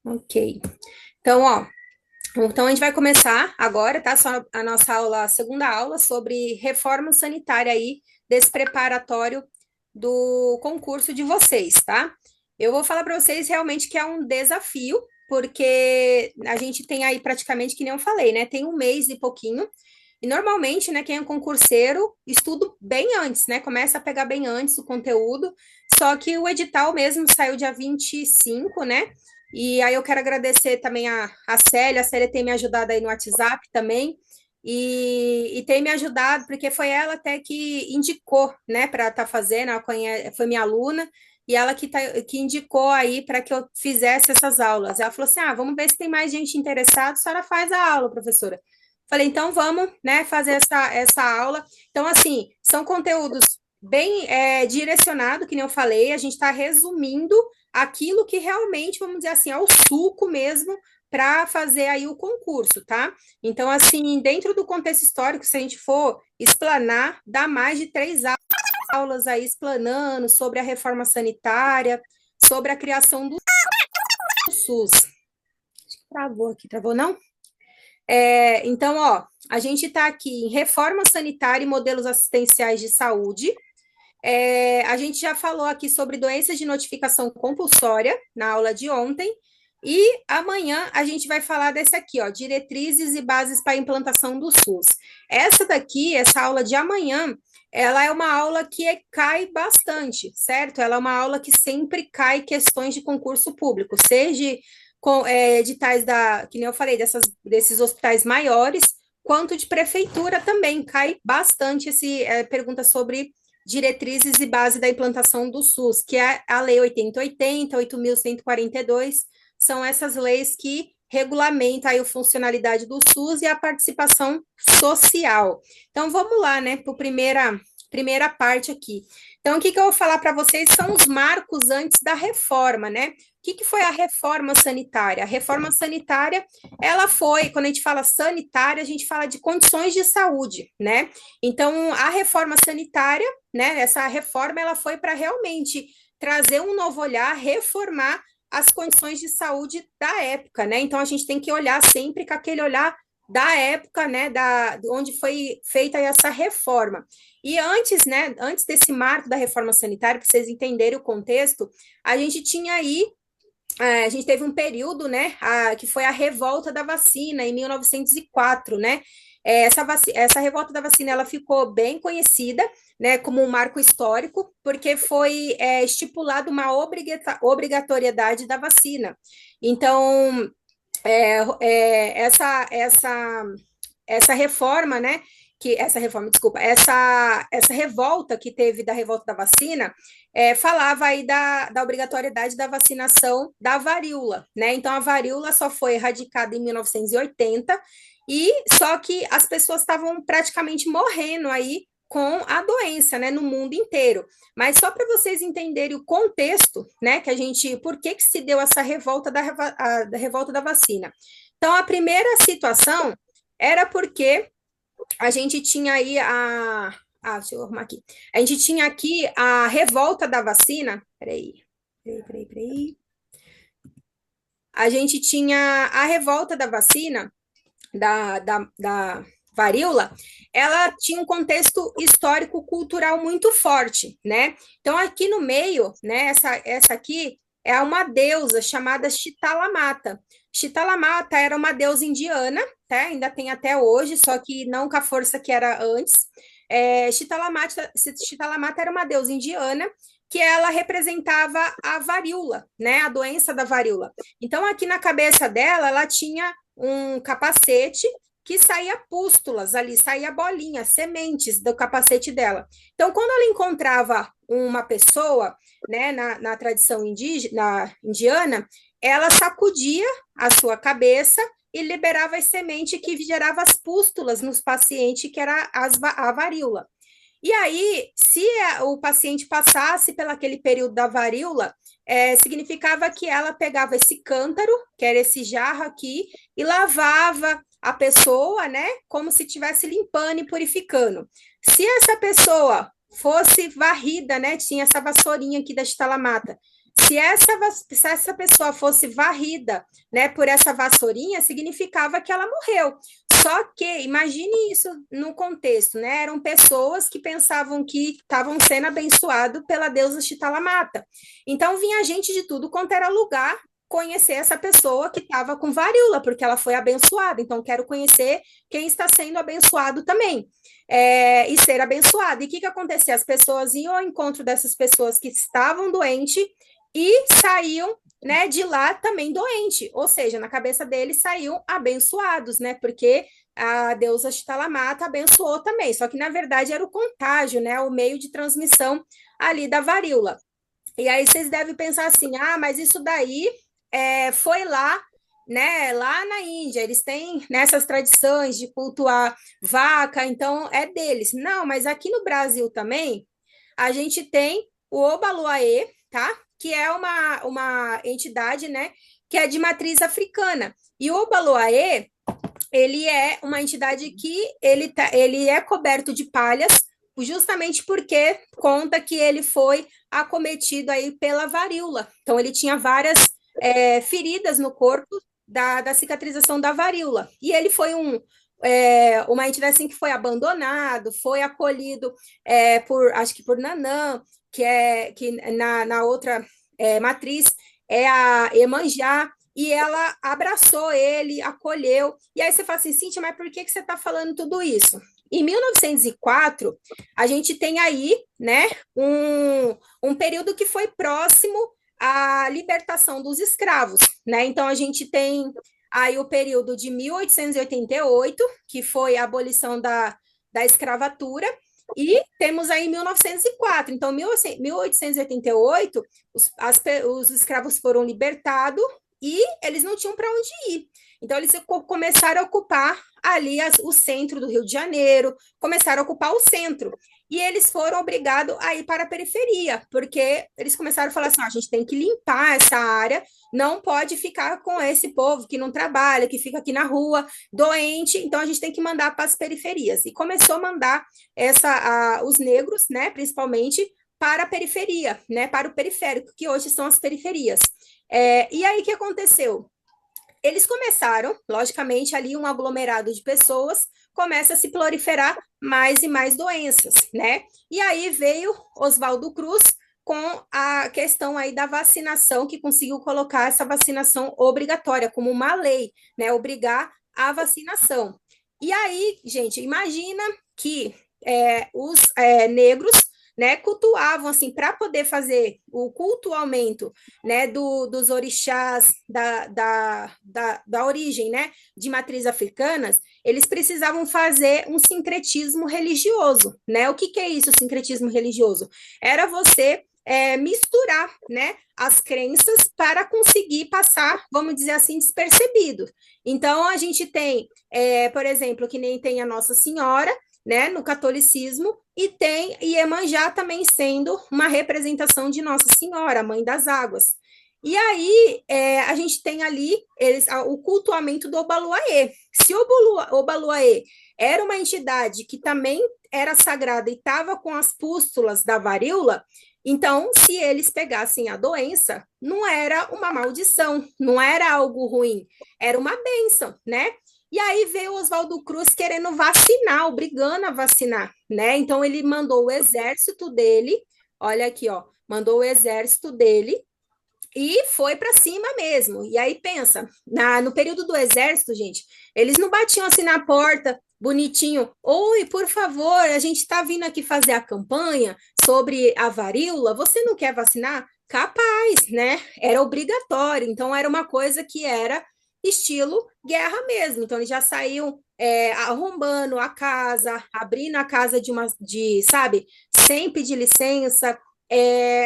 Ok. Então, ó, então a gente vai começar agora, tá? Só a nossa aula, a segunda aula sobre reforma sanitária aí, desse preparatório do concurso de vocês, tá? Eu vou falar para vocês realmente que é um desafio, porque a gente tem aí praticamente, que nem eu falei, né? Tem um mês e pouquinho. E normalmente, né, quem é concurseiro estuda bem antes, né? Começa a pegar bem antes o conteúdo. Só que o edital mesmo saiu dia 25, né? E aí eu quero agradecer também a Célia tem me ajudado aí no WhatsApp também, e tem me ajudado, porque foi ela até que indicou, né, para estar fazendo, foi minha aluna, e ela que indicou aí para que eu fizesse essas aulas. Ela falou assim: ah, vamos ver se tem mais gente interessada, a senhora faz a aula, professora. Falei, então vamos, né, fazer essa aula. Então, assim, são conteúdos bem direcionados, que nem eu falei, a gente está resumindo aquilo que realmente, vamos dizer assim, é o suco mesmo para fazer aí o concurso, tá? Então, assim, dentro do contexto histórico, se a gente for explanar, dá mais de 3 aulas aí explanando sobre a reforma sanitária, sobre a criação do SUS. Travou aqui, travou não? Então, ó, a gente está aqui em reforma sanitária e modelos assistenciais de saúde. A gente já falou aqui sobre doenças de notificação compulsória na aula de ontem, e amanhã a gente vai falar desse aqui, ó, diretrizes e bases para a implantação do SUS. Essa aula de amanhã, ela é uma aula que cai bastante, certo? Ela é uma aula que sempre cai questões de concurso público, seja editais que nem eu falei, desses hospitais maiores, quanto de prefeitura também cai bastante pergunta sobre diretrizes e base da implantação do SUS, que é a Lei 8080, 8.142, são essas leis que regulamentam aí a funcionalidade do SUS e a participação social. Então, vamos lá, né, para a primeira parte aqui. Então, o que eu vou falar para vocês são os marcos antes da reforma, né? O que foi a reforma sanitária? A reforma sanitária, ela foi, quando a gente fala sanitária, a gente fala de condições de saúde, né? Então, a reforma sanitária, né, essa reforma, ela foi para realmente trazer um novo olhar, reformar as condições de saúde da época, né? Então, a gente tem que olhar sempre com aquele olhar da época, né, onde foi feita essa reforma. E antes, né, antes desse marco da reforma sanitária, para vocês entenderem o contexto, a gente tinha aí a gente teve um período, né, que foi a revolta da vacina em 1904, né? Essa revolta da vacina ela ficou bem conhecida, né, como um marco histórico, porque foi estipulado uma obrigatoriedade da vacina. Então, é, é, essa, essa essa reforma, né? Essa reforma, desculpa, essa revolta que teve da revolta da vacina, falava aí da obrigatoriedade da vacinação da varíola, né? Então a varíola só foi erradicada em 1980, e só que as pessoas estavam praticamente morrendo aí com a doença, né, no mundo inteiro. Mas só para vocês entenderem o contexto, né, por que se deu essa revolta da revolta da vacina. Então, a primeira situação era porque a gente tinha aí deixa eu arrumar aqui. A gente tinha aqui a revolta da vacina. Peraí. A gente tinha a revolta da vacina, da varíola, ela tinha um contexto histórico-cultural muito forte, né? Então, aqui no meio, né, essa aqui é uma deusa chamada Chitalamata. Chitalamata era uma deusa indiana, tá? Ainda tem até hoje, só que não com a força que era antes. Chitalamata era uma deusa indiana que ela representava a varíola, né? A doença da varíola. Então, aqui na cabeça dela, ela tinha um capacete que saía pústulas ali, saía bolinha, sementes do capacete dela. Então, quando ela encontrava uma pessoa, né, na tradição indiana, ela sacudia a sua cabeça e liberava as sementes que gerava as pústulas nos pacientes, que era a varíola. E aí, se o paciente passasse pelaquele período da varíola, significava que ela pegava esse cântaro, que era esse jarro aqui, e lavava a pessoa, né, como se estivesse limpando e purificando. Se essa pessoa fosse varrida, né, tinha essa vassourinha aqui da estalamata, Se essa pessoa fosse varrida, né, por essa vassourinha, significava que ela morreu. Só que, imagine isso no contexto, né? Eram pessoas que pensavam que estavam sendo abençoados pela deusa Chitalamata. Então, vinha gente de tudo quanto era lugar conhecer essa pessoa que estava com varíola, porque ela foi abençoada. Então, quero conhecer quem está sendo abençoado também. E ser abençoado. E o que, que acontecia? As pessoas iam ao encontro dessas pessoas que estavam doentes e saíam, né, de lá também doente, ou seja, na cabeça deles saíam abençoados, né, porque a deusa Shitalamata abençoou também, só que na verdade era o contágio, né, o meio de transmissão ali da varíola. E aí vocês devem pensar assim, ah, mas isso daí foi lá, né, lá na Índia, eles têm nessas tradições de cultuar vaca, então é deles. Não, mas aqui no Brasil também, a gente tem o Obaluaê, tá? Que é uma entidade, né, que é de matriz africana. E o Obaluaê, ele é uma entidade que ele é coberto de palhas, justamente porque conta que ele foi acometido aí pela varíola. Então, ele tinha várias feridas no corpo da cicatrização da varíola. E ele foi uma entidade assim que foi abandonado, foi acolhido acho que por Nanã, que na outra matriz é a Emanjá, e ela abraçou ele, acolheu. E aí você fala assim, Cíntia, mas por que você está falando tudo isso? Em 1904, a gente tem aí, né, um período que foi próximo à libertação dos escravos, né? Então a gente tem aí o período de 1888, que foi a abolição da escravatura, e temos aí 1904. Então, 1888, os escravos foram libertados e eles não tinham para onde ir. Então, eles começaram a ocupar ali o centro do Rio de Janeiro, começaram a ocupar o centro. E eles foram obrigados a ir para a periferia, porque eles começaram a falar assim: a gente tem que limpar essa área, não pode ficar com esse povo que não trabalha, que fica aqui na rua, doente, então a gente tem que mandar para as periferias. E começou a mandar os negros, né, principalmente, para a periferia, né, para o periférico, que hoje são as periferias. E aí, o que aconteceu? Eles começaram, logicamente, ali um aglomerado de pessoas começa a se proliferar mais e mais doenças, né? E aí veio Oswaldo Cruz com a questão aí da vacinação, que conseguiu colocar essa vacinação obrigatória como uma lei, né? Obrigar a vacinação. E aí, gente, imagina que os negros, né, cultuavam assim para poder fazer o cultuamento, né, dos orixás da origem, né, de matriz africanas, eles precisavam fazer um sincretismo religioso, né? O que é isso, sincretismo religioso? Era você misturar, né, as crenças para conseguir passar, vamos dizer assim, despercebido. Então a gente tem, por exemplo, que nem tem a Nossa Senhora, né, no catolicismo, e tem Iemanjá também sendo uma representação de Nossa Senhora, Mãe das Águas. E aí a gente tem ali o cultuamento do Obaluaê. Se o Obaluaê era uma entidade que também era sagrada e estava com as pústulas da varíola, então, se eles pegassem a doença, não era uma maldição, não era algo ruim, era uma bênção, né? E aí veio o Oswaldo Cruz querendo vacinar, obrigando a vacinar, né? Então ele mandou o exército dele, olha aqui, ó, mandou o exército dele e foi para cima mesmo. E aí pensa, no período do exército, gente, eles não batiam assim na porta, bonitinho, oi, por favor, a gente está vindo aqui fazer a campanha sobre a varíola, você não quer vacinar? Capaz, né? Era obrigatório, então era uma coisa que era estilo guerra mesmo. Então eles já saíam arrombando a casa, abrindo a casa sabe, sem pedir licença.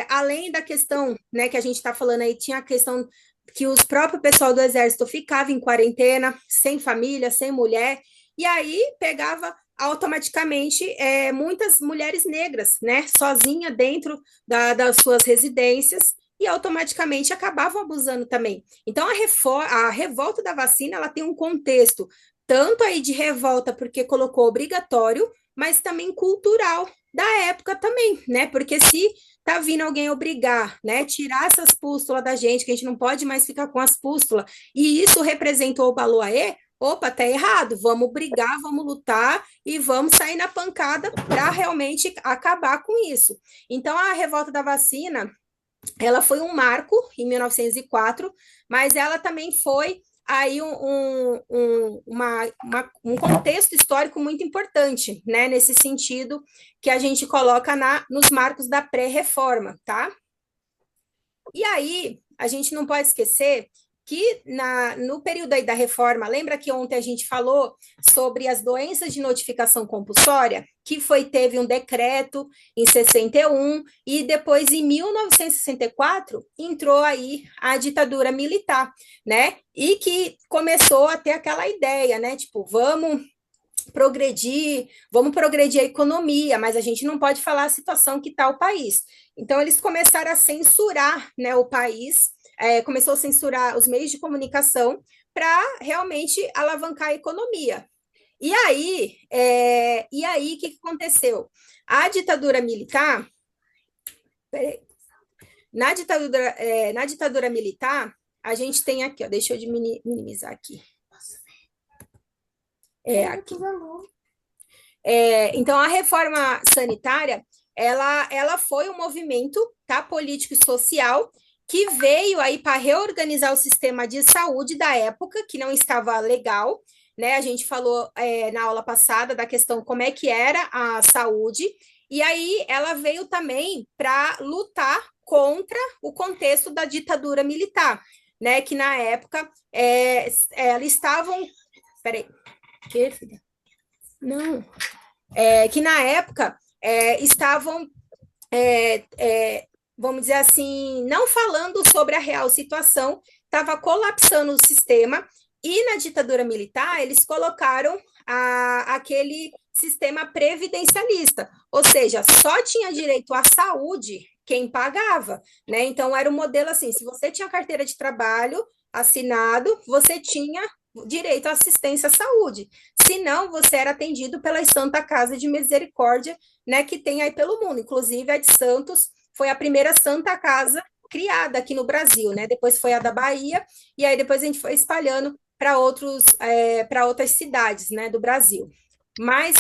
Além da questão, né, que a gente está falando aí, tinha a questão que os próprios pessoal do exército ficava em quarentena, sem família, sem mulher, e aí pegava automaticamente muitas mulheres negras, né, sozinha dentro das suas residências, e automaticamente acabavam abusando também. Então, a revolta da vacina, ela tem um contexto tanto aí de revolta, porque colocou obrigatório, mas também cultural da época também, né? Porque se tá vindo alguém obrigar, né, tirar essas pústulas da gente, que a gente não pode mais ficar com as pústulas, e isso representou o Baloaê, opa, tá errado, vamos brigar, vamos lutar e vamos sair na pancada para realmente acabar com isso. Então, a revolta da vacina, ela foi um marco em 1904, mas ela também foi aí um contexto histórico muito importante, né, nesse sentido que a gente coloca nos marcos da pré-reforma, tá? E aí, a gente não pode esquecer que no período aí da reforma, lembra que ontem a gente falou sobre as doenças de notificação compulsória, que teve um decreto em 61 e depois em 1964 entrou aí a ditadura militar, né? E que começou a ter aquela ideia, né? Tipo, vamos progredir a economia, mas a gente não pode falar a situação que está o país. Então, eles começaram a censurar, né, o país, começou a censurar os meios de comunicação para realmente alavancar a economia. O que aconteceu? A ditadura militar, peraí, na ditadura militar, a gente tem aqui, ó, deixa eu minimizar aqui. Aqui. Então, a reforma sanitária, ela foi um movimento, tá, político e social que veio aí para reorganizar o sistema de saúde da época, que não estava legal, né? A gente falou na aula passada da questão como é que era a saúde, e aí ela veio também para lutar contra o contexto da ditadura militar, né? Que na época eles estavam. Peraí, que filha? Não. Que na época estavam, é, é, vamos dizer assim, não falando sobre a real situação, estava colapsando o sistema, e na ditadura militar eles colocaram aquele sistema previdencialista, ou seja, só tinha direito à saúde quem pagava, né? Então era um modelo assim, se você tinha carteira de trabalho assinado, você tinha direito à assistência à saúde. Se não, você era atendido pela Santa Casa de Misericórdia, né, que tem aí pelo mundo. Inclusive, a de Santos foi a primeira Santa Casa criada aqui no Brasil, né? Depois foi a da Bahia, e aí depois a gente foi espalhando para outras cidades, né, do Brasil. Mas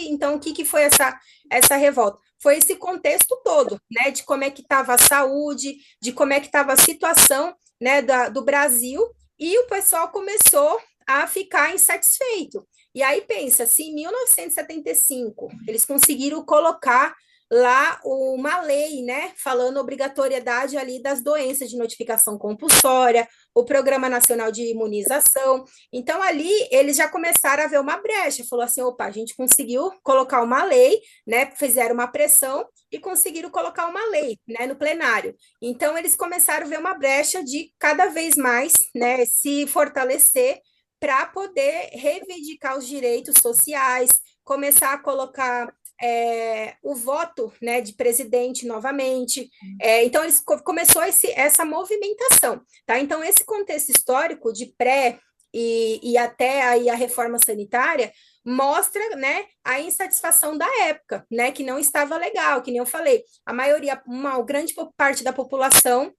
então o que foi essa revolta? Foi esse contexto todo, né, de como é que estava a saúde, de como é que estava a situação, né, do Brasil, e o pessoal começou a ficar insatisfeito. E aí pensa, se em 1975 eles conseguiram colocar lá uma lei, né, falando obrigatoriedade ali das doenças de notificação compulsória, o Programa Nacional de Imunização. Então ali eles já começaram a ver uma brecha, falou assim, opa, a gente conseguiu colocar uma lei, né, fizeram uma pressão e conseguiram colocar uma lei, né, no plenário. Então eles começaram a ver uma brecha de cada vez mais, né, se fortalecer para poder reivindicar os direitos sociais, começar a colocar o voto, né, de presidente novamente. Então, começou essa movimentação. Tá? Então, esse contexto histórico de pré e até aí a reforma sanitária mostra, né, a insatisfação da época, né, que não estava legal, que nem eu falei. A maioria, uma grande parte da população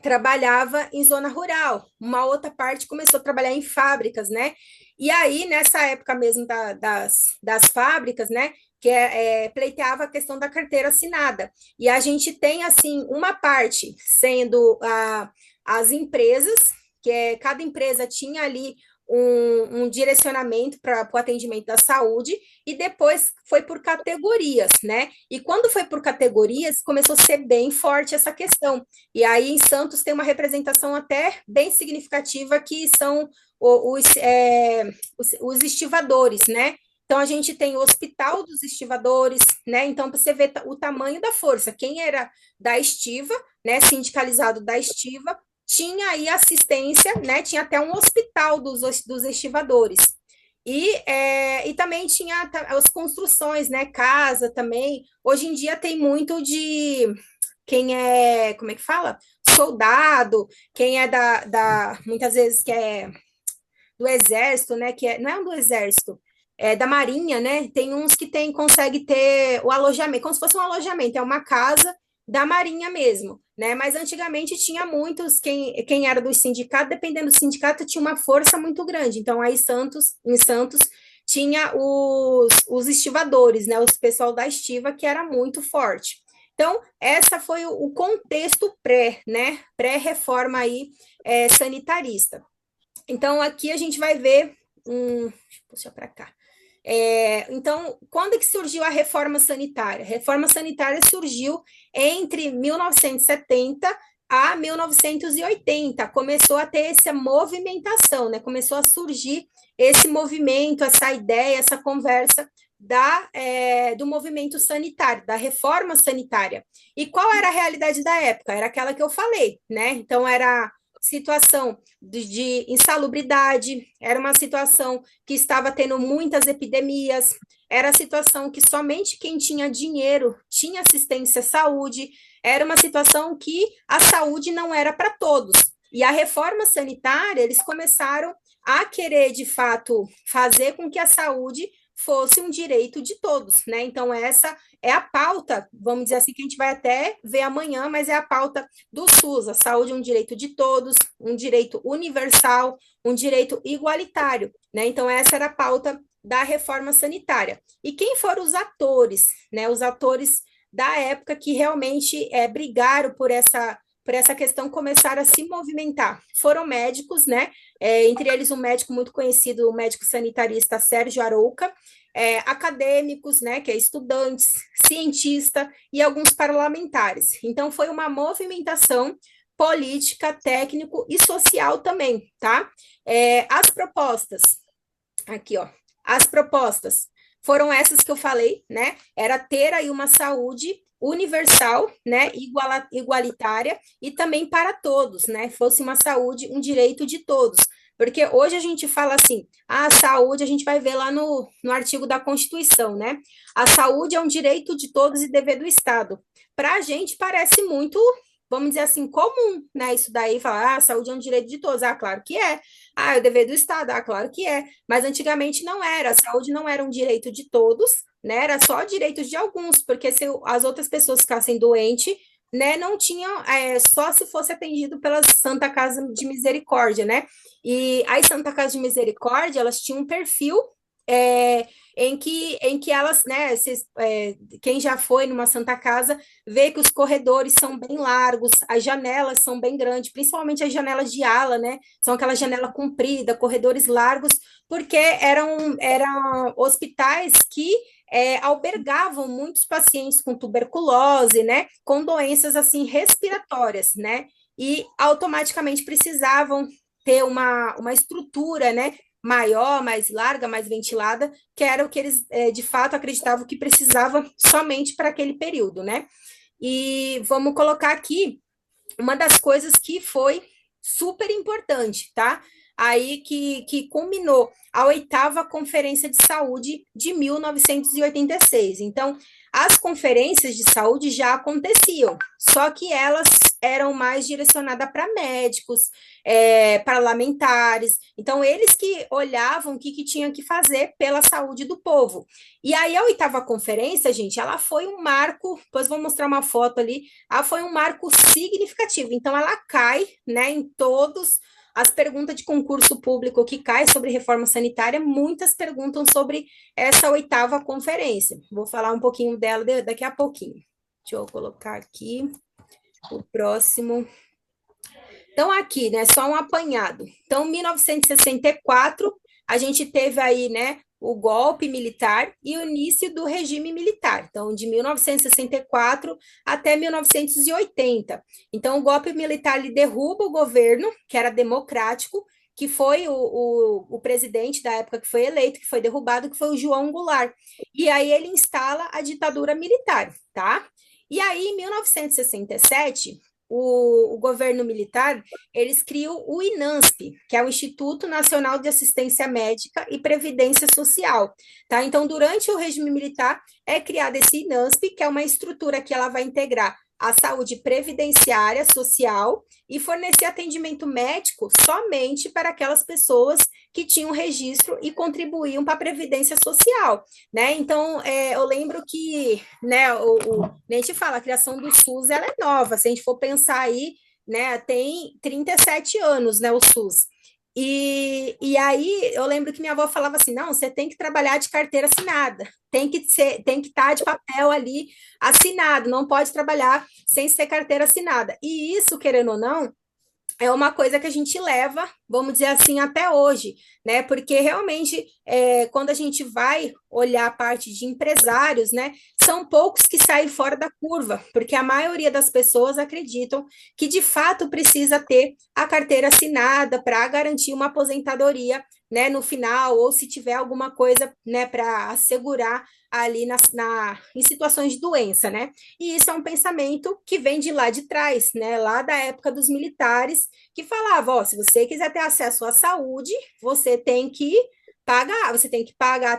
trabalhava em zona rural, uma outra parte começou a trabalhar em fábricas, né? E aí, nessa época mesmo das fábricas, né? Que pleiteava a questão da carteira assinada. E a gente tem, assim, uma parte sendo as empresas, cada empresa tinha ali um direcionamento para o atendimento da saúde, e depois foi por categorias, né? E quando foi por categorias, começou a ser bem forte essa questão. E aí em Santos tem uma representação até bem significativa, que são os estivadores, né? Então a gente tem o Hospital dos Estivadores, né? Então você vê o tamanho da força. Quem era da estiva, né? Sindicalizado da estiva, tinha aí assistência, né? Tinha até um hospital dos estivadores. E também tinha as construções, né? Casa também. Hoje em dia tem muito de quem é, como é que fala? Soldado, quem é muitas vezes que é do exército, né? Não é do exército, é da marinha, né? Tem uns que consegue ter o alojamento, como se fosse um alojamento, é uma casa da Marinha mesmo, né? Mas antigamente tinha muitos, quem era do sindicato, dependendo do sindicato, tinha uma força muito grande. Então, aí em Santos, tinha os estivadores, né? Os pessoal da estiva, que era muito forte. Então, essa foi o contexto né? Pré-reforma aí sanitarista. Então, aqui a gente vai ver deixa eu puxar para cá. Então, quando é que surgiu a reforma sanitária? A reforma sanitária surgiu entre 1970 a 1980. Começou a ter essa movimentação, né? Começou a surgir esse movimento, essa ideia, essa conversa do movimento sanitário, da reforma sanitária. E qual era a realidade da época? Era aquela que eu falei, né? Então, era situação de insalubridade, era uma situação que estava tendo muitas epidemias, era a situação que somente quem tinha dinheiro tinha assistência à saúde, era uma situação que a saúde não era para todos. E a reforma sanitária, eles começaram a querer, de fato, fazer com que a saúde fosse um direito de todos, né? Então, essa é a pauta, vamos dizer assim, que a gente vai até ver amanhã, mas é a pauta do SUS. A saúde é um direito de todos, um direito universal, um direito igualitário, né? Então, essa era a pauta da reforma sanitária. E quem foram os atores, né? Os atores da época que realmente brigaram por essa questão, começaram a se movimentar. Foram médicos, né? Entre eles um médico muito conhecido, o médico sanitarista Sérgio Arouca, acadêmicos, né, que é estudantes, cientistas e alguns parlamentares. Então, foi uma movimentação política, técnico e social também, tá? As propostas, aqui, ó, as propostas foram essas que eu falei, né? Era ter aí uma saúde universal, né, igualitária e também para todos, né? Fosse uma saúde, um direito de todos. Porque hoje a gente fala assim, a saúde, a gente vai ver lá no artigo da Constituição, né? A saúde é um direito de todos e dever do Estado. Para a gente parece muito, vamos dizer assim, comum, né? Isso daí, falar, a saúde é um direito de todos. Ah, claro que é. Ah, é o dever do Estado. Ah, claro que é. Mas antigamente não era. A saúde não era um direito de todos, né? Era só direitos de alguns, porque se as outras pessoas ficassem doentes, né, não tinham, só se fosse atendido pela Santa Casa de Misericórdia, né? E as Santa Casa de Misericórdia, elas tinham um perfil é, em que elas, né, quem já foi numa Santa Casa, vê que os corredores são bem largos, as janelas são bem grandes, principalmente as janelas de ala, né? São aquela janela comprida, corredores largos, porque eram hospitais que albergavam muitos pacientes com tuberculose, né? Com doenças assim respiratórias, né? E automaticamente precisavam ter uma estrutura, né? Maior, mais larga, mais ventilada, que era o que eles de fato acreditavam que precisava somente para aquele período, né? E vamos colocar aqui uma das coisas que foi super importante, tá? Aí que culminou a oitava Conferência de Saúde de 1986. Então, as conferências de saúde já aconteciam, só que elas eram mais direcionadas para médicos, parlamentares. Então, eles que olhavam o que tinham que fazer pela saúde do povo. E aí, a oitava conferência, gente, ela foi um marco, depois vou mostrar uma foto ali, foi um marco significativo. Então, ela cai, né, em todos as perguntas de concurso público que cai sobre reforma sanitária, muitas perguntam sobre essa oitava conferência. Vou falar um pouquinho dela daqui a pouquinho. Deixa eu colocar aqui o próximo. Então, aqui, né, só um apanhado. Então, 1964, a gente teve aí, né, o golpe militar e o início do regime militar. Então, de 1964 até 1980. Então, o golpe militar ele derruba o governo, que era democrático, que foi o presidente da época que foi eleito, que foi derrubado, que foi o João Goulart. E aí ele instala a ditadura militar, tá? E aí, em 1967, o governo militar, eles criam o INANSP, que é o Instituto Nacional de Assistência Médica e Previdência Social, tá? Então, durante o regime militar, é criado esse INANSP, que é uma estrutura que ela vai integrar a saúde previdenciária, social e fornecer atendimento médico somente para aquelas pessoas que tinham registro e contribuíam para a previdência social, né? Então, eu lembro que, né, nem te fala, a criação do SUS ela é nova, se a gente for pensar aí, né, tem 37 anos, né, o SUS. E aí eu lembro que minha avó falava assim: não, você tem que trabalhar de carteira assinada, tem que estar de papel ali assinado, não pode trabalhar sem ser carteira assinada. E isso, querendo ou não, é uma coisa que a gente leva, vamos dizer assim, até hoje, né? Porque realmente, quando a gente vai olhar a parte de empresários, né, são poucos que saem fora da curva, porque a maioria das pessoas acreditam que de fato precisa ter a carteira assinada para garantir uma aposentadoria, né, no final, ou se tiver alguma coisa, né, para assegurar ali em situações de doença, né? E isso é um pensamento que vem de lá de trás, né? Lá da época dos militares, que falava, ó, se você quiser ter acesso à saúde, você tem que pagar,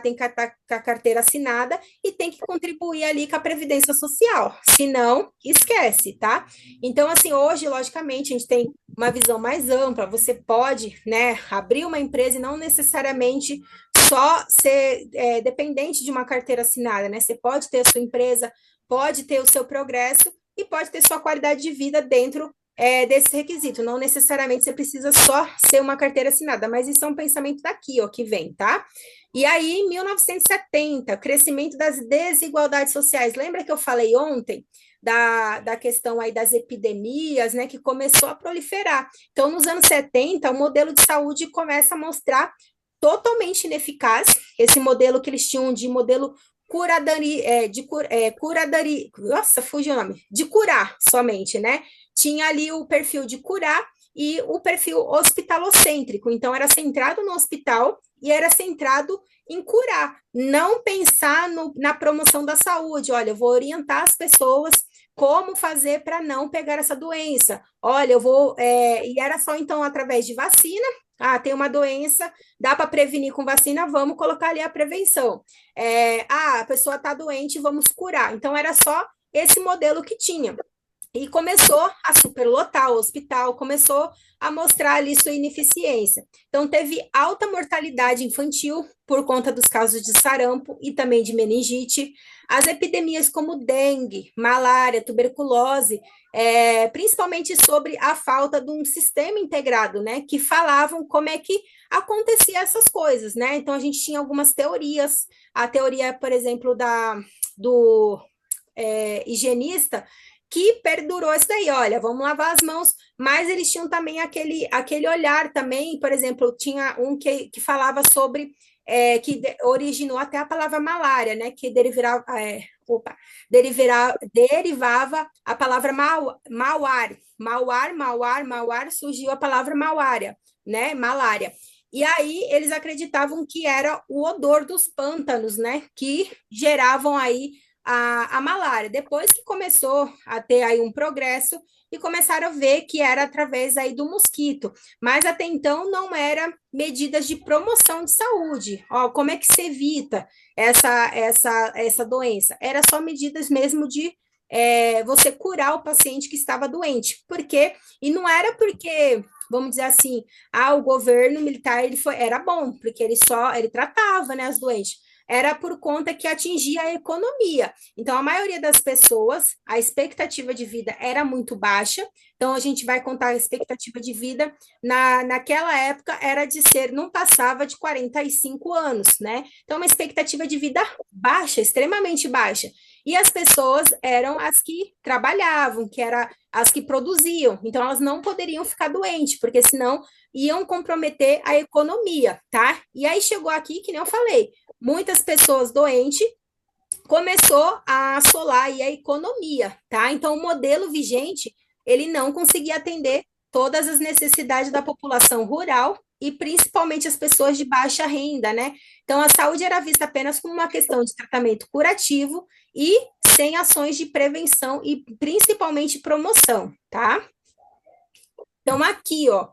tem que estar com a carteira assinada e tem que contribuir ali com a Previdência Social. Se não, esquece, tá? Então, assim, hoje, logicamente, a gente tem uma visão mais ampla, você pode, né, abrir uma empresa e não necessariamente só ser dependente de uma carteira assinada, né? Você pode ter a sua empresa, pode ter o seu progresso e pode ter sua qualidade de vida dentro desse requisito. Não necessariamente você precisa só ser uma carteira assinada, mas isso é um pensamento daqui, ó, que vem, tá? E aí, em 1970, crescimento das desigualdades sociais. Lembra que eu falei ontem da questão aí das epidemias, né, que começou a proliferar. Então, nos anos 70, o modelo de saúde começa a mostrar totalmente ineficaz, esse modelo que eles tinham de modelo curadari, nossa, fugiu o nome, de curar somente, né? Tinha ali o perfil de curar e o perfil hospitalocêntrico, então era centrado no hospital e era centrado em curar, não pensar na promoção da saúde. Olha, eu vou orientar as pessoas como fazer para não pegar essa doença. Olha, e era só então através de vacina. Ah, tem uma doença, dá para prevenir com vacina, vamos colocar ali a prevenção. A pessoa está doente, vamos curar. Então, era só esse modelo que tinha. E começou a superlotar o hospital, começou a mostrar ali sua ineficiência. Então, teve alta mortalidade infantil por conta dos casos de sarampo e também de meningite. As epidemias como dengue, malária, tuberculose, principalmente sobre a falta de um sistema integrado, né? Que falavam como é que acontecia essas coisas, né? Então, a gente tinha algumas teorias. A teoria, por exemplo, do higienista, que perdurou isso daí, olha, vamos lavar as mãos, mas eles tinham também aquele olhar também, por exemplo, tinha um que falava sobre, originou até a palavra malária, né, que derivava a palavra mauar, surgiu a palavra malária, né, malária. E aí eles acreditavam que era o odor dos pântanos, né, que geravam aí a malária. Depois que começou a ter aí um progresso e começaram a ver que era através aí do mosquito, mas até então não era medidas de promoção de saúde. Ó, como é que se evita essa doença? Era só medidas mesmo de você curar o paciente que estava doente. Por quê? E não era porque vamos dizer assim, o governo militar era bom, porque ele tratava, né, as doentes, era por conta que atingia a economia. Então, a maioria das pessoas, a expectativa de vida era muito baixa. Então, a gente vai contar a expectativa de vida naquela época era de ser, não passava de 45 anos, né? Então, uma expectativa de vida baixa, extremamente baixa. E as pessoas eram as que trabalhavam, que eram as que produziam. Então, elas não poderiam ficar doentes, porque senão iam comprometer a economia, tá? E aí chegou aqui, que nem eu falei, muitas pessoas doentes, começou a assolar aí a economia, tá? Então, o modelo vigente, ele não conseguia atender todas as necessidades da população rural e principalmente as pessoas de baixa renda, né? Então, a saúde era vista apenas como uma questão de tratamento curativo e sem ações de prevenção e principalmente promoção, tá? Então, aqui, ó,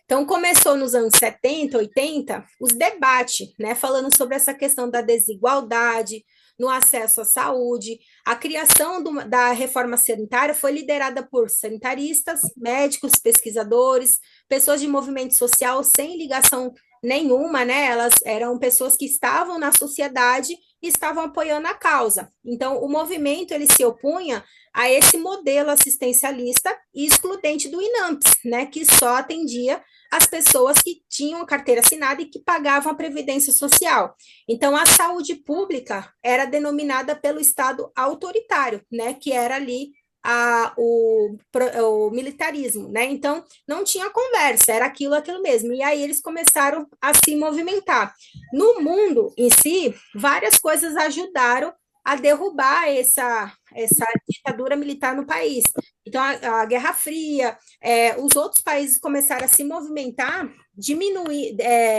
então, começou nos anos 70, 80, os debates, né, falando sobre essa questão da desigualdade, no acesso à saúde. A criação da reforma sanitária foi liderada por sanitaristas, médicos, pesquisadores, pessoas de movimento social sem ligação nenhuma, né? Elas eram pessoas que estavam na sociedade e estavam apoiando a causa. Então, o movimento ele se opunha a esse modelo assistencialista e excludente do INAMPS, né? Que só atendia as pessoas que tinham a carteira assinada e que pagavam a previdência social. Então, a saúde pública era denominada pelo Estado autoritário, né? Que era ali o militarismo, né? Então, não tinha conversa, era aquilo mesmo. E aí eles começaram a se movimentar. No mundo em si, várias coisas ajudaram a derrubar essa ditadura militar no país. Então, a Guerra Fria, os outros países começaram a se movimentar, diminuir,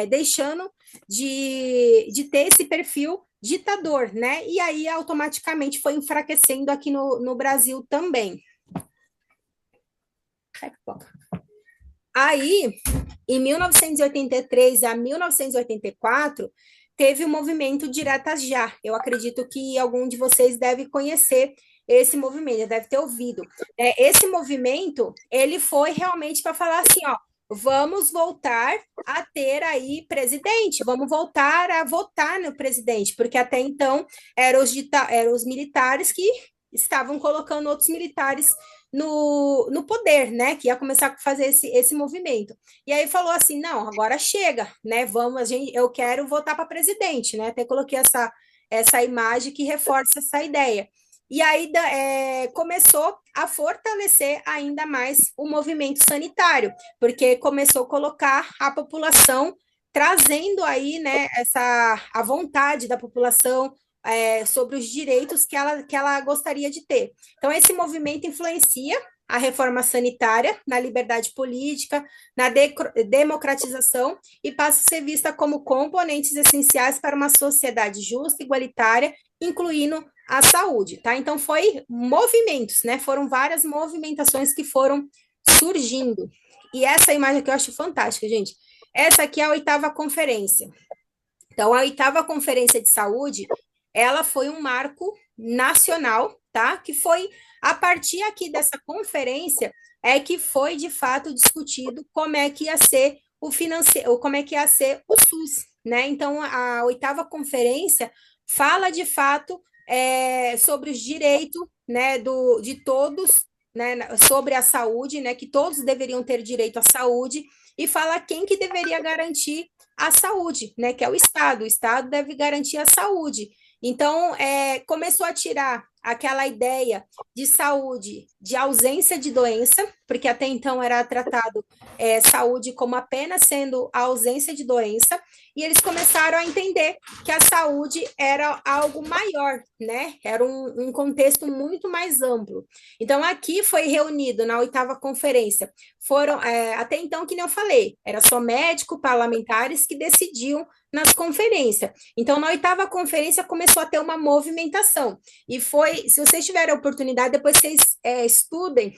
deixando de ter esse perfil ditador, né? E aí automaticamente foi enfraquecendo aqui no Brasil também. Aí, em 1983 a 1984, teve o movimento Diretas Já. Eu acredito que algum de vocês deve conhecer esse movimento, deve ter ouvido. Esse movimento, ele foi realmente para falar assim, ó, vamos voltar a ter aí presidente, vamos voltar a votar no presidente, porque até então eram os militares que estavam colocando outros militares no poder, né? Que ia começar a fazer esse movimento. E aí falou assim: não, agora chega, né? Eu quero votar para presidente, né? Até coloquei essa imagem que reforça essa ideia. E aí começou a fortalecer ainda mais o movimento sanitário, porque começou a colocar a população trazendo aí, né, a vontade da população sobre os direitos que ela gostaria de ter. Então, esse movimento influencia a reforma sanitária na liberdade política, na democratização e passa a ser vista como componentes essenciais para uma sociedade justa, igualitária, incluindo a saúde, tá? Então, foi movimentos, né? Foram várias movimentações que foram surgindo. E essa imagem que eu acho fantástica, gente. Essa aqui é a oitava conferência. Então, a oitava conferência de saúde, ela foi um marco nacional, tá? Que foi a partir aqui dessa conferência é que foi de fato discutido como é que ia ser o financeiro, como é que ia ser o SUS, né? Então, a oitava conferência fala de fato sobre os direitos, né, de todos, né, sobre a saúde, né, que todos deveriam ter direito à saúde e fala quem que deveria garantir a saúde, né, que é o Estado. O Estado deve garantir a saúde. Então, começou a tirar aquela ideia de saúde, de ausência de doença, porque até então era tratado saúde como apenas sendo a ausência de doença, e eles começaram a entender que a saúde era algo maior, né? Era um contexto muito mais amplo. Então, aqui foi reunido na oitava conferência. Foram, até então, que nem eu falei, era só médico, parlamentares que decidiam nas conferências. Então, na oitava conferência começou a ter uma movimentação. E foi, se vocês tiverem a oportunidade, depois vocês estudem,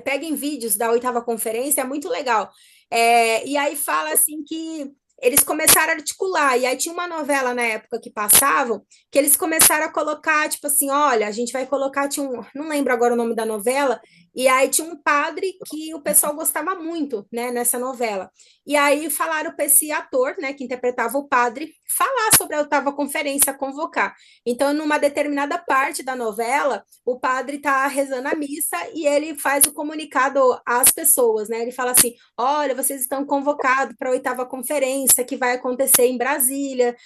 peguem vídeos da oitava conferência, é muito legal. E aí fala assim que eles começaram a articular, e aí tinha uma novela na época que passavam, que eles começaram a colocar, tipo assim, olha, a gente vai colocar, não lembro agora o nome da novela, e aí tinha um padre que o pessoal gostava muito, né, nessa novela. E aí falaram para esse ator, né, que interpretava o padre, falar sobre a oitava conferência, convocar. Então, numa determinada parte da novela, o padre está rezando a missa e ele faz o comunicado às pessoas, né? Ele fala assim: olha, vocês estão convocados para a oitava conferência que vai acontecer em Brasília,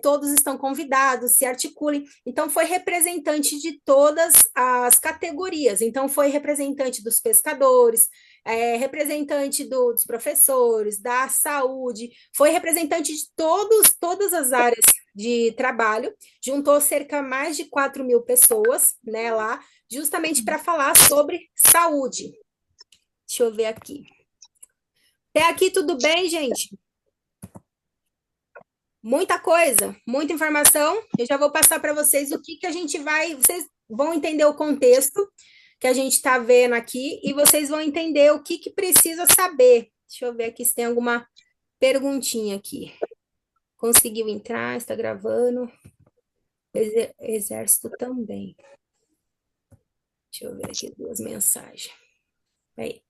todos estão convidados, se articulem. Então, foi representante de todas as categorias. Então, foi representante dos pescadores, representante dos professores, da saúde, foi representante de todas as áreas de trabalho, juntou cerca de mais de 4 mil pessoas, né, lá, justamente para falar sobre saúde. Deixa eu ver aqui. Até aqui tudo bem, gente? Muita coisa, muita informação. Eu já vou passar para vocês o que a gente vai. Vocês vão entender o contexto que a gente está vendo aqui e vocês vão entender o que precisa saber. Deixa eu ver aqui se tem alguma perguntinha aqui. Conseguiu entrar? Está gravando? Exército também. Deixa eu ver aqui duas mensagens. Aí.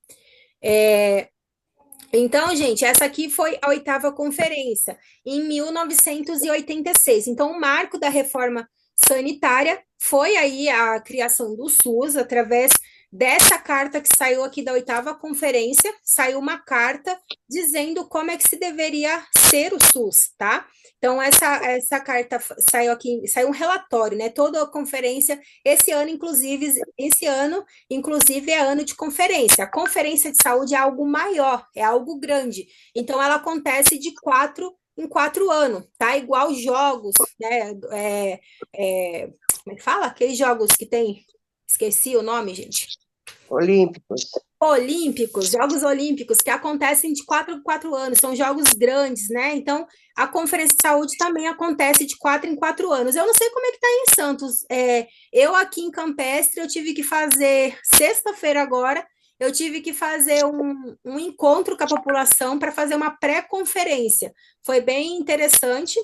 Então, gente, essa aqui foi a oitava conferência, em 1986. Então, o marco da reforma sanitária foi aí a criação do SUS, através dessa carta que saiu aqui da oitava conferência, saiu uma carta dizendo como é que se deveria ser o SUS, tá? Então, essa carta saiu aqui, saiu um relatório, né? Toda a conferência, esse ano inclusive, é ano de conferência. A conferência de saúde é algo maior, é algo grande. Então, ela acontece de 4 em 4 anos, tá? Igual jogos, né? Como é que fala? Aqueles jogos que tem. Esqueci o nome, gente. Olímpicos. Olímpicos, Jogos Olímpicos, que acontecem de 4 em 4 anos, são jogos grandes, né? Então, a Conferência de Saúde também acontece de 4 em 4 anos. Eu não sei como é que está em Santos. Eu aqui em Campestre, eu tive que fazer, sexta-feira agora, eu tive que fazer um encontro com a população para fazer uma pré-conferência. Foi bem interessante.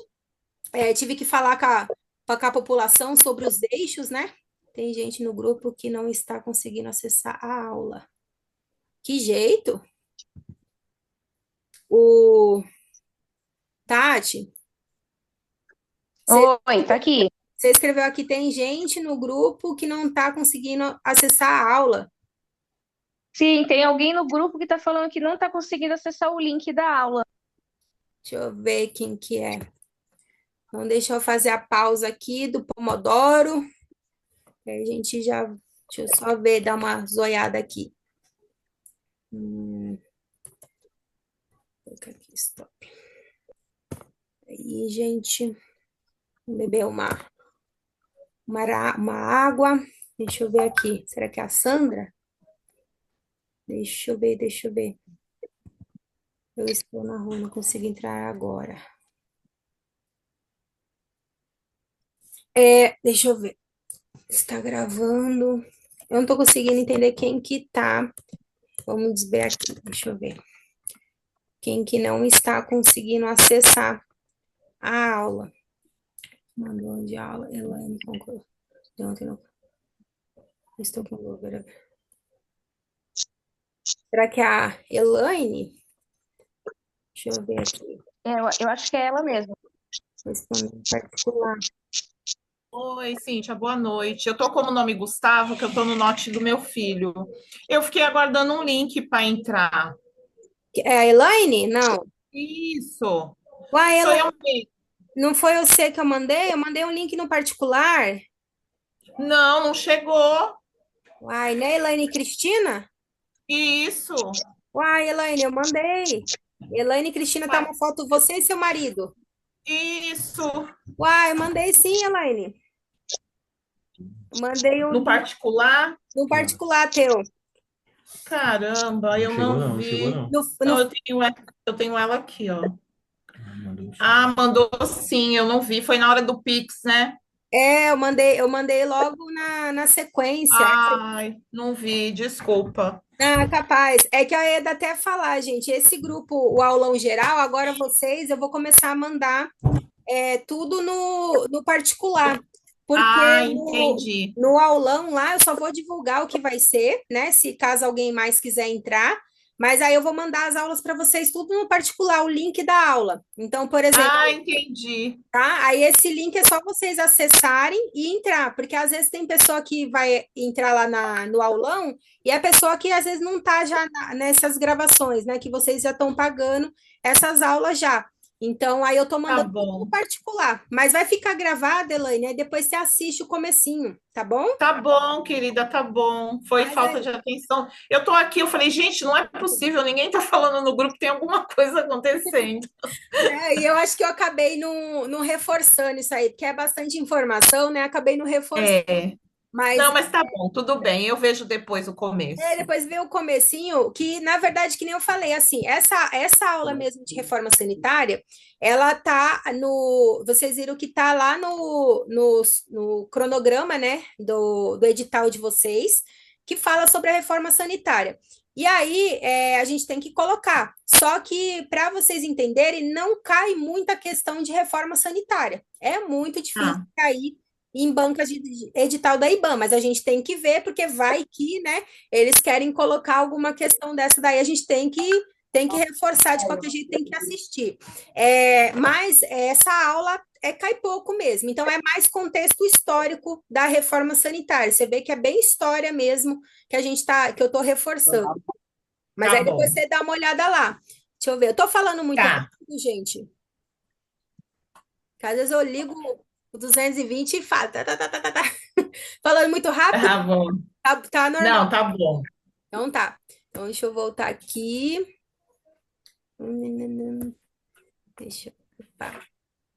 Tive que falar com a população sobre os eixos, né? Tem gente no grupo que não está conseguindo acessar a aula. Que jeito? O Tati, você Oi, tá aqui. você escreveu aqui, tem gente no grupo que não está conseguindo acessar a aula. Sim, tem alguém no grupo que tá falando que não tá conseguindo acessar o link da aula. Deixa eu ver quem que é. Então, deixa eu fazer a pausa aqui do Pomodoro. Aí a gente já. Deixa eu só ver, dar uma zoiada aqui. Vou colocar aqui, stop. Aí, gente, vou beber uma água. Deixa eu ver aqui. Será que é a Sandra? Deixa eu ver, deixa eu ver. Eu estou na rua, não consigo entrar agora. Deixa eu ver. Está gravando. Eu não estou conseguindo entender quem que tá. Vamos ver aqui, deixa eu ver. Quem que não está conseguindo acessar a aula. Mandou de aula, Elaine concordou. De ontem não. Estou com dúvida. Será que é a Elaine? Deixa eu ver aqui. Eu acho que é ela mesmo. Respondendo particular. Oi, Cíntia, boa noite. Eu tô como nome Gustavo, que eu tô no note do meu filho. Eu fiquei aguardando um link para entrar. É a Elaine? Não. Isso. Uai, Sou Elaine, eu mesmo. não foi você que eu mandei? Eu mandei um link no particular. Não, não chegou. Uai, né, Elaine Cristina? Isso. Uai, Elaine, eu mandei. Elaine Cristina, tá Ué, uma foto, você e seu marido. isso. Uai, eu mandei sim, Elaine. Mandei o No link particular? no particular teu. Caramba, eu não Não chegou vi. não. No, Então no- eu tenho ela aqui, ó. Mandou sim. Ah, mandou sim, eu não vi. Foi na hora do Pix, né? eu mandei logo na sequência. Ai, não vi, desculpa. Ah, capaz. É que eu ia até falar, gente. Esse grupo, o aulão geral, agora vocês, eu vou começar a mandar tudo no particular. Porque Ah, no, entendi. no aulão lá eu só vou divulgar o que vai ser, né? Se caso alguém mais quiser entrar. Mas aí eu vou mandar as aulas para vocês tudo no particular, o link da aula. Então, por exemplo, Ah, entendi. tá? Aí esse link é só vocês acessarem e entrar, porque às vezes tem pessoa que vai entrar lá no aulão e a pessoa que às vezes não tá já nessas gravações, né? Que vocês já estão pagando essas aulas já. Então, aí eu tô Tá mandando tudo no bom. particular, mas vai ficar gravado, Elaine, aí depois você assiste o comecinho, tá bom? Tá bom, querida, tá bom. Foi Mas falta de atenção. Eu tô aqui, eu falei, gente, não é possível, ninguém tá falando no grupo, tem alguma coisa acontecendo. e eu acho que eu acabei não reforçando isso aí, porque é bastante informação, né? Acabei não reforçando, É. mas Não, mas tá bom, tudo bem. Eu vejo depois o começo. depois veio o comecinho, que na verdade, que nem eu falei, assim, essa aula mesmo de reforma sanitária, ela tá vocês viram que tá lá no cronograma, né, do edital de vocês, que fala sobre a reforma sanitária. E aí, a gente tem que colocar. Só que, para vocês entenderem, não cai muita questão de reforma sanitária. É muito difícil Ah, cair em banca de edital da IBAMA, mas a gente tem que ver, porque vai que, né, eles querem colocar alguma questão dessa daí, a gente tem que reforçar, de qualquer jeito tem que assistir. Mas essa aula cai pouco mesmo, então é mais contexto histórico da reforma sanitária, você vê que é bem história mesmo que eu estou reforçando. Mas Tá aí depois bom. você dá uma olhada lá. Deixa eu ver, eu estou falando muito Tá, rápido, gente, que às vezes eu ligo o 220 e falo, tá. Falando muito rápido, tá bom. tá normal. Não, tá bom. Então tá. Então deixa eu voltar aqui. Deixa eu, tá.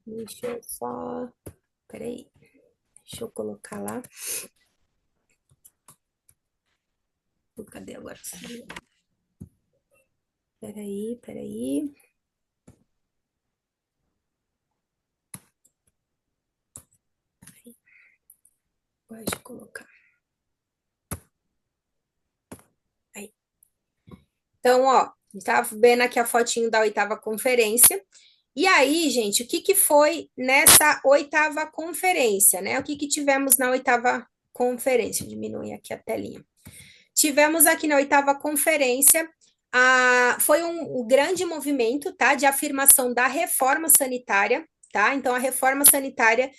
Deixa eu só. Peraí. Deixa eu colocar lá. Cadê agora? Peraí. Pode colocar. Aí. Então, ó, estava vendo aqui a fotinho da oitava conferência. E aí, gente, o que que foi nessa oitava conferência, né? O que que tivemos na oitava conferência? Diminui aqui a telinha. Tivemos aqui na oitava conferência, foi um grande movimento, tá, de afirmação da reforma sanitária, tá? Então, a reforma sanitária,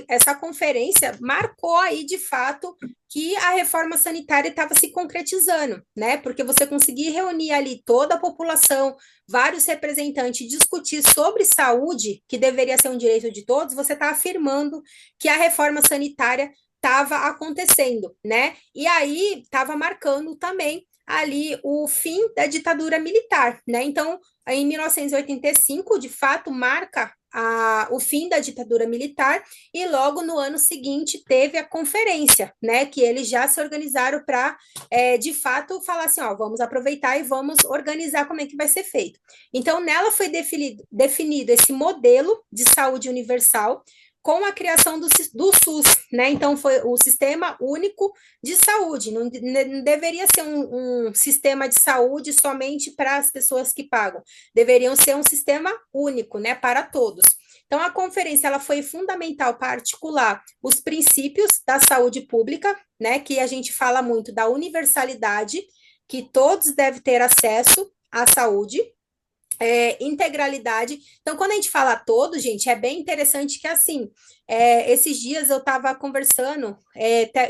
essa conferência marcou aí, de fato, que a reforma sanitária estava se concretizando, né? Porque você conseguir reunir ali toda a população, vários representantes, discutir sobre saúde, que deveria ser um direito de todos, você está afirmando que a reforma sanitária estava acontecendo, né? E aí estava marcando também ali o fim da ditadura militar, né? Então, em 1985, de fato, marca o fim da ditadura militar, e logo no ano seguinte teve a conferência, né? Que eles já se organizaram para, de fato, falar assim: ó, vamos aproveitar e vamos organizar como é que vai ser feito. Então, nela foi definido esse modelo de saúde universal com a criação do SUS, né? Então, foi o Sistema Único de Saúde. Não deveria ser um sistema de saúde somente para as pessoas que pagam. Deveriam ser um sistema único, né? Para todos. Então, a conferência ela foi fundamental para articular os princípios da saúde pública, né? Que a gente fala muito da universalidade, que todos devem ter acesso à saúde, integralidade. Então, quando a gente fala todo, gente, é bem interessante que, assim, esses dias eu estava conversando,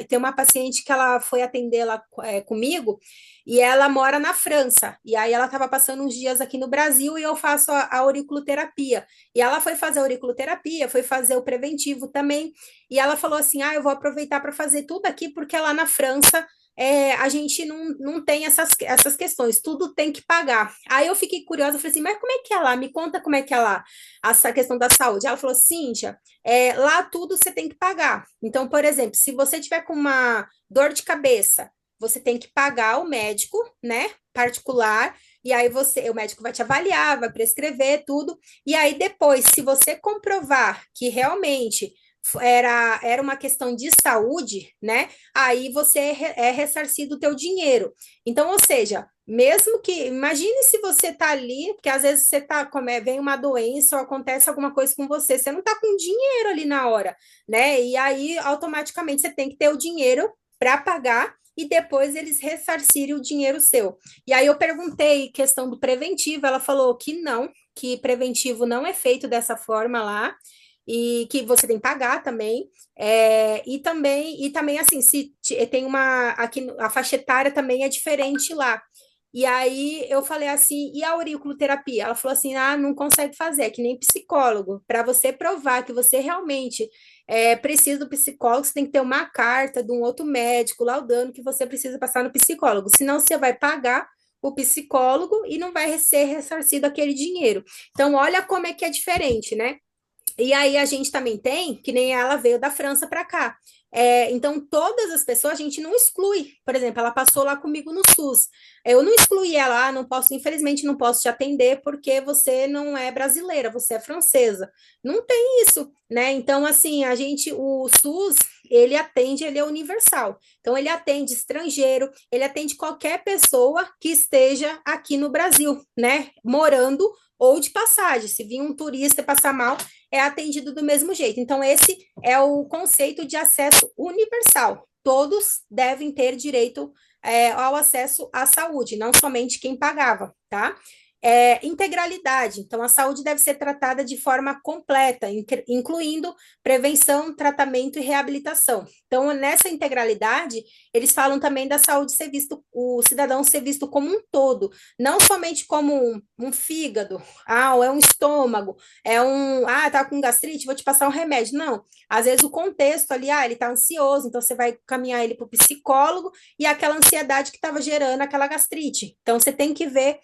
tem uma paciente que ela foi atender lá comigo, e ela mora na França, e aí ela estava passando uns dias aqui no Brasil, e eu faço a auriculoterapia, e ela foi fazer a auriculoterapia, foi fazer o preventivo também, e ela falou assim: eu vou aproveitar para fazer tudo aqui, porque lá na França a gente não tem essas questões, tudo tem que pagar. Aí eu fiquei curiosa, falei assim: mas como é que é lá? Me conta como é que é lá, essa questão da saúde. Ela falou: Cíntia, lá tudo você tem que pagar. Então, por exemplo, se você tiver com uma dor de cabeça, você tem que pagar o médico, né, particular, e aí o médico vai te avaliar, vai prescrever tudo, e aí depois, se você comprovar que realmente era uma questão de saúde, né? Aí você é ressarcido o teu dinheiro. Então, ou seja, mesmo que, imagine se você tá ali, porque às vezes você tá, vem uma doença ou acontece alguma coisa com você não tá com dinheiro ali na hora, né? E aí, automaticamente, você tem que ter o dinheiro para pagar e depois eles ressarcirem o dinheiro seu. E aí eu perguntei questão do preventivo, ela falou que não, que preventivo não é feito dessa forma lá, e que você tem que pagar também, e também assim, se tem aqui a faixa etária também é diferente lá. E aí eu falei assim: e a auriculoterapia? Ela falou assim: não consegue fazer, é que nem psicólogo. Para você provar que você realmente precisa do psicólogo, você tem que ter uma carta de um outro médico laudando que você precisa passar no psicólogo, senão você vai pagar o psicólogo e não vai ser ressarcido aquele dinheiro. Então, olha como é que é diferente, né? E aí a gente também tem, que nem ela veio da França para cá. Então, todas as pessoas a gente não exclui. Por exemplo, ela passou lá comigo no SUS. Eu não excluí ela, não posso, infelizmente, não posso te atender porque você não é brasileira, você é francesa. Não tem isso, né? Então, assim, o SUS, ele atende, ele é universal. Então, ele atende estrangeiro, ele atende qualquer pessoa que esteja aqui no Brasil, né? Morando ou de passagem. Se vir um turista passar mal, é atendido do mesmo jeito. Então, esse é o conceito de acesso universal. Todos devem ter direito ao acesso à saúde, não somente quem pagava, tá? Integralidade. Então, a saúde deve ser tratada de forma completa, incluindo prevenção, tratamento e reabilitação. Então, nessa integralidade, eles falam também da saúde ser visto, o cidadão ser visto como um todo, não somente como um fígado, ou é um estômago, tá com gastrite, vou te passar um remédio. Não, às vezes o contexto ali, ele tá ansioso, então você vai caminhar ele para o psicólogo e aquela ansiedade que estava gerando aquela gastrite. Então, você tem que ver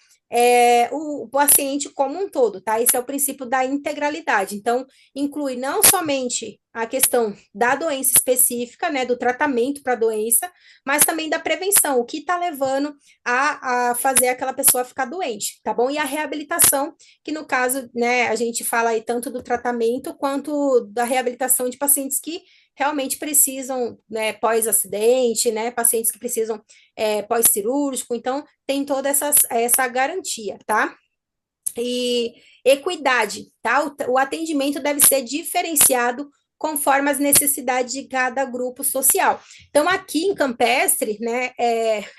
o paciente como um todo, tá? Esse é o princípio da integralidade. Então, inclui não somente a questão da doença específica, né, do tratamento para a doença, mas também da prevenção, o que está levando a fazer aquela pessoa ficar doente, tá bom? E a reabilitação, que no caso, né, a gente fala aí tanto do tratamento quanto da reabilitação de pacientes que realmente precisam, né, pós-acidente, né, pacientes que precisam pós-cirúrgico, então tem toda essa garantia, tá? E equidade, tá? O atendimento deve ser diferenciado conforme as necessidades de cada grupo social. Então, aqui em Campestre, né,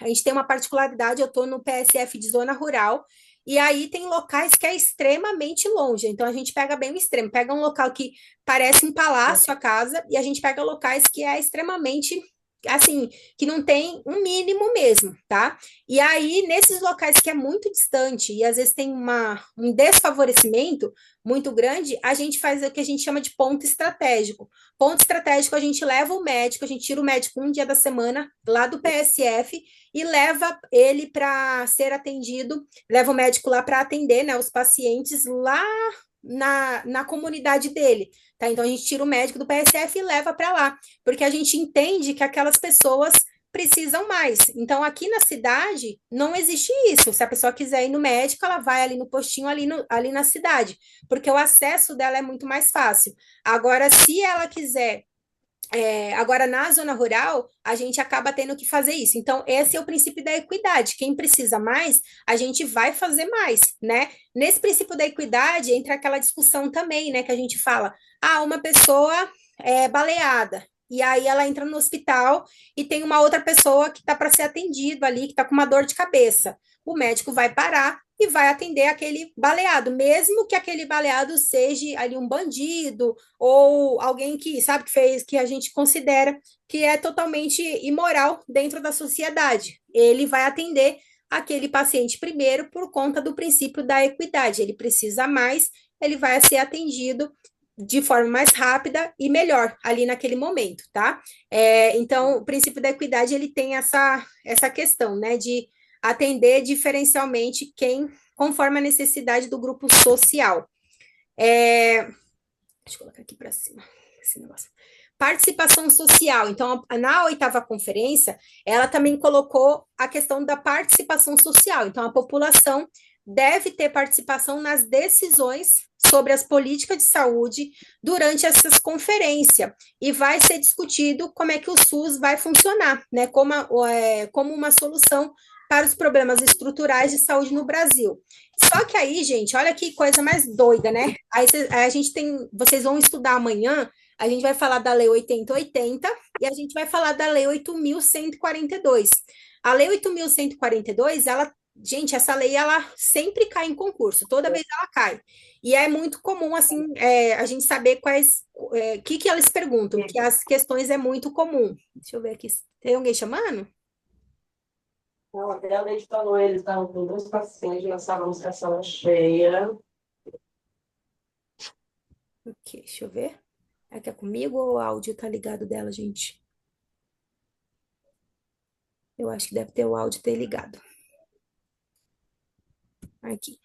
a gente tem uma particularidade, eu estou no PSF de zona rural, e aí tem locais que é extremamente longe, então a gente pega bem o extremo, pega um local que parece um palácio a casa, e a gente pega locais que é extremamente assim, que não tem um mínimo mesmo, tá? E aí, nesses locais que é muito distante e às vezes tem um desfavorecimento muito grande, a gente faz o que a gente chama de ponto estratégico. Ponto estratégico, a gente leva o médico, a gente tira o médico um dia da semana lá do PSF e leva ele para ser atendido, leva o médico lá para atender, né, os pacientes lá na comunidade dele, tá? Então a gente tira o médico do PSF e leva para lá, porque a gente entende que aquelas pessoas precisam mais. Então aqui na cidade não existe isso. Se a pessoa quiser ir no médico, ela vai ali no postinho ali na cidade, porque o acesso dela é muito mais fácil. Agora, se ela quiser agora, na zona rural, a gente acaba tendo que fazer isso. Então, esse é o princípio da equidade. Quem precisa mais, a gente vai fazer mais, né? Nesse princípio da equidade, entra aquela discussão também, né? Que a gente fala, uma pessoa é baleada, e aí ela entra no hospital e tem uma outra pessoa que está para ser atendido ali, que está com uma dor de cabeça. O médico vai parar e vai atender aquele baleado, mesmo que aquele baleado seja ali um bandido, ou alguém que, sabe, que fez, que a gente considera que é totalmente imoral dentro da sociedade. Ele vai atender aquele paciente primeiro por conta do princípio da equidade. Ele precisa mais, ele vai ser atendido de forma mais rápida e melhor ali naquele momento, tá? Então, o princípio da equidade, ele tem essa questão, né, de atender diferencialmente conforme a necessidade do grupo social. Deixa eu colocar aqui para cima esse negócio. Participação social. Então, na oitava conferência, ela também colocou a questão da participação social. Então, a população deve ter participação nas decisões sobre as políticas de saúde durante essas conferências. E vai ser discutido como é que o SUS vai funcionar, né? Como uma solução para os problemas estruturais de saúde no Brasil. Só que aí, gente, olha que coisa mais doida, né? Aí a gente vocês vão estudar amanhã, a gente vai falar da Lei 8080 e a gente vai falar da Lei 8.142. A Lei 8.142, gente, essa lei, ela sempre cai em concurso, toda vez ela cai. E é muito comum, assim, a gente saber que elas perguntam, que as questões é muito comum. Deixa eu ver aqui, tem alguém chamando? Não, até a Leite falou, eles estavam com dois pacientes na sala com a sala cheia. Ok, deixa eu ver. É que é comigo ou o áudio tá ligado dela, gente? Eu acho que deve ter o áudio ter ligado. Aqui.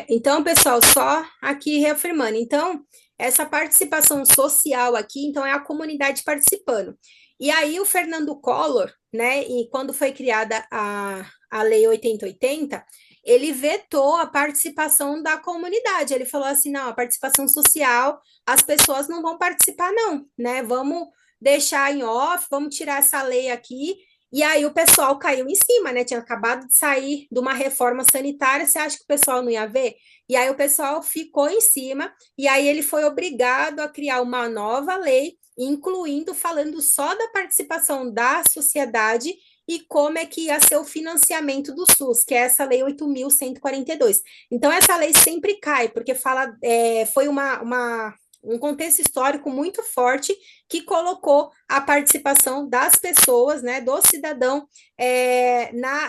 Então, pessoal, só aqui reafirmando. Então, essa participação social aqui, então, é a comunidade participando. E aí, o Fernando Collor, né, e quando foi criada a Lei 8080, ele vetou a participação da comunidade. Ele falou assim: não, a participação social, as pessoas não vão participar, não, né? Vamos deixar em off, vamos tirar essa lei aqui. E aí o pessoal caiu em cima, né? Tinha acabado de sair de uma reforma sanitária, você acha que o pessoal não ia ver? E aí o pessoal ficou em cima, e aí ele foi obrigado a criar uma nova lei, incluindo, falando só da participação da sociedade e como é que ia ser o financiamento do SUS, que é essa lei 8.142. Então, essa lei sempre cai, porque fala, foi um contexto histórico muito forte que colocou a participação das pessoas, né, do cidadão,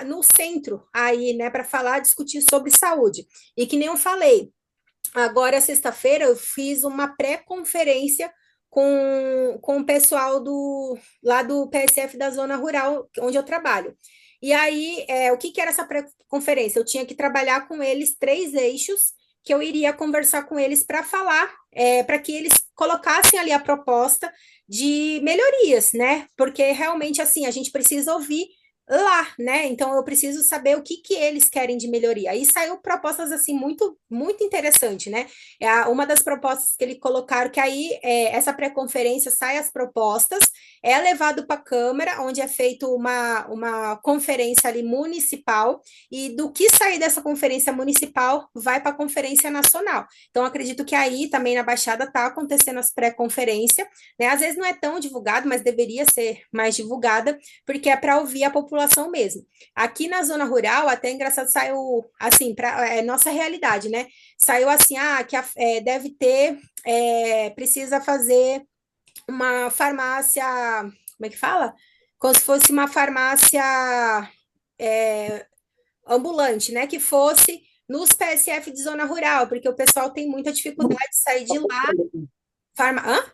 no centro aí, né, para falar, discutir sobre saúde. E que nem eu falei, agora, sexta-feira, eu fiz uma pré-conferência com o pessoal lá do PSF da Zona Rural, onde eu trabalho. E aí, o que que era essa pré-conferência? Eu tinha que trabalhar com eles 3 eixos que eu iria conversar com eles para falar, para que eles colocassem ali a proposta de melhorias, né? Porque realmente, assim, a gente precisa ouvir lá, né? Então eu preciso saber o que que eles querem de melhoria. Aí saiu propostas assim muito muito interessante, né? Uma das propostas que eles colocaram que aí essa pré-conferência sai as propostas, é levado para a Câmara, onde é feito uma conferência ali municipal e do que sair dessa conferência municipal vai para a conferência nacional. Então acredito que aí também na Baixada está acontecendo as pré-conferências, né? Às vezes não é tão divulgado, mas deveria ser mais divulgada porque é para ouvir a população mesmo. Aqui na zona rural, até engraçado, saiu assim, para nossa realidade, né? Saiu assim, que deve ter, precisa fazer uma farmácia, como é que fala? Como se fosse uma farmácia ambulante, né? Que fosse nos PSF de zona rural, porque o pessoal tem muita dificuldade de sair de lá. Hã?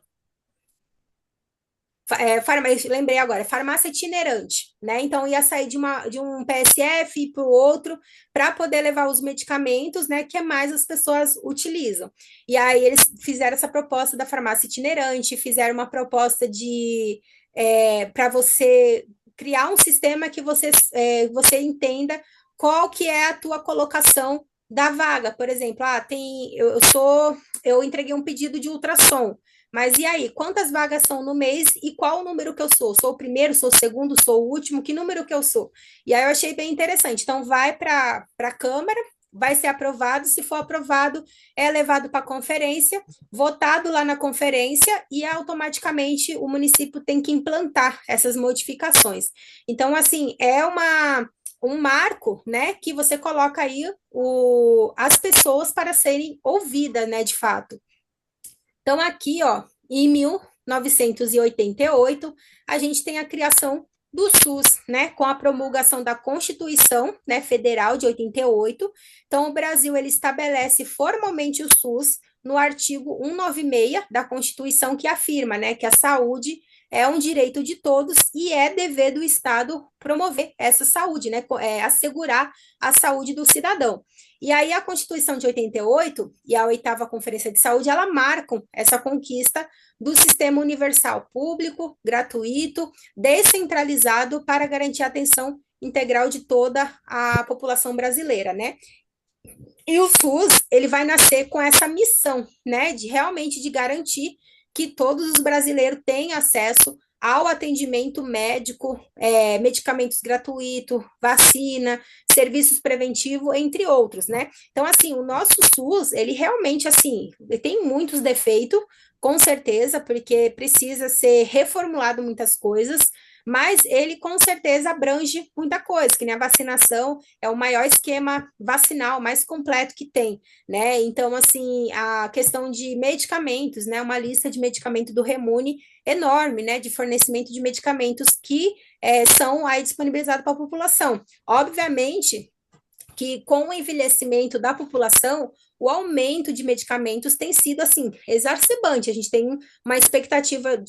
Lembrei agora, farmácia itinerante, né? Então ia sair de um PSF para o outro para poder levar os medicamentos, né? Que mais as pessoas utilizam. E aí eles fizeram essa proposta da farmácia itinerante, fizeram uma proposta de para você criar um sistema que você entenda qual que é a tua colocação da vaga. Por exemplo, eu entreguei um pedido de ultrassom. Mas e aí, quantas vagas são no mês e qual o número que eu sou? Sou o primeiro, sou o segundo, sou o último? Que número que eu sou? E aí eu achei bem interessante. Então, vai para a Câmara, vai ser aprovado. Se for aprovado, é levado para a conferência, votado lá na conferência e automaticamente o município tem que implantar essas modificações. Então, assim, um marco, né, que você coloca aí as pessoas para serem ouvidas, né, de fato. Então, aqui, ó, em 1988, a gente tem a criação do SUS, né, com a promulgação da Constituição, né, Federal de 88. Então, o Brasil ele estabelece formalmente o SUS no artigo 196 da Constituição que afirma, né, que a saúde é um direito de todos e é dever do Estado promover essa saúde, né, assegurar a saúde do cidadão. E aí a Constituição de 88 e a 8ª Conferência de Saúde, ela marcam essa conquista do sistema universal público, gratuito, descentralizado para garantir a atenção integral de toda a população brasileira, né? E o SUS, ele vai nascer com essa missão, né, de realmente de garantir que todos os brasileiros tenham acesso ao atendimento médico, medicamentos gratuitos, vacina, serviços preventivos, entre outros, né? Então, assim, o nosso SUS, ele realmente, assim, ele tem muitos defeitos, com certeza, porque precisa ser reformulado muitas coisas, mas ele com certeza abrange muita coisa, que nem a vacinação é o maior esquema vacinal, mais completo que tem, né? Então, assim, a questão de medicamentos, né? Uma lista de medicamento do Remune enorme, né? De fornecimento de medicamentos que são aí disponibilizados para a população. Obviamente que com o envelhecimento da população, o aumento de medicamentos tem sido, assim, exacerbante. A gente tem uma expectativa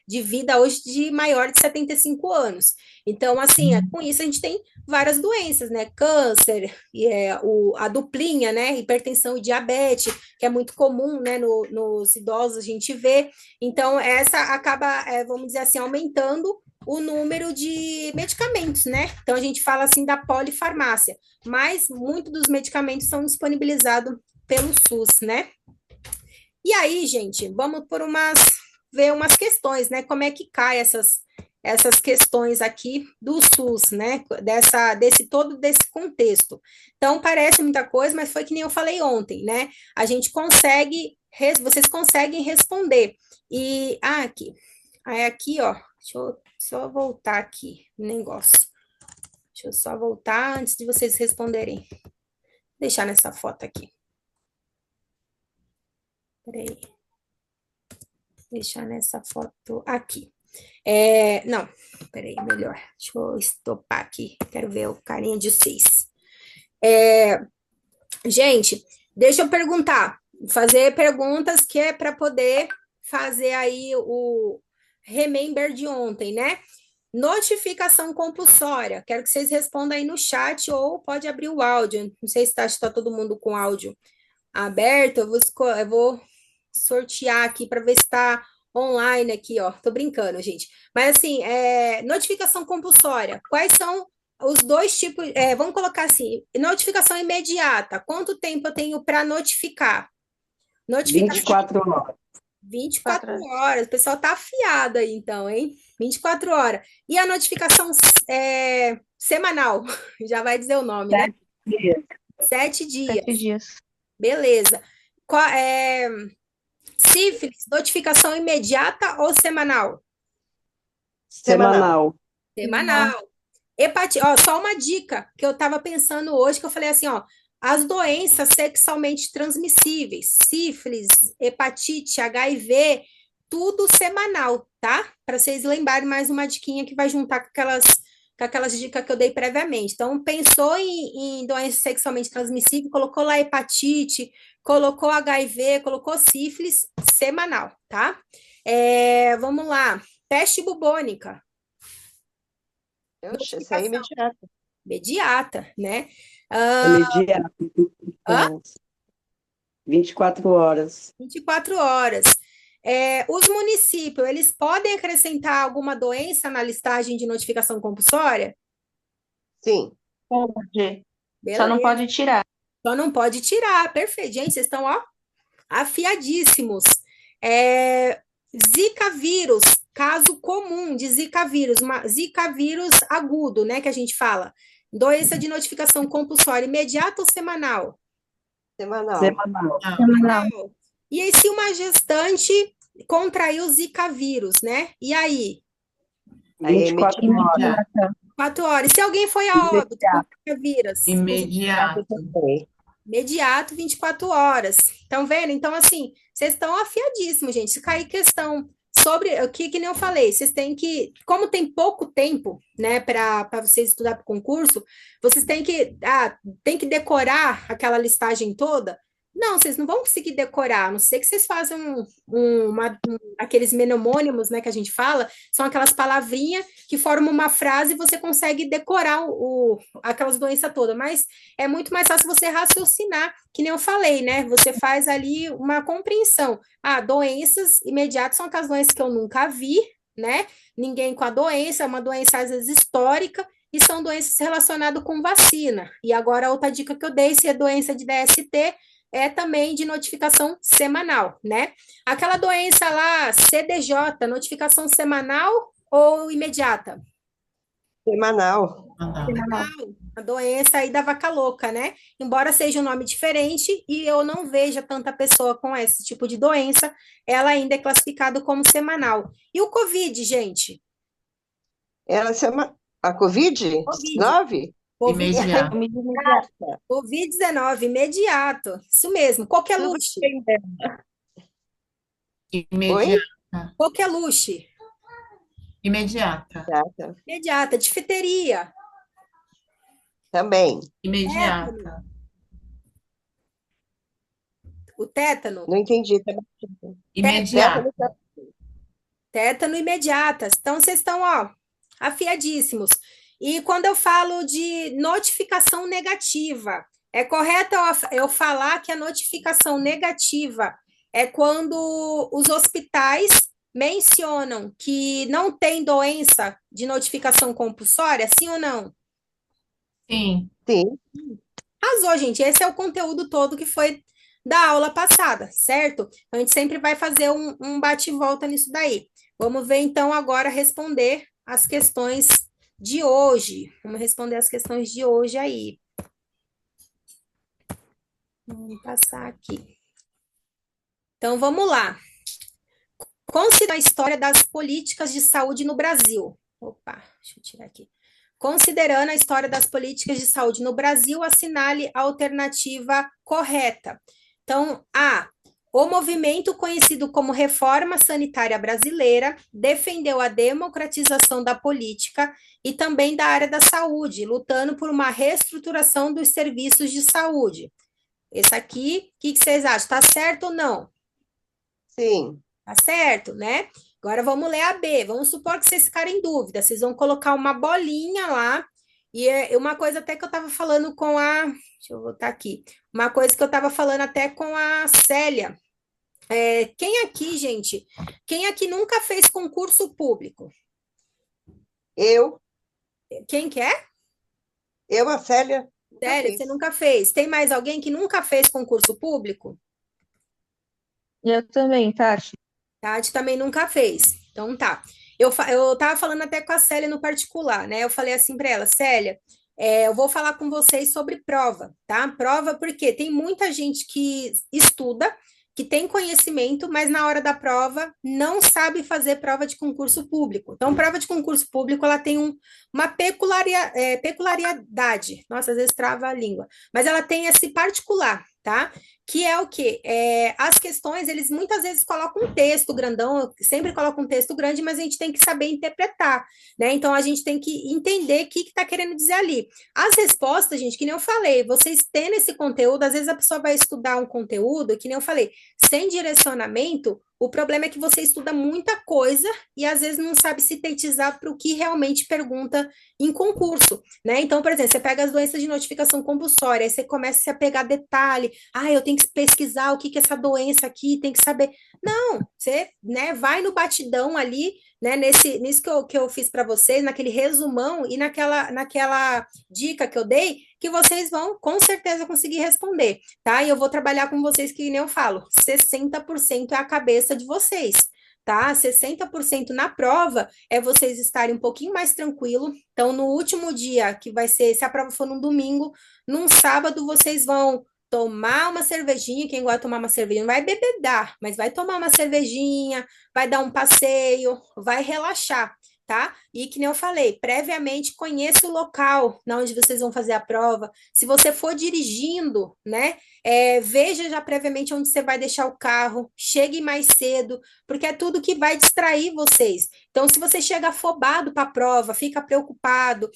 de vida hoje de maior de 75 anos. Então, assim, com isso a gente tem várias doenças, né? Câncer, a duplinha, né? Hipertensão e diabetes, que é muito comum, né? Nos idosos a gente vê. Então, essa acaba, vamos dizer assim, aumentando o número de medicamentos, né? Então, a gente fala assim da polifarmácia, mas muitos dos medicamentos são disponibilizados pelo SUS, né? E aí, gente, vamos por ver umas questões, né? Como é que cai essas questões aqui do SUS, né? Desse contexto. Então, parece muita coisa, mas foi que nem eu falei ontem, né? A gente consegue, vocês conseguem responder. E, aqui. Aí, aqui, ó, deixa eu só voltar aqui no negócio. Deixa eu só voltar antes de vocês responderem. Deixar nessa foto aqui. Peraí. Deixar nessa foto aqui. Não, peraí, melhor. Deixa eu estopar aqui. Quero ver o carinha de vocês. Gente, deixa eu perguntar. Fazer perguntas que é para poder fazer aí o remember de ontem, né? Notificação compulsória. Quero que vocês respondam aí no chat ou pode abrir o áudio. Não sei se está todo mundo com áudio aberto. Eu vou sortear aqui para ver se está online aqui, ó. Tô brincando, gente. Mas assim, notificação compulsória. Quais são os dois tipos? Vamos colocar assim: notificação imediata. Quanto tempo eu tenho para notificar? Notificação 24 horas. 24 horas. O pessoal tá afiado aí, então, hein? 24 horas. E a notificação semanal? Já vai dizer o nome, né? 7 dias. 7 dias. Beleza. Sífilis, notificação imediata ou semanal? Semanal. Semanal. Hepatite, ó, só uma dica que eu estava pensando hoje, que eu falei assim, ó, as doenças sexualmente transmissíveis, sífilis, hepatite, HIV, tudo semanal, tá? Para vocês lembrarem mais uma diquinha que vai juntar com aquelas dicas que eu dei previamente. Então, pensou em doença sexualmente transmissível, colocou lá hepatite, colocou HIV, colocou sífilis, semanal, tá? Vamos lá. Peste bubônica. Oxe, essa aí é imediata. Imediata, né? Imediato. Hã? 24 horas. 24 horas. Os municípios, eles podem acrescentar alguma doença na listagem de notificação compulsória? Sim. Pode. Beleza. Só não pode tirar. Só não pode tirar. Perfeito. Gente, vocês estão, ó, afiadíssimos. Zika vírus, caso comum de Zika vírus, Zika vírus agudo, né, que a gente fala. Doença de notificação compulsória imediata ou semanal? Semanal. Semanal. E aí, se uma gestante contraiu Zika vírus, né? E aí? Aí é 24 imediata. horas. 4 horas. E se alguém foi a óbito com Zika vírus? Imediato. Imediato, 24 horas. Estão vendo? Então, assim, vocês estão afiadíssimos, gente. Se cair questão sobre o que nem eu falei, vocês têm que, como tem pouco tempo, né, para vocês estudar para o concurso, vocês têm que decorar aquela listagem toda. Não, vocês não vão conseguir decorar, a não ser que vocês façam aqueles mnemônimos, né, que a gente fala, são aquelas palavrinhas que formam uma frase e você consegue decorar aquelas doenças todas, mas é muito mais fácil você raciocinar, que nem eu falei, né, você faz ali uma compreensão. Doenças imediatas são aquelas doenças que eu nunca vi, né, ninguém com a doença, é uma doença às vezes histórica, e são doenças relacionadas com vacina. E agora, outra dica que eu dei, se é doença de DST, é também de notificação semanal, né? Aquela doença lá, CDJ, notificação semanal ou imediata? Semanal. Semanal. A doença aí da vaca louca, né? Embora seja um nome diferente e eu não veja tanta pessoa com esse tipo de doença, ela ainda é classificada como semanal. E o Covid, gente? Ela chama a Covid-19? Imediato. Covid-19, imediato. Isso mesmo. Qualquer luxo. Imediata. Qualquer luxo. Imediata. Imediata. Difteria. Também. Imediata. O tétano. Não entendi. Imediata. Tétano imediatas. Então, vocês estão, ó, afiadíssimos. E quando eu falo de notificação negativa, é correto eu falar que a notificação negativa é quando os hospitais mencionam que não tem doença de notificação compulsória, sim ou não? Sim. Sim. Arrasou, gente. Esse é o conteúdo todo que foi da aula passada, certo? Então, a gente sempre vai fazer um bate e volta nisso daí. Vamos ver, então, agora responder as questões de hoje. Vamos responder as questões de hoje aí. Vamos passar aqui. Então, vamos lá. Considera a história das políticas de saúde no Brasil. Opa, deixa eu tirar aqui. Considerando a história das políticas de saúde no Brasil, assinale a alternativa correta. Então, A. O movimento conhecido como Reforma Sanitária Brasileira defendeu a democratização da política e também da área da saúde, lutando por uma reestruturação dos serviços de saúde. Esse aqui, o que vocês acham? Está certo ou não? Sim. Tá certo, né? Agora vamos ler a B. Vamos supor que vocês ficarem em dúvida. Vocês vão colocar uma bolinha lá. E uma coisa até que eu estava falando com a. Deixa eu voltar aqui. Uma coisa que eu estava falando até com a Célia. Quem aqui, gente? Quem aqui nunca fez concurso público? Eu, Quem quer? a Célia, nunca Sério, fiz. você nunca fez? Tem mais alguém que nunca fez concurso público? Eu também, Tati. Tati também nunca fez. Então tá. Eu tava falando até com a Célia no particular, né? Eu falei assim para ela, Célia, eu vou falar com vocês sobre prova, tá? Prova porque tem muita gente que estuda, que tem conhecimento, mas na hora da prova não sabe fazer prova de concurso público. Então, prova de concurso público, ela tem uma peculiaridade. Nossa, às vezes trava a língua. Mas ela tem esse particular, tá? Que é o quê? As questões, eles muitas vezes colocam um texto grandão, sempre colocam um texto grande, mas a gente tem que saber interpretar, né? Então, a gente tem que entender o que está querendo dizer ali. As respostas, gente, que nem eu falei, vocês tendo esse conteúdo, às vezes a pessoa vai estudar um conteúdo, que nem eu falei, sem direcionamento, o problema é que você estuda muita coisa e às vezes não sabe sintetizar para o que realmente pergunta em concurso, né? Então, por exemplo, você pega as doenças de notificação compulsória, aí você começa a se apegar a detalhe, eu tenho que pesquisar o que que é essa doença aqui, tem que saber. Não, você, né, vai no batidão ali, né, nisso que eu fiz para vocês, naquele resumão e naquela dica que eu dei, que vocês vão com certeza conseguir responder, tá? E eu vou trabalhar com vocês que nem eu falo, 60% é a cabeça de vocês, tá? 60% na prova é vocês estarem um pouquinho mais tranquilo. Então, no último dia, que vai ser, se a prova for num domingo, num sábado vocês vão tomar uma cervejinha, quem gosta de tomar uma cervejinha, não vai bebedar, mas vai tomar uma cervejinha, vai dar um passeio, vai relaxar, tá? E que nem eu falei, previamente conheça o local na onde vocês vão fazer a prova. Se você for dirigindo, né, veja já previamente onde você vai deixar o carro, chegue mais cedo, porque é tudo que vai distrair vocês. Então, se você chega afobado para a prova, fica preocupado,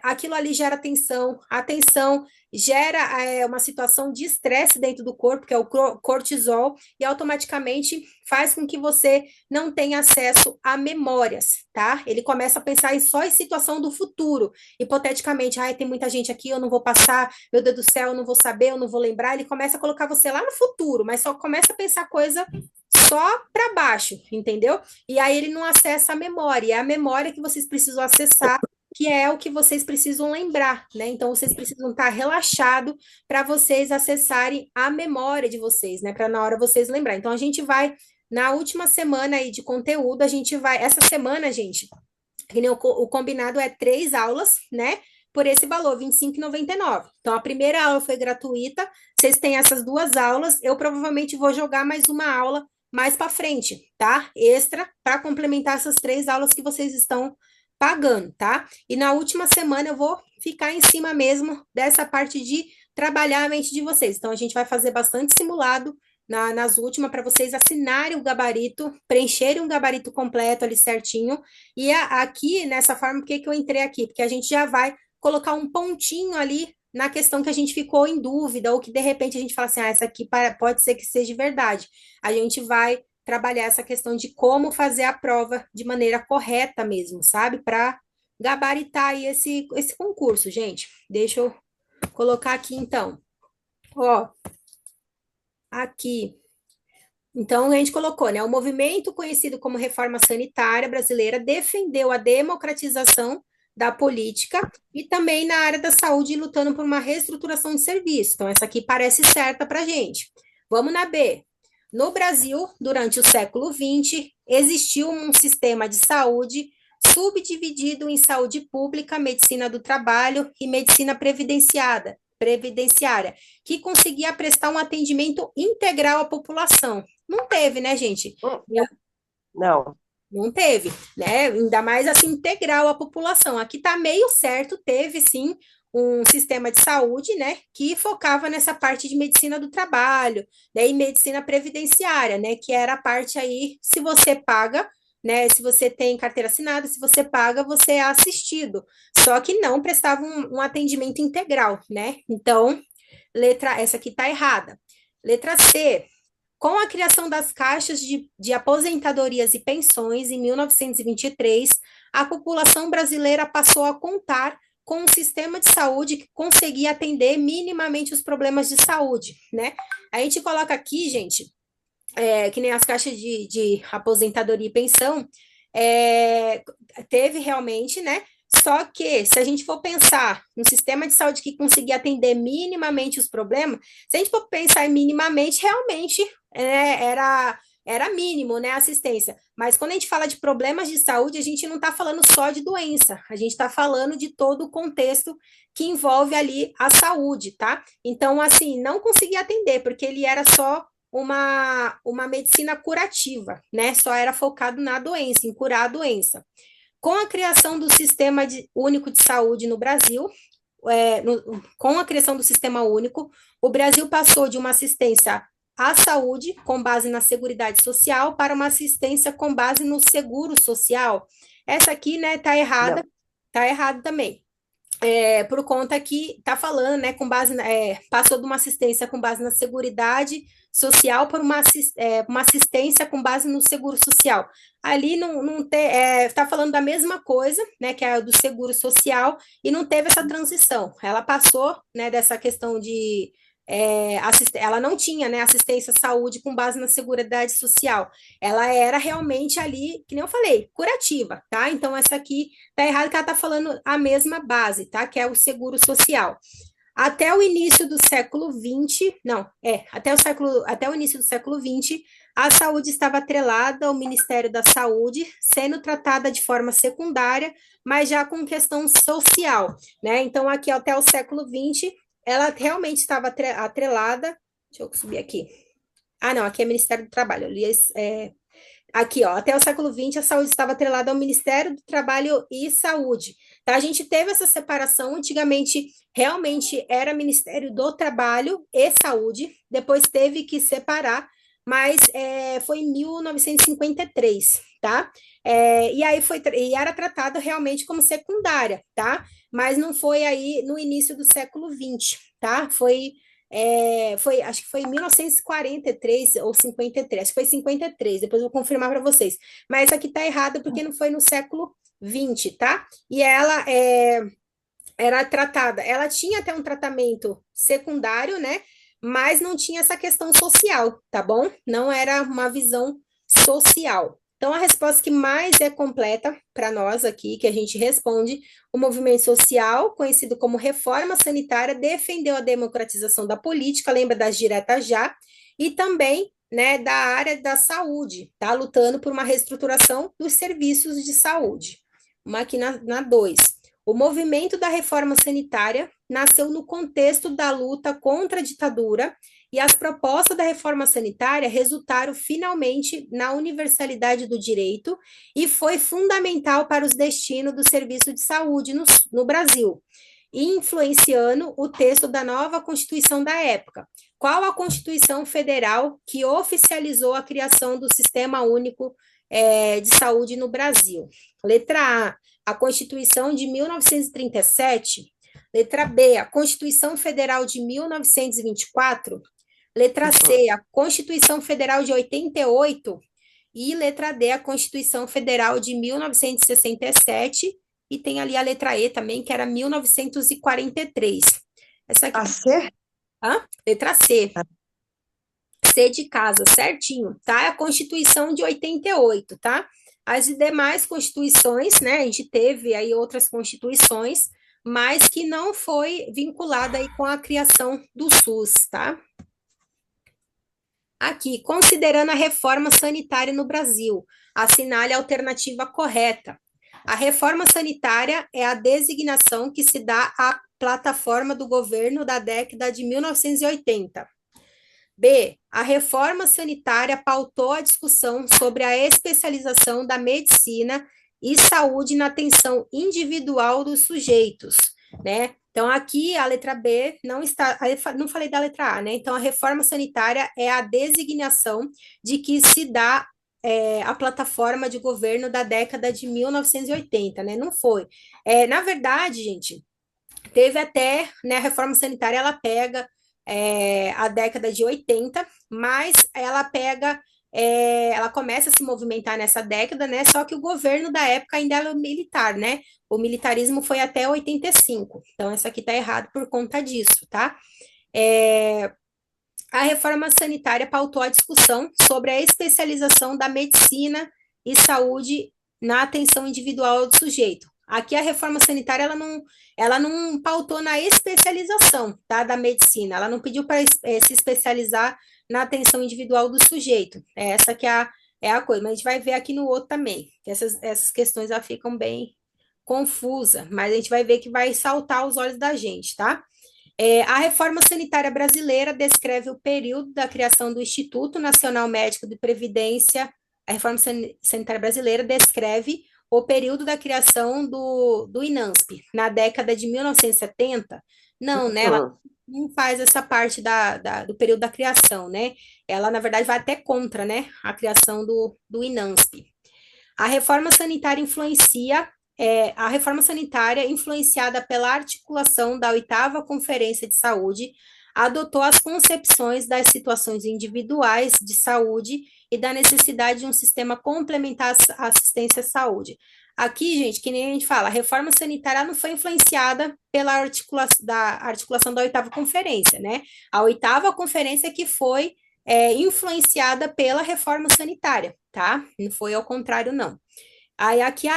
aquilo ali gera tensão, a tensão gera uma situação de estresse dentro do corpo, que é o cortisol, e automaticamente faz com que você não tenha acesso a memórias, tá? Ele começa a pensar só em situação do futuro, hipoteticamente, tem muita gente aqui, eu não vou passar, meu Deus do céu, eu não vou saber, eu não vou lembrar, ele começa a colocar você lá no futuro, mas só começa a pensar coisa só para baixo, entendeu? E aí ele não acessa a memória, é a memória que vocês precisam acessar, que é o que vocês precisam lembrar, né? Então, vocês precisam estar relaxado para vocês acessarem a memória de vocês, né? Para na hora vocês lembrar. Então, a gente vai, na última semana aí de conteúdo, a gente vai, essa semana, gente, que nem o combinado é 3 aulas, né? Por esse valor, R$ 25,99. Então, a primeira aula foi gratuita, vocês têm essas 2 aulas, eu provavelmente vou jogar mais uma aula mais para frente, tá? Extra, para complementar essas 3 aulas que vocês estão pagando, tá? E na última semana eu vou ficar em cima mesmo dessa parte de trabalhar a mente de vocês. Então, a gente vai fazer bastante simulado nas últimas para vocês assinarem o gabarito, preencherem um gabarito completo ali certinho. E aqui, nessa forma, por que eu entrei aqui? Porque a gente já vai colocar um pontinho ali na questão que a gente ficou em dúvida, ou que de repente a gente fala assim, essa aqui pode ser que seja verdade. A gente vai trabalhar essa questão de como fazer a prova de maneira correta mesmo, sabe? Para gabaritar aí esse concurso, gente. Deixa eu colocar aqui, então. Ó, aqui. Então, a gente colocou, né? O movimento conhecido como Reforma Sanitária Brasileira defendeu a democratização da política e também na área da saúde, lutando por uma reestruturação de serviço. Então, essa aqui parece certa para a gente. Vamos na B. No Brasil, durante o século XX, existiu um sistema de saúde subdividido em saúde pública, medicina do trabalho e medicina previdenciária, que conseguia prestar um atendimento integral à população. Não teve, né, gente? Não. Não teve, né? Ainda mais assim, integral à população. Aqui está meio certo, teve sim um sistema de saúde, né, que focava nessa parte de medicina do trabalho, né, e medicina previdenciária, né, que era a parte aí, se você paga, né, se você tem carteira assinada, se você paga, você é assistido. Só que não prestava um atendimento integral, né? Então, essa aqui está errada. Letra C. Com a criação das caixas de aposentadorias e pensões em 1923, a população brasileira passou a contar com um sistema de saúde que conseguia atender minimamente os problemas de saúde, né? A gente coloca aqui, gente, que nem as caixas de aposentadoria e pensão, é, teve realmente, né? Só que, se a gente for pensar no sistema de saúde que conseguia atender minimamente os problemas, se a gente for pensar em minimamente, realmente era mínimo, né, a assistência. Mas quando a gente fala de problemas de saúde, a gente não está falando só de doença, a gente está falando de todo o contexto que envolve ali a saúde, tá? Então, assim, não conseguia atender, porque ele era só uma medicina curativa, né? Só era focado na doença, em curar a doença. Com a criação do Único de Saúde no Brasil, com a criação do Sistema Único, o Brasil passou de uma assistência à saúde, com base na Seguridade Social, para uma assistência com base no Seguro Social. Essa aqui, né, tá errado também. Por conta que está falando, né, passou de uma assistência com base na Seguridade Social para uma assistência com base no Seguro Social. Ali não está falando da mesma coisa, né, que é a do Seguro Social, e não teve essa transição. Ela passou, né, dessa questão de ela não tinha, né, assistência à saúde com base na Seguridade Social. Ela era realmente ali, que nem eu falei, curativa, tá? Então, essa aqui tá errado que ela tá falando a mesma base, tá? Que é o seguro social. Até o início do século XX, não, até o início do século XX, a saúde estava atrelada ao Ministério da Saúde, sendo tratada de forma secundária, mas já com questão social, né? Então, aqui até o século XX, ela realmente estava atrelada. Deixa eu subir aqui. Ah, não, aqui é Ministério do Trabalho. Aqui, ó, até o século XX, a saúde estava atrelada ao Ministério do Trabalho e Saúde. Tá? A gente teve essa separação, antigamente realmente era Ministério do Trabalho e Saúde, depois teve que separar, mas foi em 1953, tá? E aí e era tratado realmente como secundária, tá? Mas não foi aí no início do século XX, tá? Acho que foi em 1943 ou 53, acho que foi 53, depois eu vou confirmar para vocês. Mas essa aqui está errada porque não foi no século XX, tá? E ela era tratada, ela tinha até um tratamento secundário, né? Mas não tinha essa questão social, tá bom? Não era uma visão social. Então, a resposta que mais é completa para nós aqui, que a gente responde, o movimento social, conhecido como Reforma Sanitária, defendeu a democratização da política, lembra das diretas já, e também, né, da área da saúde, tá? Lutando por uma reestruturação dos serviços de saúde. Uma aqui na 2. O movimento da reforma sanitária nasceu no contexto da luta contra a ditadura e as propostas da reforma sanitária resultaram finalmente na universalidade do direito e foi fundamental para os destinos do serviço de saúde no Brasil, influenciando o texto da nova Constituição da época. Qual a Constituição Federal que oficializou a criação do Sistema Único de Saúde no Brasil? Letra A Constituição de 1937. Letra B, a Constituição Federal de 1924. Letra C, a Constituição Federal de 88. E letra D, a Constituição Federal de 1967. E tem ali a letra E também, que era 1943. Essa aqui. A C? Letra C. C de casa, certinho, tá? É a Constituição de 88, tá? As demais constituições, né? A gente teve aí outras constituições, mas que não foi vinculada aí com a criação do SUS, tá? Aqui, considerando a reforma sanitária no Brasil, assinale a alternativa correta. A reforma sanitária é a designação que se dá à plataforma do governo da década de 1980. B. A reforma sanitária pautou a discussão sobre a especialização da medicina e saúde na atenção individual dos sujeitos, né? Então, aqui a letra B não está, não falei da letra A, né? Então, a reforma sanitária é a designação de que se dá a plataforma de governo da década de 1980, né? Não foi. Na verdade, gente, teve até, né, a reforma sanitária, ela pega a década de 80, mas ela pega, ela começa a se movimentar nessa década, né, só que o governo da época ainda era militar, né, o militarismo foi até 85, então essa aqui tá errado por conta disso, tá? A reforma sanitária pautou a discussão sobre a especialização da medicina e saúde na atenção individual do sujeito. Aqui a reforma sanitária ela não pautou na especialização, tá, da medicina, ela não pediu para se especializar na atenção individual do sujeito. Essa que é a coisa, mas a gente vai ver aqui no outro também, que essas questões já ficam bem confusas, mas a gente vai ver que vai saltar aos olhos da gente, tá? A reforma sanitária brasileira descreve o período da criação do Instituto Nacional Médico de Previdência. A reforma sanitária brasileira descreve o período da criação do INASP, na década de 1970. Não, né? Ela não faz essa parte do período da criação, né? Ela, na verdade, vai até contra, né, a criação do INASP. A reforma sanitária a reforma sanitária, influenciada pela articulação da 8ª Conferência de Saúde, adotou as concepções das situações individuais de saúde e da necessidade de um sistema complementar à assistência à saúde. Aqui, gente, que nem a gente fala, a reforma sanitária não foi influenciada pela articulação da 8ª Conferência, né? A 8ª Conferência que foi influenciada pela reforma sanitária, tá? Não foi ao contrário, não. Aí aqui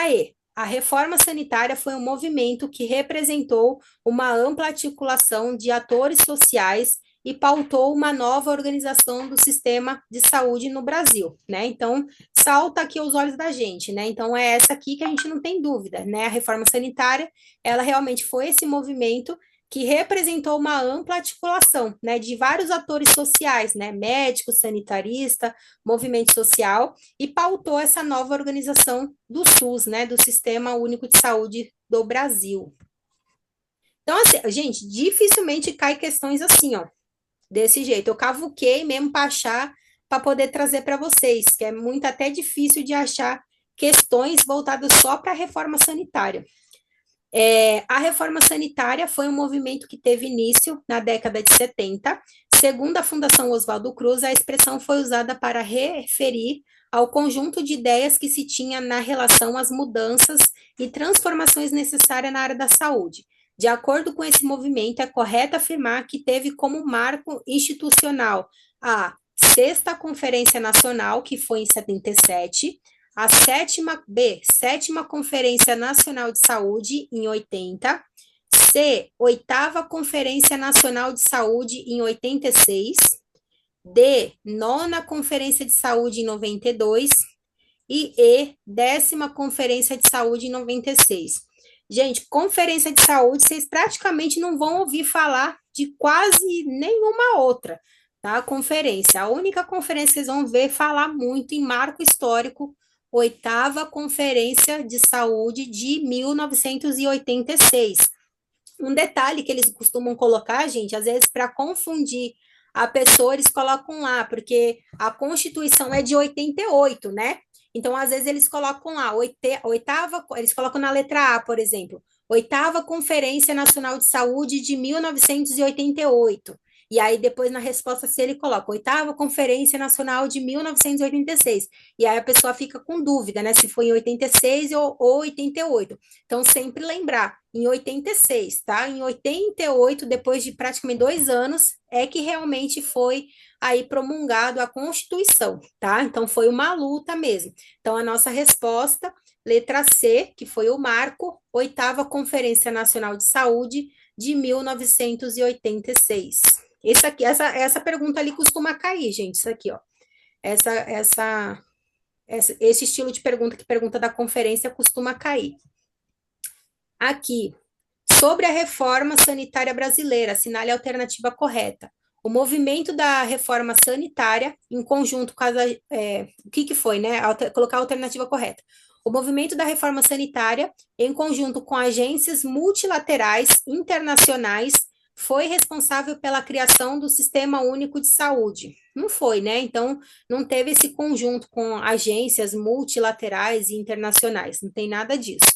a reforma sanitária foi um movimento que representou uma ampla articulação de atores sociais e pautou uma nova organização do sistema de saúde no Brasil, né? Então, salta aqui aos olhos da gente, né? Então, é essa aqui que a gente não tem dúvida, né? A reforma sanitária, ela realmente foi esse movimento que representou uma ampla articulação, né, de vários atores sociais, né, médico, sanitarista, movimento social, e pautou essa nova organização do SUS, né, do Sistema Único de Saúde do Brasil. Então, assim, gente, dificilmente cai questões assim, ó, desse jeito. Eu cavuquei mesmo para achar, para poder trazer para vocês, que é muito até difícil de achar questões voltadas só para a reforma sanitária. A reforma sanitária foi um movimento que teve início na década de 70. Segundo a Fundação Oswaldo Cruz, a expressão foi usada para referir ao conjunto de ideias que se tinha na relação às mudanças e transformações necessárias na área da saúde. De acordo com esse movimento, é correto afirmar que teve como marco institucional a 6ª Conferência Nacional, que foi em 77, a 7ª Conferência Nacional de Saúde, em 80, 8ª Conferência Nacional de Saúde, em 86, 9ª Conferência de Saúde, em 92, e 10ª Conferência de Saúde, em 96. Gente, conferência de saúde, vocês praticamente não vão ouvir falar de quase nenhuma outra, tá? Conferência. A única conferência que vocês vão ver falar muito em marco histórico, 8ª Conferência de Saúde de 1986. Um detalhe que eles costumam colocar, gente, às vezes para confundir a pessoa, eles colocam lá, porque a Constituição é de 88, né? Então, às vezes, eles colocam lá, eles colocam na letra A, por exemplo, 8ª Conferência Nacional de Saúde de 1988. E aí, depois, na resposta C, ele coloca 8ª Conferência Nacional de 1986. E aí a pessoa fica com dúvida, né? Se foi em 86 ou 88. Então, sempre lembrar, em 86, tá? Em 88, depois de praticamente 2 anos, é que realmente foi aí promulgado a Constituição, tá? Então, foi uma luta mesmo. Então, a nossa resposta, letra C, que foi o marco, 8ª Conferência Nacional de Saúde de 1986. Esse aqui, essa pergunta ali costuma cair, gente. Isso aqui, ó. Esse estilo de pergunta que pergunta da conferência costuma cair. Aqui, sobre a reforma sanitária brasileira, assinale a alternativa correta. O movimento da reforma sanitária, em conjunto com o que foi, né? Colocar a alternativa correta. O movimento da reforma sanitária, em conjunto com agências multilaterais internacionais, foi responsável pela criação do Sistema Único de Saúde. Não foi, né? Então, não teve esse conjunto com agências multilaterais e internacionais, não tem nada disso.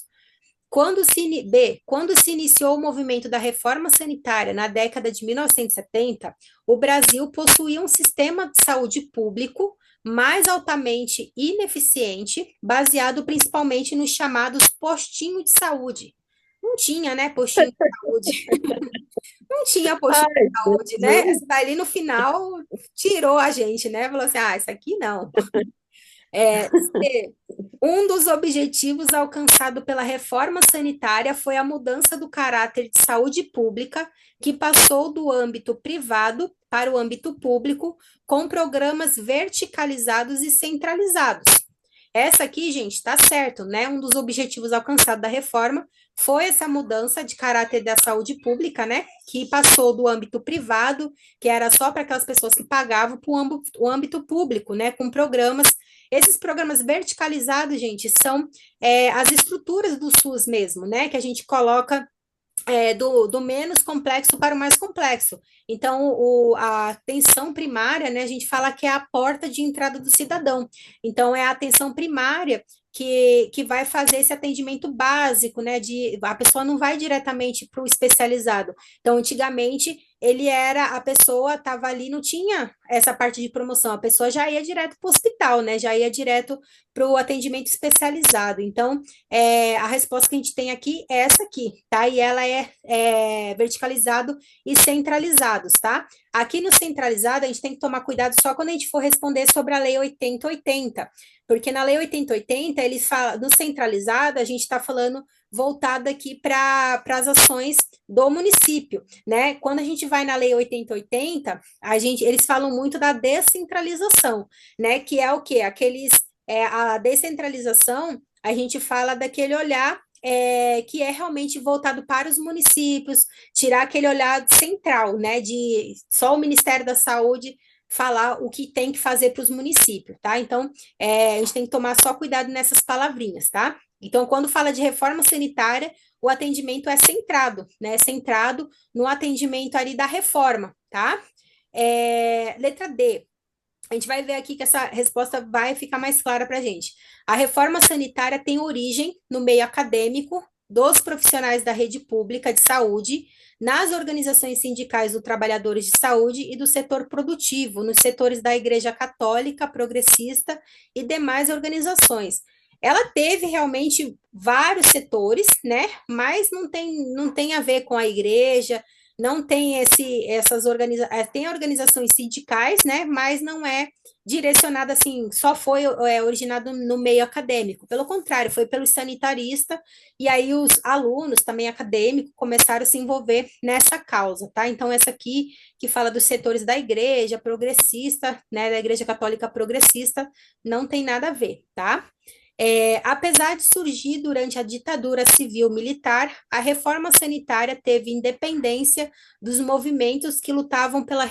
Quando se iniciou o movimento da reforma sanitária na década de 1970, o Brasil possuía um sistema de saúde público mais altamente ineficiente, baseado principalmente nos chamados postinhos de saúde. Não tinha, né, postinho de saúde. Não tinha postinho de saúde, né? Essa daí no final tirou a gente, né? Falou assim, isso aqui não. Um dos objetivos alcançado pela reforma sanitária foi a mudança do caráter de saúde pública, que passou do âmbito privado para o âmbito público, com programas verticalizados e centralizados. Essa aqui, gente, está certo, né? Um dos objetivos alcançados da reforma foi essa mudança de caráter da saúde pública, né? Que passou do âmbito privado, que era só para aquelas pessoas que pagavam, para o âmbito público, né? Com programas. Esses programas verticalizados, gente, são as estruturas do SUS mesmo, né? Que a gente coloca do menos complexo para o mais complexo. Então, a atenção primária, né, a gente fala que é a porta de entrada do cidadão. Então, é a atenção primária que vai fazer esse atendimento básico, né, a pessoa não vai diretamente para o especializado. Então, antigamente, a pessoa estava ali, não tinha essa parte de promoção, a pessoa já ia direto para o hospital, né, já ia direto para o atendimento especializado. Então, a resposta que a gente tem aqui é essa aqui, tá? E ela é verticalizado e centralizados, tá? Aqui no centralizado, a gente tem que tomar cuidado só quando a gente for responder sobre a Lei 8080, porque na Lei 8080, eles falam, no centralizado, a gente está falando voltado aqui para as ações do município, né? Quando a gente vai na Lei 8080, eles falam muito da descentralização, né? Que é o quê? A descentralização, a gente fala daquele olhar que é realmente voltado para os municípios, tirar aquele olhar central, né, de só o Ministério da Saúde falar o que tem que fazer para os municípios, tá? Então, a gente tem que tomar só cuidado nessas palavrinhas, tá? Então, quando fala de reforma sanitária, o atendimento é centrado, né? Centrado no atendimento ali da reforma, tá? Letra D. A gente vai ver aqui que essa resposta vai ficar mais clara para a gente. A reforma sanitária tem origem no meio acadêmico, dos profissionais da rede pública de saúde, nas organizações sindicais dos trabalhadores de saúde e do setor produtivo, nos setores da Igreja Católica, Progressista e demais organizações. Ela teve realmente vários setores, né? Mas não tem a ver com a igreja, não tem tem organizações sindicais, né? Mas não é direcionada assim, só foi originado no meio acadêmico. Pelo contrário, foi pelos sanitaristas, e aí os alunos, também acadêmicos, começaram a se envolver nessa causa, tá? Então, essa aqui, que fala dos setores da igreja progressista, né? Da igreja católica progressista, não tem nada a ver, tá? Apesar de surgir durante a ditadura civil-militar, a reforma sanitária teve independência dos movimentos que lutavam pela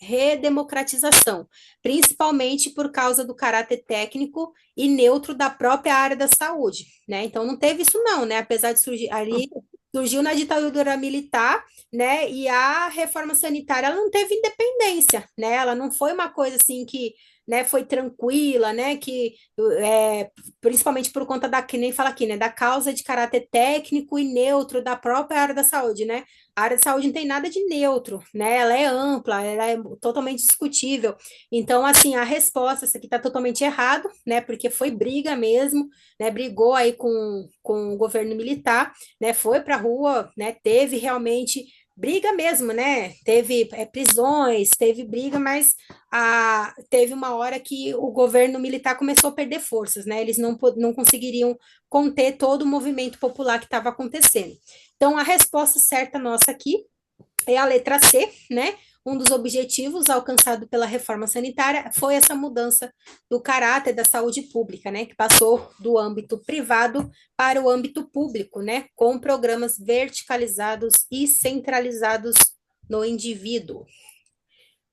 redemocratização, principalmente por causa do caráter técnico e neutro da própria área da saúde, né? Então não teve isso não, né? Apesar de surgir ali, surgiu na ditadura militar, né? E a reforma sanitária ela não teve independência, né? Ela não foi uma coisa assim que, né, foi tranquila, né? Que principalmente por conta que nem fala aqui, né? Da causa de caráter técnico e neutro da própria área da saúde, né? A área de saúde não tem nada de neutro, né? Ela é ampla, ela é totalmente discutível. Então, assim, a resposta, isso aqui está totalmente errado, né? Porque foi briga mesmo, né? Brigou aí com o governo militar, né? Foi para a rua, né? Teve realmente briga mesmo, né? Teve prisões, teve briga, mas teve uma hora que o governo militar começou a perder forças, né? Eles não conseguiriam conter todo o movimento popular que estava acontecendo. Então, a resposta certa nossa aqui é a letra C, né? um dos objetivos alcançado pela reforma sanitária foi essa mudança do caráter da saúde pública, né, que passou do âmbito privado para o âmbito público, né, com programas verticalizados e centralizados no indivíduo.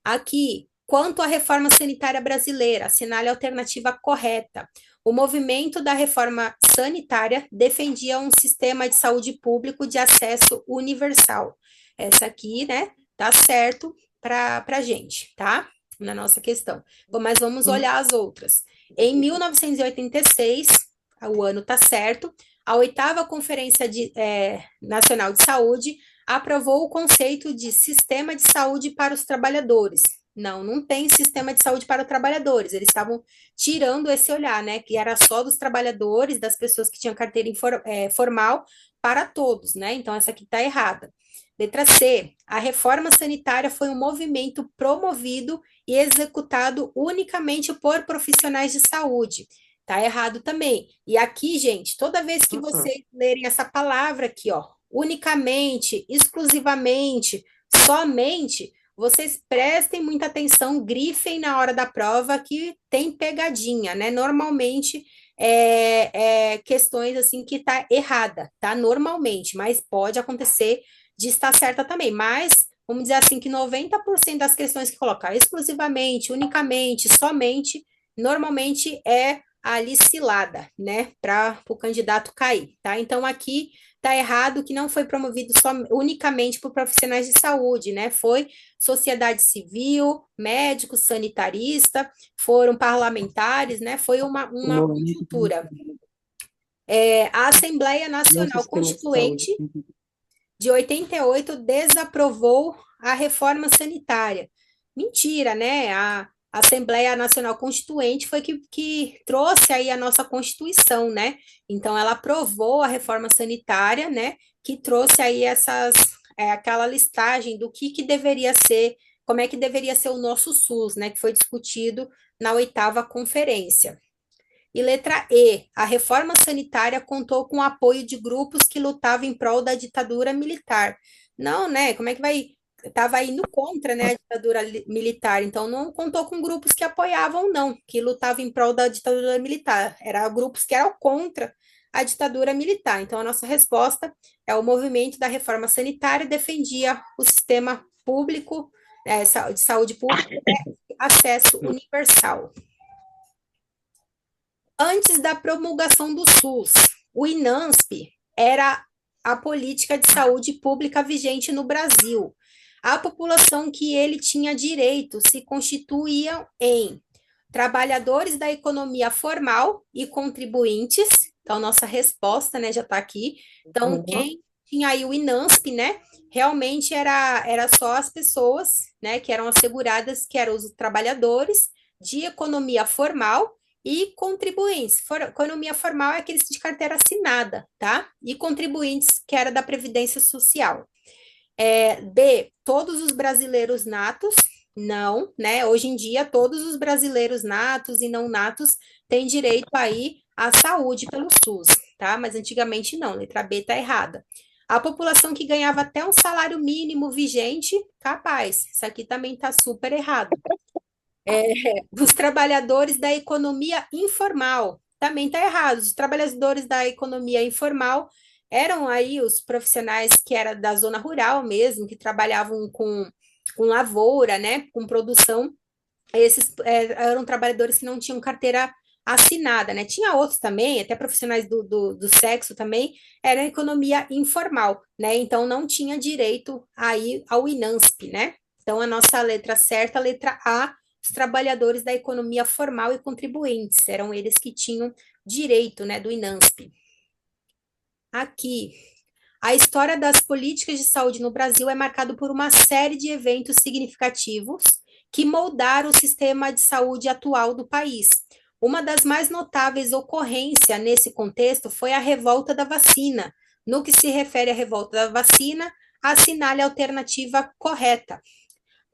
Aqui, quanto à reforma sanitária brasileira, assinale a alternativa correta. O movimento da reforma sanitária defendia um sistema de saúde público de acesso universal. Essa aqui, né, tá certo para a gente, tá? Na nossa questão. Mas vamos olhar as outras. Em 1986, o ano tá certo, a oitava Conferência Nacional de Saúde aprovou o conceito de sistema de saúde para os trabalhadores. Não, não tem sistema de saúde para os trabalhadores. Eles estavam tirando esse olhar, né? Que era só dos trabalhadores, das pessoas que tinham carteira formal, para todos, né? Então, essa aqui está errada. Letra C. A reforma sanitária foi um movimento promovido e executado unicamente por profissionais de saúde. Tá errado também. E aqui, gente, toda vez que vocês lerem essa palavra aqui, ó, unicamente, exclusivamente, somente, vocês prestem muita atenção, grifem na hora da prova que tem pegadinha, né? Normalmente questões assim que tá errada, tá? Normalmente, mas pode acontecer de estar certa também. Mas vamos dizer assim que 90% das questões que colocar exclusivamente, unicamente, somente, normalmente é ali cilada, né? Para o candidato cair, tá? Então aqui tá errado que não foi promovido só unicamente por profissionais de saúde, né? Foi sociedade civil, médico, sanitarista, foram parlamentares, né? Foi uma conjuntura. A Assembleia Nacional Constituinte de 88 desaprovou a reforma sanitária. Mentira, né? A Assembleia Nacional Constituinte foi que trouxe aí a nossa Constituição, né? Então, ela aprovou a reforma sanitária, né? Que trouxe aí aquela listagem do que deveria ser, como é que deveria ser o nosso SUS, né? Que foi discutido na oitava conferência. E letra E, a reforma sanitária contou com o apoio de grupos que lutavam em prol da ditadura militar. Não, né? Como é que vai? Estava indo contra, né, a ditadura militar, então não contou com grupos que apoiavam, não, que lutavam em prol da ditadura militar. Eram grupos que eram contra a ditadura militar. Então, a nossa resposta é o movimento da reforma sanitária defendia o sistema público, de saúde pública, acesso universal. Antes da promulgação do SUS, o INASP era a política de saúde pública vigente no Brasil. A população que ele tinha direito se constituía em trabalhadores da economia formal e contribuintes. Então, nossa resposta, né, já está aqui. Então, quem tinha aí o INASP, né, realmente era só as pessoas, né, que eram asseguradas, que eram os trabalhadores de economia formal e contribuintes. Economia formal é aqueles de carteira assinada, tá? E contribuintes, que era da Previdência Social. B, todos os brasileiros natos, não, né? Hoje em dia, todos os brasileiros natos e não natos têm direito aí à saúde pelo SUS, tá? Mas antigamente não, letra B tá errada. A população que ganhava até um salário mínimo vigente, capaz, isso aqui também tá super errado. Os trabalhadores da economia informal, também está errado. Os trabalhadores da economia informal eram aí os profissionais que eram da zona rural mesmo, que trabalhavam com lavoura, né, com produção. Esses eram trabalhadores que não tinham carteira assinada, né? Tinha outros também, até profissionais do sexo também, era economia informal, né? Então não tinha direito aí ao INASP, né? Então a nossa letra certa, a letra A, os trabalhadores da economia formal e contribuintes, eram eles que tinham direito, né, do INASP. Aqui, a história das políticas de saúde no Brasil é marcada por uma série de eventos significativos que moldaram o sistema de saúde atual do país. Uma das mais notáveis ocorrências nesse contexto foi a revolta da vacina. No que se refere à revolta da vacina, assinale a alternativa correta.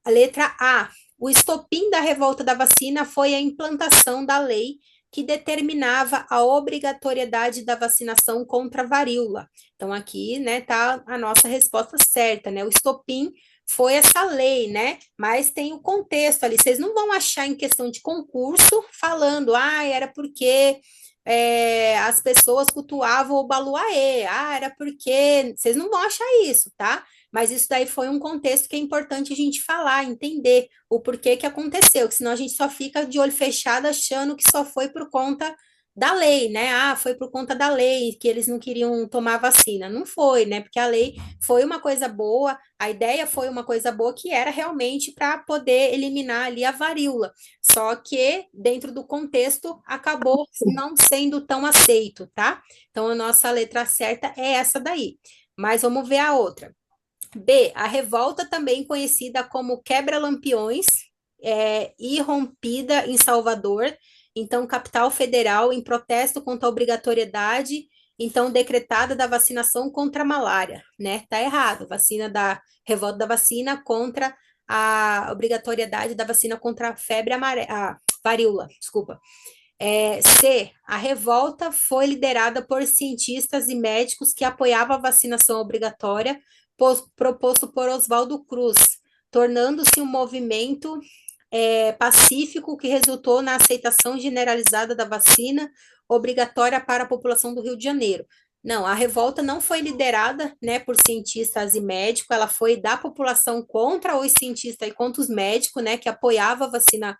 A letra A. O estopim da revolta da vacina foi a implantação da lei que determinava a obrigatoriedade da vacinação contra a varíola. Então, aqui, né, tá a nossa resposta certa, né? O estopim foi essa lei, né? Mas tem o contexto ali. Vocês não vão achar em questão de concurso falando, era porque as pessoas cultuavam o Baluaê, era porque. Vocês não vão achar isso, tá? Mas isso daí foi um contexto que é importante a gente falar, entender o porquê que aconteceu, que senão a gente só fica de olho fechado achando que só foi por conta da lei, né? Foi por conta da lei que eles não queriam tomar vacina. Não foi, né? Porque a lei foi uma coisa boa, a ideia foi uma coisa boa que era realmente para poder eliminar ali a varíola. Só que dentro do contexto acabou não sendo tão aceito, tá? Então a nossa letra certa é essa daí. Mas vamos ver a outra. B, a revolta também conhecida como Quebra-Lampiões, irrompida em Salvador, então capital federal, em protesto contra a obrigatoriedade, então decretada da vacinação contra a malária, né? Tá errado, vacina da revolta da vacina contra a obrigatoriedade da vacina contra a febre amarela, a varíola, desculpa. C. A revolta foi liderada por cientistas e médicos que apoiavam a vacinação obrigatória proposto por Oswaldo Cruz, tornando-se um movimento pacífico que resultou na aceitação generalizada da vacina obrigatória para a população do Rio de Janeiro. Não, a revolta não foi liderada, né, por cientistas e médicos, ela foi da população contra os cientistas e contra os médicos, né, que apoiava a vacina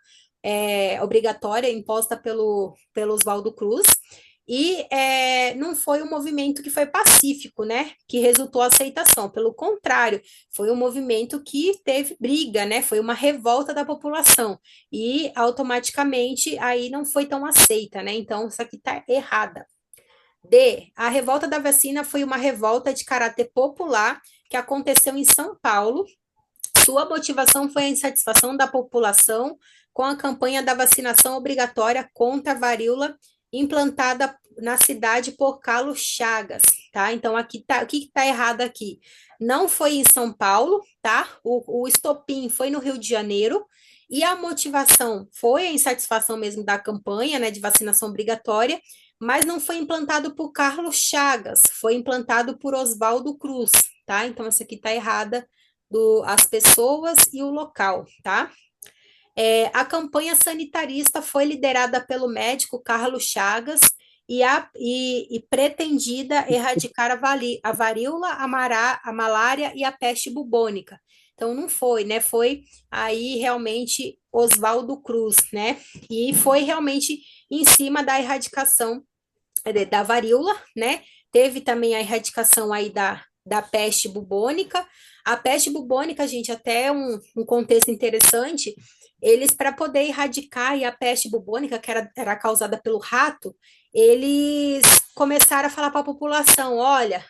obrigatória imposta pelo Oswaldo Cruz, e não foi um movimento que foi pacífico, né, que resultou a aceitação, pelo contrário, foi um movimento que teve briga, né, foi uma revolta da população, e automaticamente aí não foi tão aceita, né, então isso aqui está errada. D. A revolta da vacina foi uma revolta de caráter popular que aconteceu em São Paulo. Sua motivação foi a insatisfação da população com a campanha da vacinação obrigatória contra a varíola implantada na cidade por Carlos Chagas, tá? Então, aqui tá, o que está errado aqui? Não foi em São Paulo, tá? O estopim foi no Rio de Janeiro, e a motivação foi a insatisfação mesmo da campanha, né, de vacinação obrigatória, mas não foi implantado por Carlos Chagas, foi implantado por Oswaldo Cruz, tá? Então, essa aqui está errada, as pessoas e o local, tá? A campanha sanitarista foi liderada pelo médico Carlos Chagas e pretendida erradicar a varíola, a malária e a peste bubônica. Então, não foi, né? Foi aí realmente Oswaldo Cruz, né? E foi realmente em cima da erradicação da varíola, né? Teve também a erradicação aí da peste bubônica. A peste bubônica, gente, até um contexto interessante, eles, para poder erradicar aí a peste bubônica, que era causada pelo rato, eles começaram a falar para a população: olha,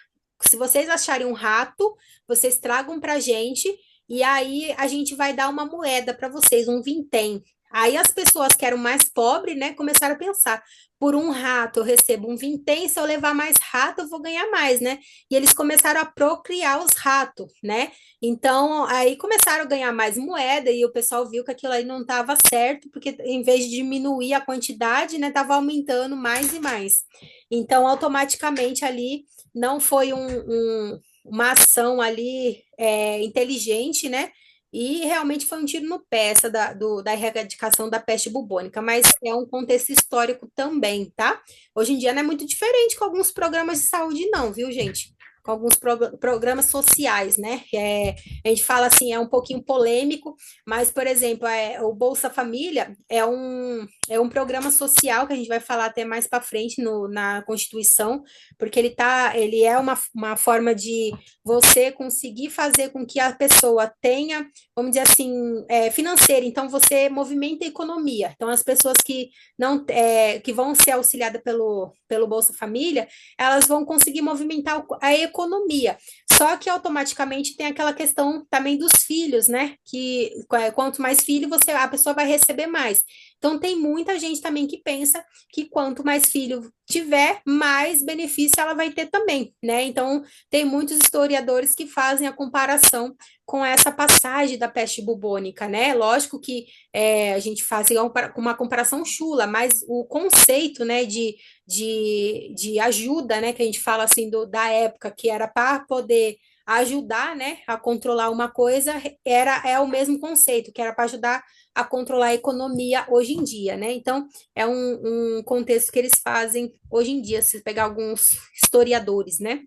se vocês acharem um rato, vocês tragam para a gente, e aí a gente vai dar uma moeda para vocês, um vintém. Aí as pessoas que eram mais pobres, né, começaram a pensar: por um rato eu recebo um vintém, se eu levar mais rato eu vou ganhar mais, né? E eles começaram a procriar os ratos, né? Então, aí começaram a ganhar mais moeda e o pessoal viu que aquilo aí não estava certo, porque em vez de diminuir a quantidade, né, estava aumentando mais e mais. Então, automaticamente ali não foi uma ação ali inteligente, né? E realmente foi um tiro no pé essa da erradicação da peste bubônica, mas é um contexto histórico também, tá? Hoje em dia não é muito diferente com alguns programas de saúde, não, viu, gente? Com alguns programas sociais, né? A gente fala assim, é um pouquinho polêmico, mas, por exemplo, o Bolsa Família é um programa social que a gente vai falar até mais para frente na Constituição, porque ele é uma forma de você conseguir fazer com que a pessoa tenha, vamos dizer assim, financeira. Então, você movimenta a economia. Então, as pessoas que não que vão ser auxiliadas pelo Bolsa Família, elas vão conseguir movimentar a economia. Só que automaticamente tem aquela questão também dos filhos, né? Que quanto mais filho a pessoa vai receber mais. Então, tem muita gente também que pensa que quanto mais filho tiver, mais benefício ela vai ter também, né? Então, tem muitos historiadores que fazem a comparação com essa passagem da peste bubônica, né? Lógico que a gente faz uma comparação chula, mas o conceito, né, de ajuda, né, que a gente fala assim da época, que era para poder ajudar, né, a controlar uma coisa, é o mesmo conceito, que era para ajudar a controlar a economia hoje em dia, né? Então, é um contexto que eles fazem hoje em dia, se pegar alguns historiadores, né?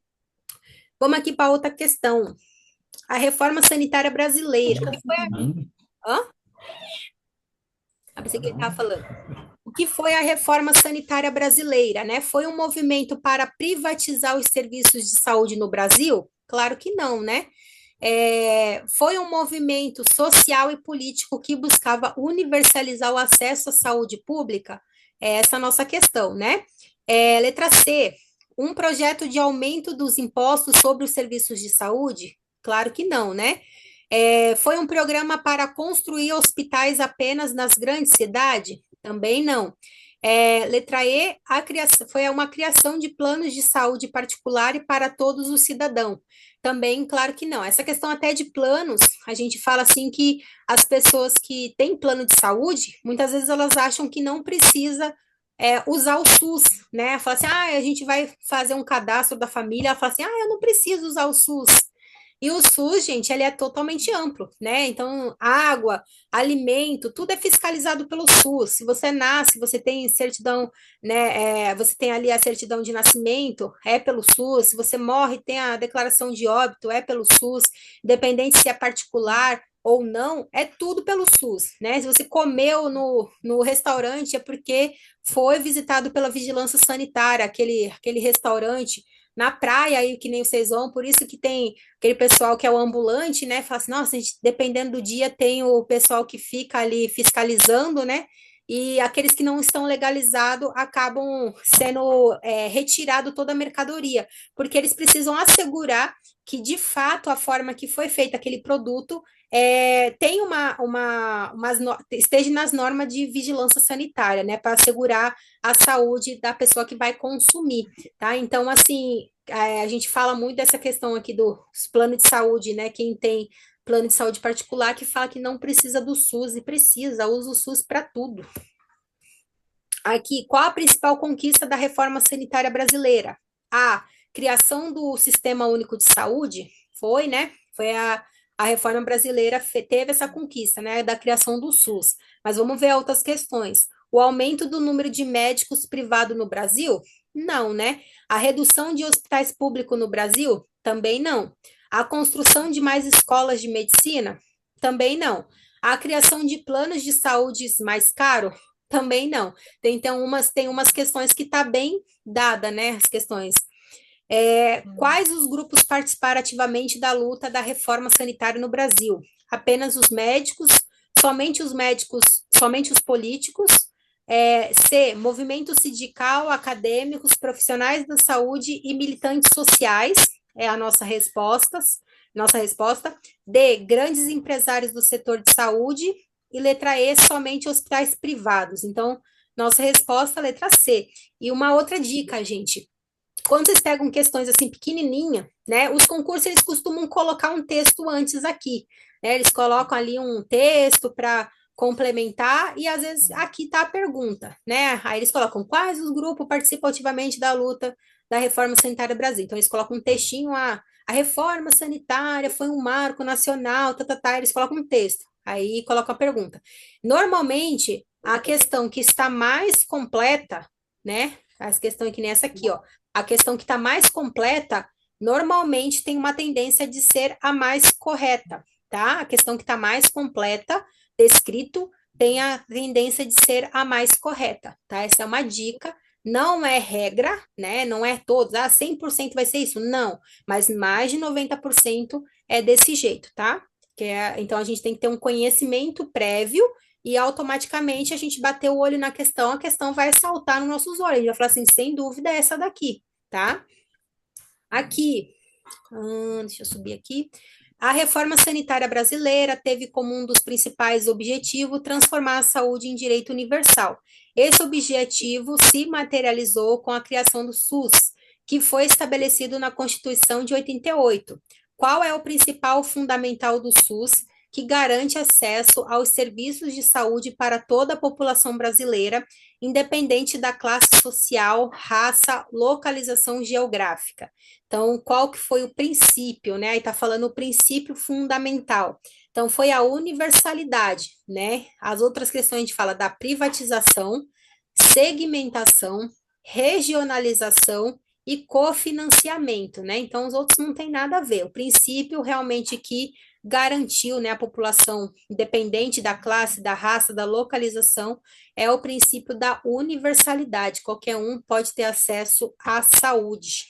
Vamos aqui para outra questão. A reforma sanitária brasileira. O que foi Hã? Pensei que ele estava falando. O que foi a reforma sanitária brasileira, né? Foi um movimento para privatizar os serviços de saúde no Brasil? Claro que não, né? Foi um movimento social e político que buscava universalizar o acesso à saúde pública? É essa a nossa questão, né? Letra C, um projeto de aumento dos impostos sobre os serviços de saúde? Claro que não, né? Foi um programa para construir hospitais apenas nas grandes cidades? Também não. Letra E, foi uma criação de planos de saúde particular e para todos os cidadãos. Também, claro que não. Essa questão até de planos, a gente fala assim que as pessoas que têm plano de saúde, muitas vezes elas acham que não precisa usar o SUS, né? Fala assim, a gente vai fazer um cadastro da família, ela fala assim, eu não preciso usar o SUS. E o SUS, gente, ele é totalmente amplo, né? Então, água, alimento, tudo é fiscalizado pelo SUS. Se você nasce, você tem certidão, né? Você tem ali a certidão de nascimento, é pelo SUS. Se você morre, tem a declaração de óbito, é pelo SUS. Independente se é particular ou não, é tudo pelo SUS, né? Se você comeu no restaurante, é porque foi visitado pela vigilância sanitária, aquele restaurante na praia aí, que nem vocês vão, por isso que tem aquele pessoal que é o ambulante, né? Fala assim, nossa, gente, dependendo do dia, tem o pessoal que fica ali fiscalizando, né? E aqueles que não estão legalizados acabam sendo retirado toda a mercadoria, porque eles precisam assegurar que, de fato, a forma que foi feita aquele produto tem esteja nas normas de vigilância sanitária, né? Para assegurar a saúde da pessoa que vai consumir, tá? Então, assim, a gente fala muito dessa questão aqui dos planos de saúde, né? Quem tem plano de saúde particular que fala que não precisa do SUS e precisa, usa o SUS para tudo. Aqui, qual a principal conquista da reforma sanitária brasileira? A criação do Sistema Único de Saúde, foi, né? Foi a reforma brasileira teve essa conquista, né? Da criação do SUS. Mas vamos ver outras questões. O aumento do número de médicos privados no Brasil? Não, né? A redução de hospitais públicos no Brasil? Também não. A construção de mais escolas de medicina? Também não. A criação de planos de saúde mais caros? Também não. Tem umas questões que está bem dada, né? As questões. Quais os grupos participaram ativamente da luta da reforma sanitária no Brasil? Apenas os médicos, somente os políticos. C, movimento sindical, acadêmicos, profissionais da saúde e militantes sociais, é a nossa resposta. D, grandes empresários do setor de saúde. E letra E, somente hospitais privados. Então, nossa resposta, letra C. E uma outra dica, gente. Quando vocês pegam questões assim pequenininha, né? Os concursos, eles costumam colocar um texto antes aqui, né? Eles colocam ali um texto para complementar e às vezes aqui está a pergunta, né? Aí eles colocam quais os grupos participam ativamente da luta da reforma sanitária do Brasil. Então eles colocam um textinho, a reforma sanitária foi um marco nacional, eles colocam um texto. Aí colocam a pergunta. Normalmente, a questão que está mais completa, né? As questões que nem essa aqui, ó. A questão que está mais completa, normalmente tem uma tendência de ser a mais correta, tá? A questão que está mais completa, descrito, tem a tendência de ser a mais correta, tá? Essa é uma dica, não é regra, né? Não é todos, 100% vai ser isso, não, mas mais de 90% é desse jeito, tá? Então a gente tem que ter um conhecimento prévio e automaticamente a gente bater o olho na questão, a questão vai saltar nos nossos olhos. A gente vai falar assim, sem dúvida, é essa daqui, tá? Aqui, deixa eu subir aqui. A reforma sanitária brasileira teve como um dos principais objetivos transformar a saúde em direito universal. Esse objetivo se materializou com a criação do SUS, que foi estabelecido na Constituição de 88. Qual é o principal fundamental do SUS que garante acesso aos serviços de saúde para toda a população brasileira, independente da classe social, raça, localização geográfica. Então, qual que foi o princípio, né? Aí está falando o princípio fundamental. Então, foi a universalidade, né? As outras questões a gente fala da privatização, segmentação, regionalização e cofinanciamento, né? Então, os outros não têm nada a ver. O princípio realmente que garantiu, né, a população, independente da classe, da raça, da localização, é o princípio da universalidade. Qualquer um pode ter acesso à saúde.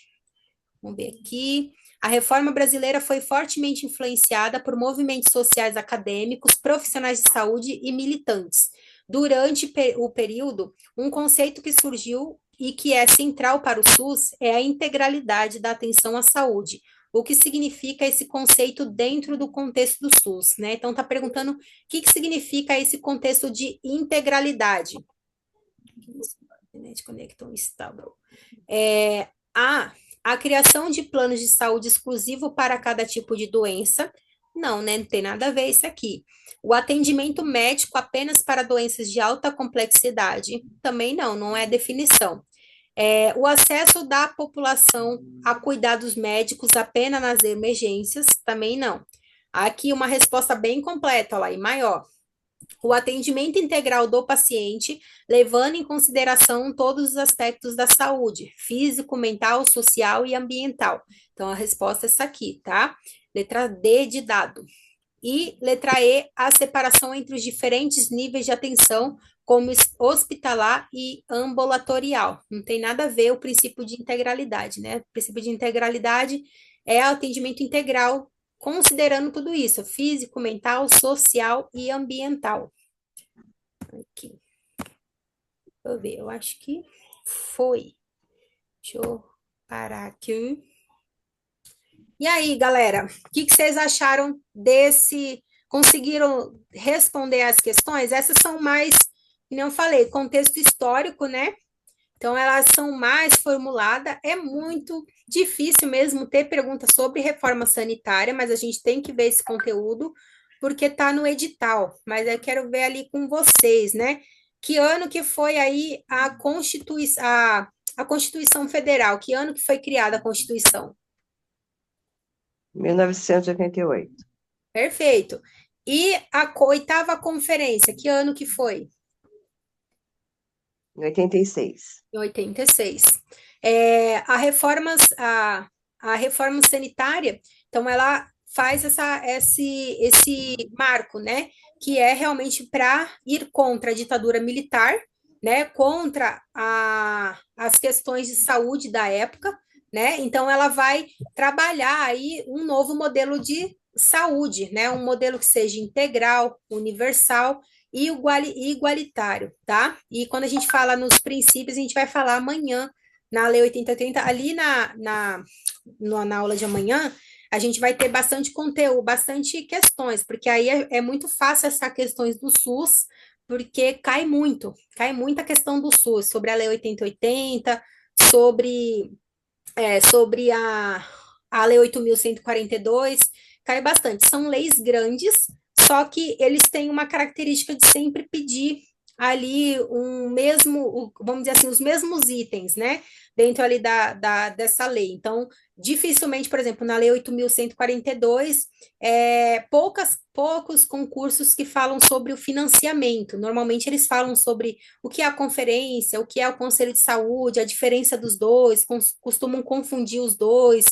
Vamos ver aqui. A reforma brasileira foi fortemente influenciada por movimentos sociais acadêmicos, profissionais de saúde e militantes. Durante o período, um conceito que surgiu e que é central para o SUS é a integralidade da atenção à saúde. O que significa esse conceito dentro do contexto do SUS, né? Então, está perguntando o que significa esse contexto de integralidade. Internet connection stable. A criação de planos de saúde exclusivo para cada tipo de doença. Não, né? Não tem nada a ver isso aqui. O atendimento médico apenas para doenças de alta complexidade. Também não, não é definição. O acesso da população a cuidados médicos apenas nas emergências. Também não. Aqui uma resposta bem completa, lá, e maior. O atendimento integral do paciente, levando em consideração todos os aspectos da saúde, físico, mental, social e ambiental. Então, a resposta é essa aqui, tá? Letra D de dado. E letra E, a separação entre os diferentes níveis de atenção, como hospitalar e ambulatorial. Não tem nada a ver o princípio de integralidade, né? O princípio de integralidade é atendimento integral, considerando tudo isso, físico, mental, social e ambiental. Aqui. Deixa eu ver, eu acho que foi. Deixa eu parar aqui. E aí, galera, o que vocês acharam desse? Conseguiram responder as questões? Essas são mais, como eu falei, contexto histórico, né? Então, elas são mais formuladas. É muito difícil mesmo ter perguntas sobre reforma sanitária, mas a gente tem que ver esse conteúdo, porque está no edital. Mas eu quero ver ali com vocês, né? Que ano que foi aí a Constituição Federal? Que ano que foi criada a Constituição? 1988. Perfeito. E a oitava conferência, que ano que foi? 86. Em 86. A reforma sanitária, então, ela faz esse marco, né? Que é realmente para ir contra a ditadura militar, né? Contra as questões de saúde da época, né? Então, ela vai trabalhar aí um novo modelo de saúde, né? Um modelo que seja integral, universal e igualitário, tá? E quando a gente fala nos princípios, a gente vai falar amanhã na Lei 8080, ali na aula de amanhã, a gente vai ter bastante conteúdo, bastante questões, porque aí é muito fácil essas questões do SUS, porque cai muita questão do SUS, sobre a Lei 8080, sobre a Lei 8.142, cai bastante. São leis grandes, só que eles têm uma característica de sempre pedir ali vamos dizer assim, os mesmos itens, né? Dentro ali dessa lei. Então, dificilmente, por exemplo, na Lei 8.142, poucos concursos que falam sobre o financiamento. Normalmente eles falam sobre o que é a conferência, o que é o Conselho de Saúde, a diferença dos dois, costumam confundir os dois.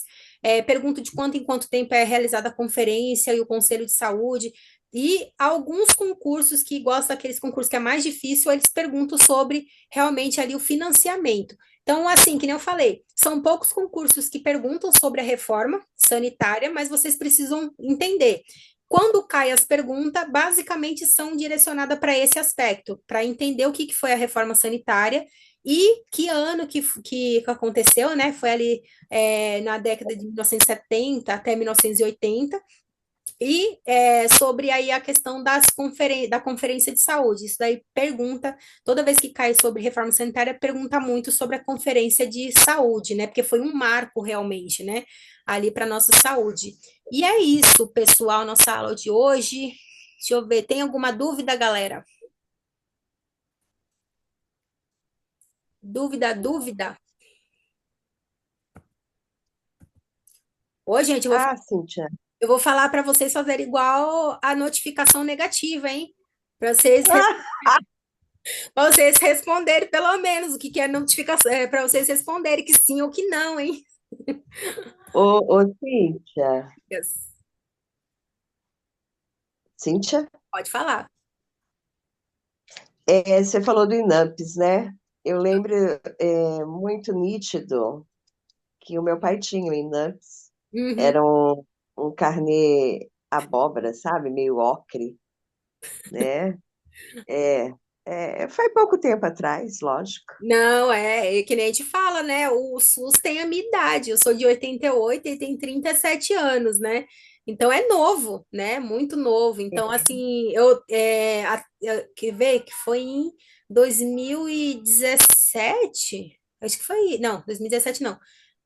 Pergunto de quanto em quanto tempo é realizada a conferência e o Conselho de Saúde. E alguns concursos que gostam daqueles concursos que é mais difícil, eles perguntam sobre realmente ali o financiamento. Então, assim, que nem eu falei, são poucos concursos que perguntam sobre a reforma sanitária, mas vocês precisam entender. Quando caem as perguntas, basicamente são direcionadas para esse aspecto, para entender o que foi a reforma sanitária e que ano que aconteceu, né? Foi ali na década de 1970 até 1980. E sobre aí a questão da conferência de saúde, isso daí pergunta, toda vez que cai sobre reforma sanitária, pergunta muito sobre a conferência de saúde, né? Porque foi um marco realmente, né? Ali para nossa saúde. E é isso, pessoal, nossa aula de hoje. Deixa eu ver, tem alguma dúvida, galera? Dúvida? Ô, gente, Ah, Cíntia. eu vou falar para vocês fazerem igual a notificação negativa, hein? Para vocês Pra vocês responderem pelo menos o que que é notificação, para vocês responderem que sim ou que não, hein? Ô, Cíntia. Yes. Cíntia? Pode falar. Você falou do INAMPS, né? Eu lembro muito nítido que o meu pai tinha o INAMPS. Uhum. Era um carnê abóbora, sabe? Meio ocre, né? É, foi pouco tempo atrás, lógico. Não, é que nem a gente fala, né? O SUS tem a minha idade, eu sou de 88 e tem 37 anos, né? Então é novo, né? Muito novo. Então, assim, que ver que foi em 2017, acho que foi, não, 2017 não.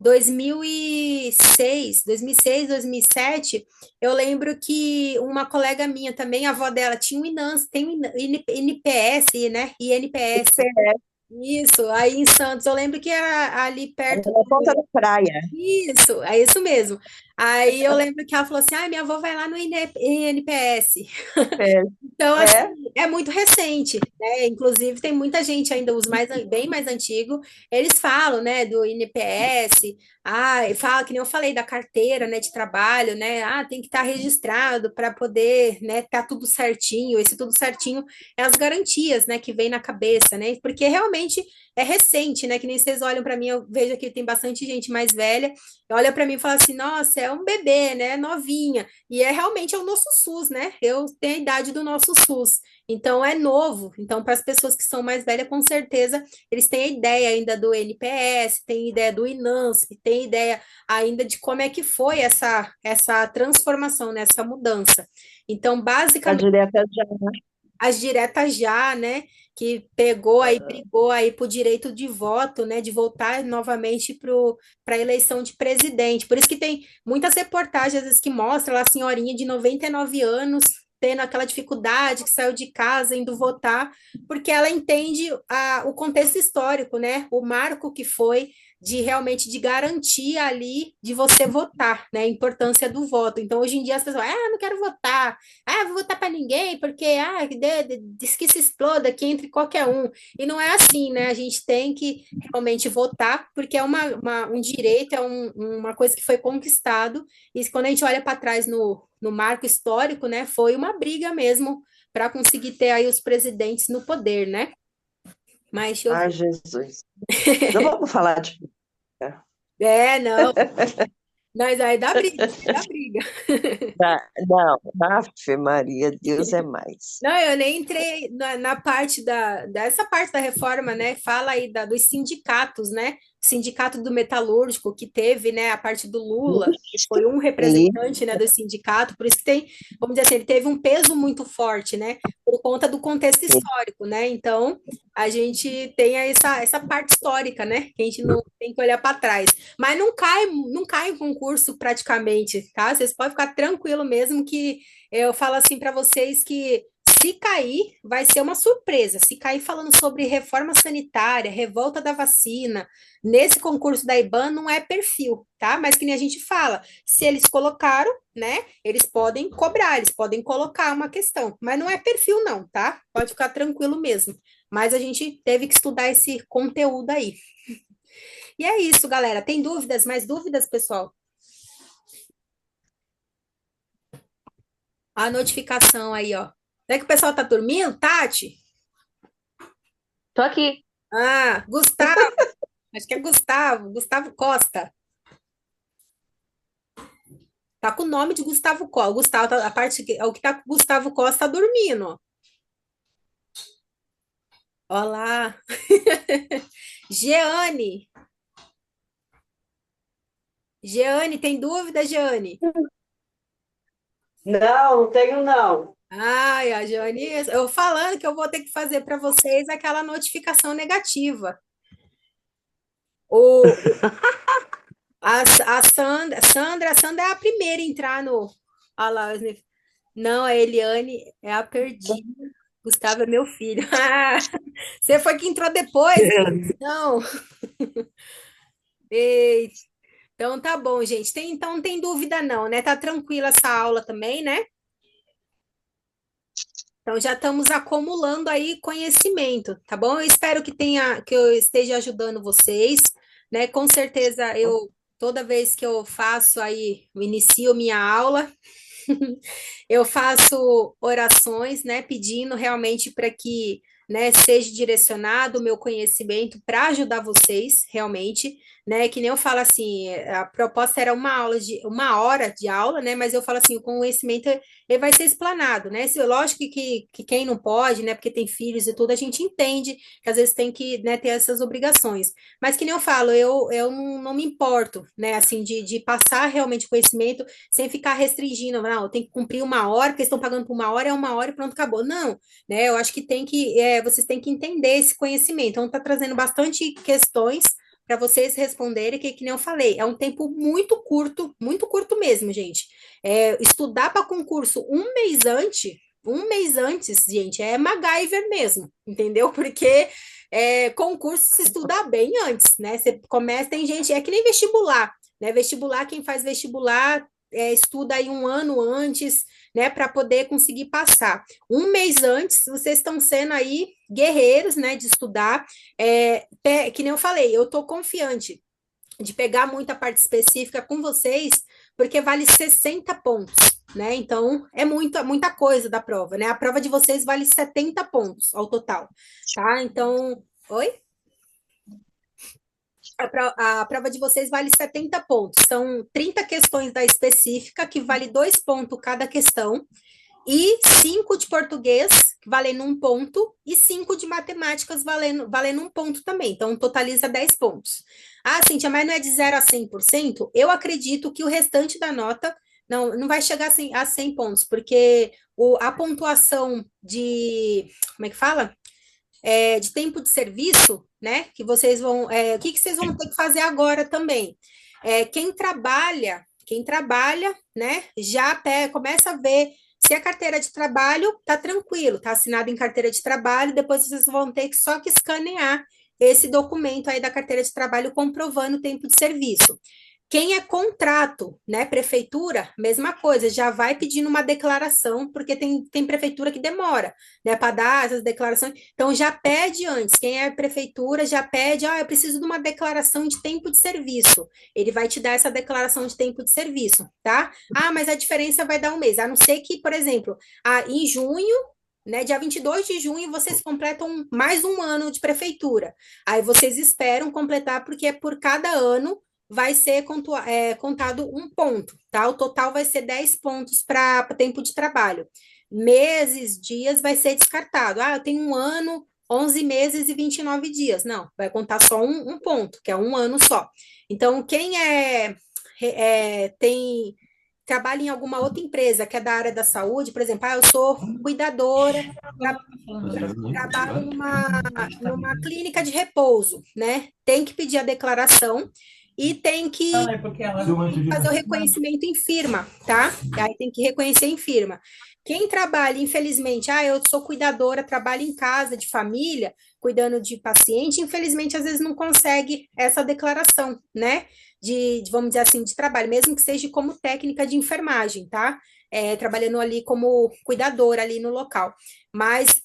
2006, 2007, eu lembro que uma colega minha também, a avó dela, tinha um INANS, tem um INPS, né? INPS. Isso, aí em Santos, eu lembro que era ali Era perto na ponta da praia. isso, é isso mesmo. Aí eu lembro que ela falou assim: ah, minha avó vai lá no INPS. É, Então, assim, é, é muito recente, né? Inclusive, tem muita gente ainda, os mais, bem mais antigos, eles falam, né, do INPS, e fala, que nem eu falei, da carteira, né, de trabalho, né? Ah, tem que estar registrado para poder, né, tá tudo certinho. Esse tudo certinho é as garantias, né, que vem na cabeça, né? Porque realmente é recente, né? Que nem vocês olham para mim, eu vejo que tem bastante gente mais velha, olha para mim e fala assim: nossa, é um bebê, né? Novinha. E é realmente o nosso SUS, né? Eu tenho a idade do nosso SUS. Então é novo. Então, para as pessoas que são mais velhas, com certeza, eles têm a ideia ainda do NPS, têm ideia do INANSP, têm ideia ainda de como é que foi essa transformação, né? Essa mudança. Então, a basicamente, direta já. as diretas já, né, que pegou aí, brigou aí por direito de voto, né, de voltar novamente para a eleição de presidente. Por isso que tem muitas reportagens, às vezes, que mostram lá a senhorinha de 99 anos tendo aquela dificuldade, que saiu de casa, indo votar, porque ela entende o contexto histórico, né, o marco que foi de realmente de garantir ali de você votar, né, a importância do voto. Então, hoje em dia as pessoas, não quero votar, vou votar para ninguém, porque diz que se exploda, que entre qualquer um. E não é assim, né? A gente tem que realmente votar, porque é um direito, é uma coisa que foi conquistado. E quando a gente olha para trás no marco histórico, né? Foi uma briga mesmo para conseguir ter aí os presidentes no poder, né? Mas deixa eu Ai, ver. Jesus. Não vamos falar de política. Não, mas aí dá briga, aí dá briga. Não, Ave Maria, Deus é mais. Não, eu nem entrei na parte dessa parte da reforma, né? Fala aí dos sindicatos, né? Sindicato do metalúrgico que teve, né? A parte do Lula, que foi um E representante, né, do sindicato, por isso que tem, vamos dizer assim, ele teve um peso muito forte, né? Por conta do contexto histórico, né? Então, a gente tem essa parte histórica, né? Que a gente não tem que olhar para trás. Mas não cai em concurso praticamente, tá? Vocês podem ficar tranquilo mesmo que eu falo assim para vocês que se cair, vai ser uma surpresa. Se cair falando sobre reforma sanitária, revolta da vacina, nesse concurso da IBAN não é perfil, tá? Mas que nem a gente fala, se eles colocaram, né? Eles podem cobrar, eles podem colocar uma questão, mas não é perfil, não, tá? Pode ficar tranquilo mesmo. Mas a gente teve que estudar esse conteúdo aí. E é isso, galera. Tem dúvidas? Mais dúvidas, pessoal? A notificação aí, ó. Será que o pessoal tá dormindo, Tati? Tô aqui. Gustavo, acho que é Gustavo Costa. Tá com o nome de Gustavo Costa. O Gustavo, a parte que, o que tá com o Gustavo Costa tá dormindo, ó. Olá. Jeane. Jeane, tem dúvida, Jeane? Não, não tenho, não. Ai, a Jane, eu falando que eu vou ter que fazer para vocês aquela notificação negativa. O, a Sandra é a primeira a entrar no. Olha lá, não, a Eliane é a perdida. Gustavo é meu filho. Ah, você foi que entrou depois? Não. Eita. Então tá bom, gente. Então não tem dúvida não, né? Tá tranquila essa aula também, né? Então já estamos acumulando aí conhecimento, tá bom? Eu espero que eu esteja ajudando vocês, né? Com certeza eu toda vez que eu faço aí, eu inicio minha aula, eu faço orações, né, pedindo realmente para que, né, seja direcionado o meu conhecimento para ajudar vocês, realmente, né, que nem eu falo assim, a proposta era uma hora de aula, né, mas eu falo assim, o conhecimento ele vai ser explanado, né, lógico que quem não pode, né, porque tem filhos e tudo, a gente entende que às vezes tem que, né, ter essas obrigações, mas que nem eu falo, eu não me importo, né, assim, de passar realmente conhecimento sem ficar restringindo, não, tem que cumprir uma hora, porque eles estão pagando por uma hora, é uma hora e pronto, acabou. Não, né? Eu acho que vocês têm que entender esse conhecimento. Então, está trazendo bastante questões para vocês responderem, que nem eu falei, é um tempo muito curto mesmo, gente. Estudar para concurso um mês antes, gente, é MacGyver mesmo, entendeu? Porque concurso se estuda bem antes, né? Você começa, tem gente, é que nem vestibular, né? Vestibular, quem faz vestibular estuda aí um ano antes, né, para poder conseguir passar. Um mês antes, vocês estão sendo aí guerreiros, né, de estudar. Que nem eu falei, eu estou confiante de pegar muita parte específica com vocês, porque vale 60 pontos, né? Então, é muita coisa da prova, né? A prova de vocês vale 70 pontos ao total, tá? Então, oi? A prova de vocês vale 70 pontos. São 30 questões da específica, que vale 2 pontos cada questão, e 5 de português, valendo um ponto, e 5 de matemáticas, valendo um ponto também. Então, totaliza 10 pontos. Ah, Cíntia, mas não é de 0 a 100%? Eu acredito que o restante da nota não vai chegar a 100 pontos, porque a pontuação como é que fala? De tempo de serviço, né? Que vocês vão. O que vocês vão ter que fazer agora também? Quem trabalha, né? Já até começa a ver se a carteira de trabalho tá tranquilo, tá assinado em carteira de trabalho, depois vocês vão ter que só que escanear esse documento aí da carteira de trabalho comprovando o tempo de serviço. Quem é contrato, né, prefeitura, mesma coisa, já vai pedindo uma declaração, porque tem prefeitura que demora, né, para dar essas declarações. Então, já pede antes. Quem é prefeitura já pede, eu preciso de uma declaração de tempo de serviço. Ele vai te dar essa declaração de tempo de serviço, tá? Ah, mas a diferença vai dar um mês. A não ser que, por exemplo, em junho, né, dia 22 de junho, vocês completam mais um ano de prefeitura. Aí vocês esperam completar, porque é por cada ano vai ser contado um ponto, tá? O total vai ser 10 pontos para tempo de trabalho. Meses, dias vai ser descartado. Ah, eu tenho um ano, 11 meses e 29 dias. Não, vai contar só um ponto, que é um ano só. Então, quem trabalha em alguma outra empresa que é da área da saúde, por exemplo, eu sou cuidadora, trabalho numa clínica de repouso, né? Tem que pedir a declaração e tem que fazer o reconhecimento em firma, tá? Aí tem que reconhecer em firma. Quem trabalha, infelizmente, eu sou cuidadora, trabalho em casa de família, cuidando de paciente, infelizmente, às vezes não consegue essa declaração, né? Vamos dizer assim, de trabalho, mesmo que seja como técnica de enfermagem, tá? Trabalhando ali como cuidadora ali no local. Mas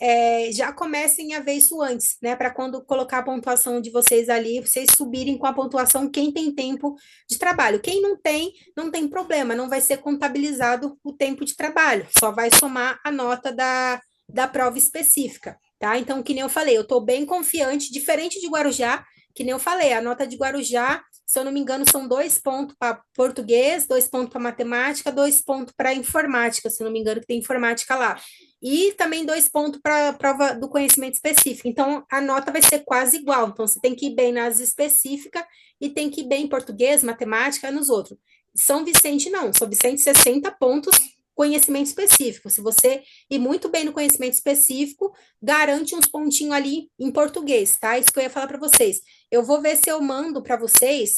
já comecem a ver isso antes, né? Para quando colocar a pontuação de vocês ali, vocês subirem com a pontuação quem tem tempo de trabalho. Quem não tem, não tem problema, não vai ser contabilizado o tempo de trabalho, só vai somar a nota da prova específica, tá? Então, que nem eu falei, eu estou bem confiante, diferente de Guarujá, que nem eu falei, a nota de Guarujá, se eu não me engano, são 2 pontos para português, 2 pontos para matemática, 2 pontos para informática, se eu não me engano, que tem informática lá. E também 2 pontos para a prova do conhecimento específico. Então, a nota vai ser quase igual. Então, você tem que ir bem nas específicas e tem que ir bem em português, matemática, nos outros. São Vicente, não. São Vicente, 60 pontos conhecimento específico. Se você ir muito bem no conhecimento específico, garante uns pontinhos ali em português, tá? Isso que eu ia falar para vocês. Eu vou ver se eu mando para vocês.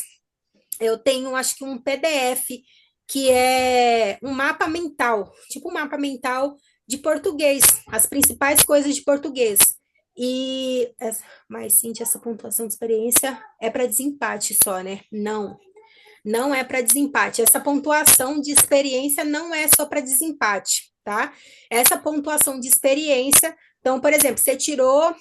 Eu tenho, acho que um PDF que é um mapa mental, tipo um mapa mental de português, as principais coisas de português. Mas, Cintia, essa pontuação de experiência é para desempate só, né? Não, não é para desempate. Essa pontuação de experiência não é só para desempate, tá? Essa pontuação de experiência, então, por exemplo, você tirou,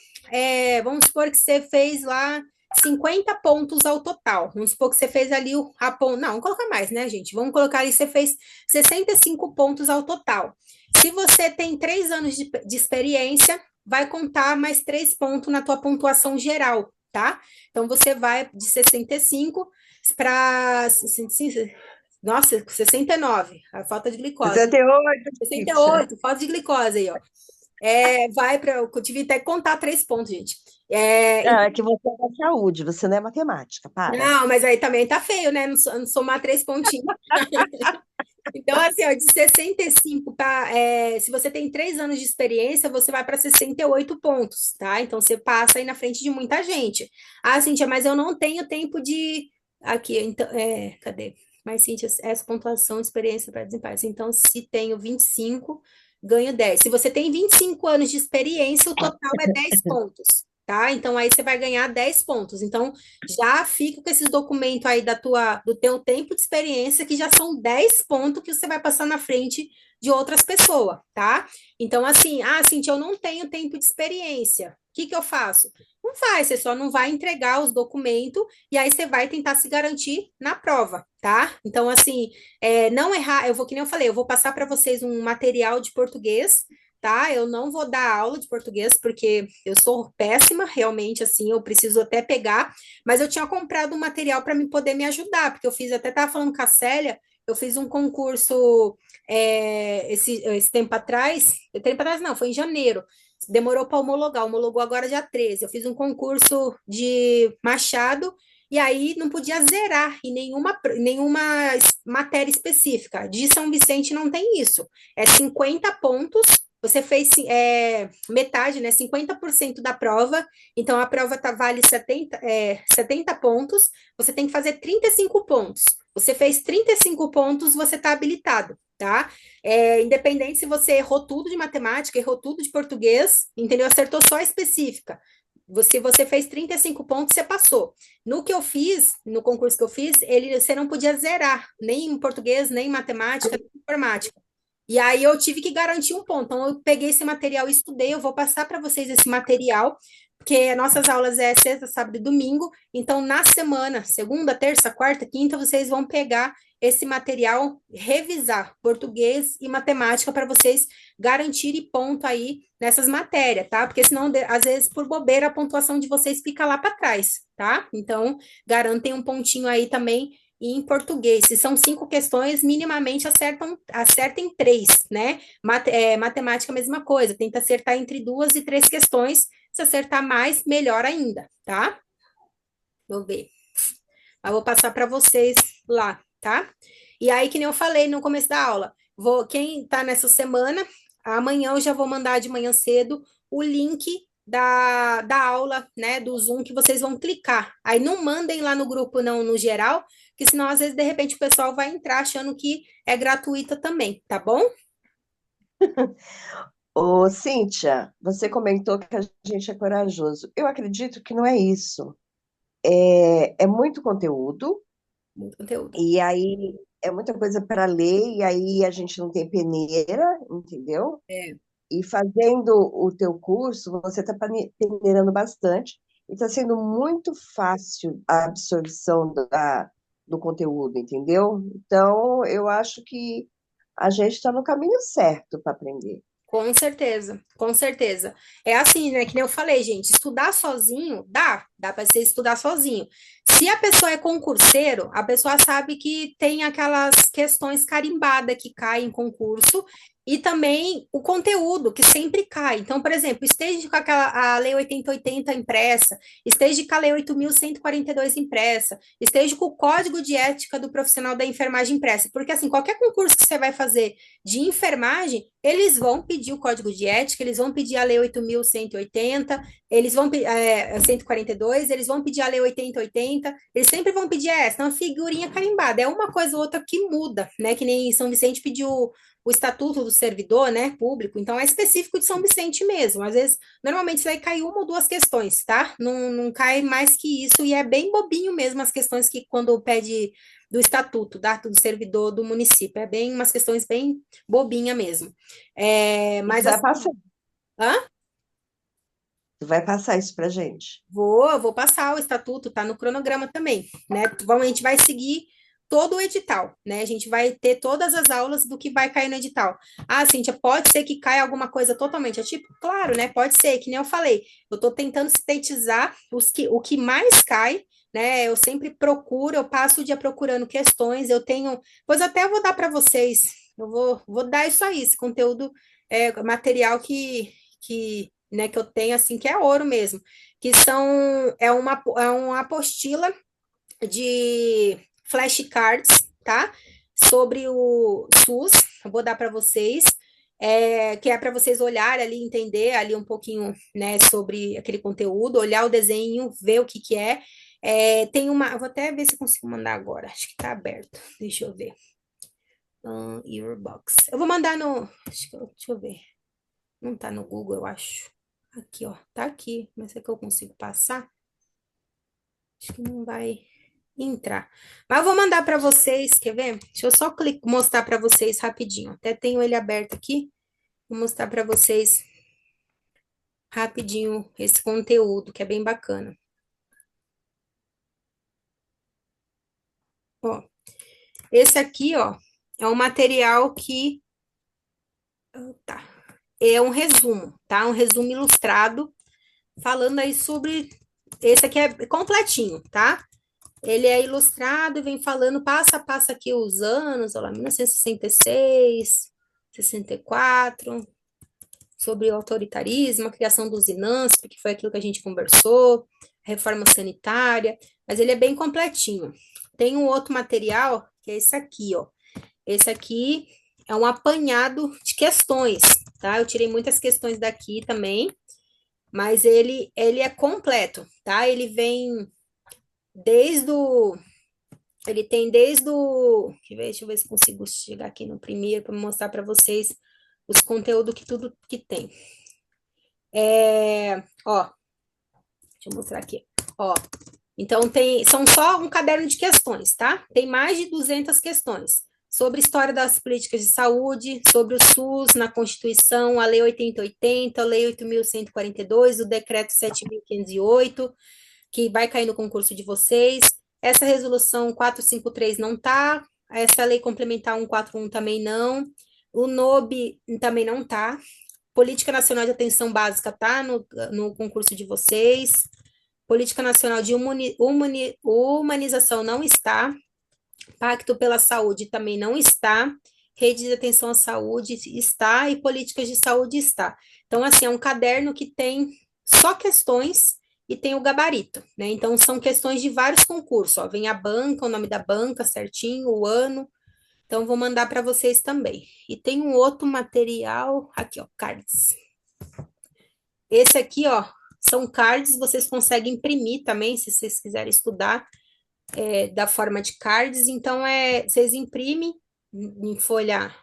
vamos supor que você fez lá 50 pontos ao total. Vamos supor que você fez ali não, vamos colocar mais, né, gente? Vamos colocar ali, você fez 65 pontos ao total. Se você tem 3 anos de experiência, vai contar mais 3 pontos na tua pontuação geral, tá? Então, você vai de 65 para. Nossa, 69, a falta de glicose. 68, Cíntia. 68, falta de glicose aí, ó. Vai para. Eu tive até que contar 3 pontos, gente. É que você é da saúde, você não é matemática, para. Não, mas aí também tá feio, né? Não somar 3 pontinhos. Então, assim, ó, de 65 para. Se você tem 3 anos de experiência, você vai para 68 pontos, tá? Então, você passa aí na frente de muita gente. Ah, Cíntia, mas eu não tenho tempo de. Aqui, então. Cadê? Mas, Cíntia, essa pontuação de experiência para desempate. Então, se tenho 25, ganho 10. Se você tem 25 anos de experiência, o total é 10 pontos, tá? Então, aí você vai ganhar 10 pontos. Então, já fica com esses documentos aí do teu tempo de experiência, que já são 10 pontos que você vai passar na frente de outras pessoas, tá? Então, assim, Cintia, eu não tenho tempo de experiência. O que eu faço? Não faz, você só não vai entregar os documentos e aí você vai tentar se garantir na prova, tá? Então, assim, não errar, que nem eu falei, eu vou passar para vocês um material de português, tá? Eu não vou dar aula de português porque eu sou péssima, realmente, assim, eu preciso até pegar, mas eu tinha comprado um material para me poder me ajudar, porque até estava falando com a Célia, eu fiz um concurso esse tempo atrás não, foi em janeiro, demorou para homologar, homologou agora dia 13. Eu fiz um concurso de Machado e aí não podia zerar em nenhuma matéria específica. De São Vicente não tem isso. É 50 pontos, você fez metade, né? 50% da prova, então a prova vale 70 pontos, você tem que fazer 35 pontos. Você fez 35 pontos, você está habilitado, tá? Independente se você errou tudo de matemática, errou tudo de português, entendeu? Acertou só a específica. Se você fez 35 pontos, você passou. No que eu fiz, no concurso que eu fiz, você não podia zerar, nem em português, nem em matemática, nem em informática. E aí eu tive que garantir um ponto. Então, eu peguei esse material e estudei, eu vou passar para vocês esse material, porque nossas aulas é sexta, sábado e domingo. Então, na semana, segunda, terça, quarta, quinta, vocês vão pegar esse material, revisar português e matemática para vocês garantirem ponto aí nessas matérias, tá? Porque senão, às vezes, por bobeira, a pontuação de vocês fica lá para trás, tá? Então, garantem um pontinho aí também em português. Se são 5 questões, minimamente acertem 3, né? Matemática, mesma coisa, tenta acertar entre 2 e 3 questões. Se acertar mais, melhor ainda, tá? Vou ver. Eu vou passar para vocês lá, tá? E aí, que nem eu falei no começo da aula, quem tá nessa semana, amanhã eu já vou mandar de manhã cedo o link da aula, né, do Zoom, que vocês vão clicar. Aí não mandem lá no grupo, não, no geral, que senão, às vezes, de repente, o pessoal vai entrar achando que é gratuita também, tá bom? Ô, Cíntia, você comentou que a gente é corajoso. Eu acredito que não é isso. É muito conteúdo, Muito conteúdo. e aí é muita coisa para ler, e aí a gente não tem peneira, entendeu? É, E fazendo o teu curso, você está peneirando bastante, e está sendo muito fácil a absorção do conteúdo, entendeu? Então, eu acho que a gente está no caminho certo para aprender. com certeza, com certeza. É assim, né? Que nem eu falei, gente, estudar sozinho dá, dá para você estudar sozinho. Se a pessoa é concurseiro, a pessoa sabe que tem aquelas questões carimbadas que caem em concurso e também o conteúdo que sempre cai. Então, por exemplo, esteja com a Lei 8080 impressa, esteja com a Lei 8.142 impressa, esteja com o Código de Ética do Profissional da Enfermagem impressa, porque assim, qualquer concurso que você vai fazer de enfermagem, eles vão pedir o Código de Ética, eles vão pedir a Lei 8.180, eles vão pedir 142, eles vão pedir a Lei 8080, eles sempre vão pedir essa, uma figurinha carimbada, é uma coisa ou outra que muda, né? Que nem São Vicente pediu o Estatuto do Servidor, né, público, então é específico de São Vicente mesmo, às vezes, normalmente isso aí cai uma ou duas questões, tá? Não cai mais que isso, e é bem bobinho mesmo as questões que quando pede do Estatuto, tá? Do servidor do município, é bem umas questões bem bobinha mesmo. E tu Mas vai assim, passar, hã? tu vai passar isso pra gente. Vou passar o estatuto, tá no cronograma também, né? A gente vai seguir todo o edital, né? A gente vai ter todas as aulas do que vai cair no edital. Ah, Cíntia, pode ser que caia alguma coisa totalmente atípica? Claro, né? Pode ser, que nem eu falei. Eu tô tentando sintetizar o que mais cai, né? Eu sempre procuro, eu passo o dia procurando questões, eu tenho, pois até eu vou dar para vocês, vou dar isso aí, esse conteúdo, material né, que eu tenho, assim, que é ouro mesmo, que é uma apostila de flashcards, tá? Sobre o SUS, eu vou dar para vocês, que é para vocês olharem ali, entender ali um pouquinho, né, sobre aquele conteúdo, olhar o desenho, ver o que que é. Tem uma, eu vou até ver se eu consigo mandar agora, acho que tá aberto, deixa eu ver. Earbox. Eu vou mandar no, deixa eu ver, não tá no Google, eu acho. Aqui, ó, tá aqui, mas será que eu consigo passar? Acho que não vai entrar. Mas eu vou mandar para vocês, quer ver? Deixa eu só mostrar para vocês rapidinho. Até tenho ele aberto aqui. Vou mostrar para vocês rapidinho esse conteúdo, que é bem bacana. Ó, esse aqui, ó, é um material que tá. É um resumo, tá? Um resumo ilustrado falando aí sobre esse aqui é completinho, tá? Ele é ilustrado e vem falando passo a passo aqui os anos, olha lá, 1966, 64, sobre o autoritarismo, a criação dos INANSP, que foi aquilo que a gente conversou, a reforma sanitária, mas ele é bem completinho. Tem um outro material, que é esse aqui, ó. Esse aqui é um apanhado de questões, tá? Eu tirei muitas questões daqui também, mas ele é completo, tá? Ele vem desde o ele tem desde o. Deixa eu ver se consigo chegar aqui no primeiro para mostrar para vocês os conteúdos que tudo que tem. Ó, deixa eu mostrar aqui. Ó, então são só um caderno de questões, tá? Tem mais de 200 questões sobre história das políticas de saúde, sobre o SUS na Constituição, a Lei 8080, a Lei 8.142, o Decreto 7.508, que vai cair no concurso de vocês. Essa resolução 453 não tá, essa lei complementar 141 também não, o NOB também não tá, Política Nacional de Atenção Básica tá no concurso de vocês, Política Nacional de Humanização não está, Pacto pela Saúde também não está, Rede de Atenção à Saúde está e Políticas de Saúde está. Então, assim, é um caderno que tem só questões e tem o gabarito, né? Então, são questões de vários concursos, ó. Vem a banca, o nome da banca certinho, o ano. Então, vou mandar para vocês também. E tem um outro material, aqui, ó, cards. Esse aqui, ó, são cards, vocês conseguem imprimir também, se vocês quiserem estudar da forma de cards. Então, vocês imprimem em folha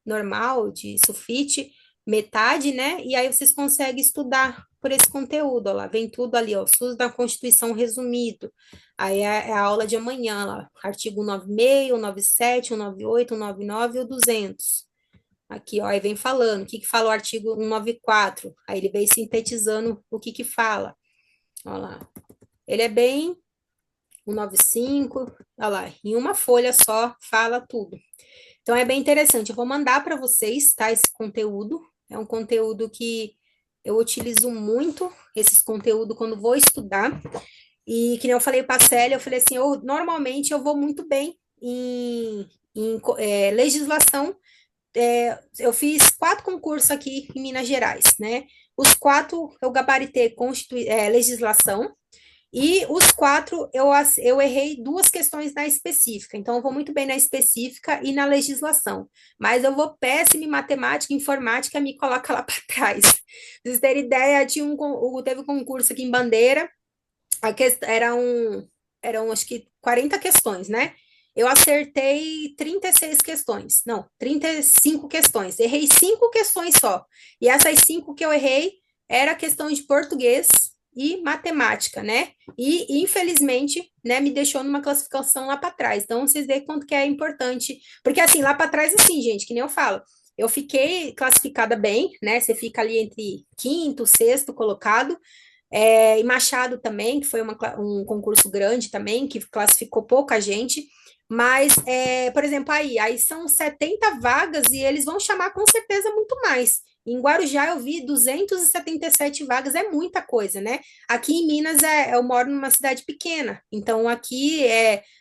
normal, de sulfite, metade, né? E aí vocês conseguem estudar por esse conteúdo, ó lá, vem tudo ali, ó, SUS da Constituição resumido. Aí é a aula de amanhã, lá, artigo 96, 197, 198, 199 e o 200. Aqui, ó, aí vem falando, o que que fala o artigo 194? Aí ele vem sintetizando o que que fala. Ó lá. Ele é bem 195, olha lá, em uma folha só fala tudo. Então é bem interessante. Eu vou mandar para vocês, tá? Esse conteúdo. É um conteúdo que eu utilizo muito, esses conteúdos, quando vou estudar. E que nem eu falei para a Célia, eu falei assim, normalmente eu vou muito bem em legislação. Eu fiz 4 concursos aqui em Minas Gerais, né? Os 4 eu gabaritei legislação, e os 4 eu errei 2 questões na específica, então eu vou muito bem na específica e na legislação, mas eu vou péssimo em matemática e informática, me coloca lá para trás. Pra vocês terem ideia, teve um concurso aqui em Bandeira, eram acho que 40 questões, né? Eu acertei 36 questões, não, 35 questões, errei 5 questões só. E essas 5 que eu errei era questão de português e matemática, né? E infelizmente, né, me deixou numa classificação lá para trás. Então, vocês veem quanto que é importante, porque assim, lá para trás assim, gente, que nem eu falo, eu fiquei classificada bem, né? Você fica ali entre quinto, sexto colocado, e Machado também, que foi um concurso grande também, que classificou pouca gente, mas, por exemplo, aí são 70 vagas e eles vão chamar com certeza muito mais. Em Guarujá eu vi 277 vagas, é muita coisa, né? Aqui em Minas eu moro numa cidade pequena, então aqui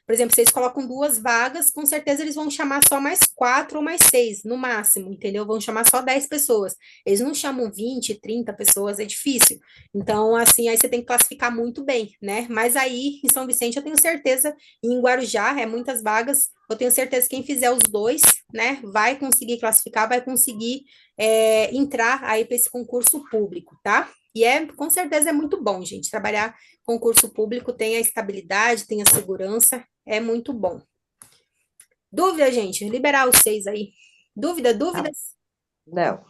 por exemplo, vocês colocam 2 vagas, com certeza eles vão chamar só mais 4 ou mais 6, no máximo, entendeu? Vão chamar só 10 pessoas. Eles não chamam 20, 30 pessoas, é difícil. Então, assim, aí você tem que classificar muito bem, né? Mas aí, em São Vicente, eu tenho certeza, e em Guarujá, muitas vagas, eu tenho certeza que quem fizer os dois, né, vai conseguir classificar, vai conseguir entrar aí para esse concurso público, tá? E com certeza é muito bom, gente, trabalhar concurso público, tem a estabilidade, tem a segurança, é muito bom. Dúvida, gente? Liberar os 6 aí. Dúvida, Ah, dúvidas? não.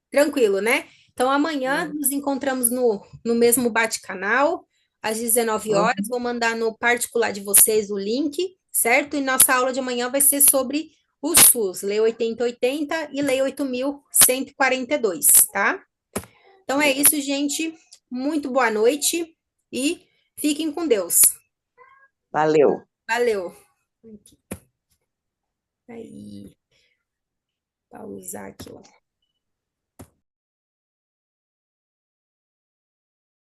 Tranquilo, né? Então, amanhã nos encontramos no mesmo bate-canal, às 19 horas. Uhum. Vou mandar no particular de vocês o link, certo? E nossa aula de amanhã vai ser sobre o SUS, Lei 8080 e Lei 8.142, tá? Então é isso, gente. Muito boa noite e fiquem com Deus. Valeu. Valeu. Aí, pausar aqui, ó.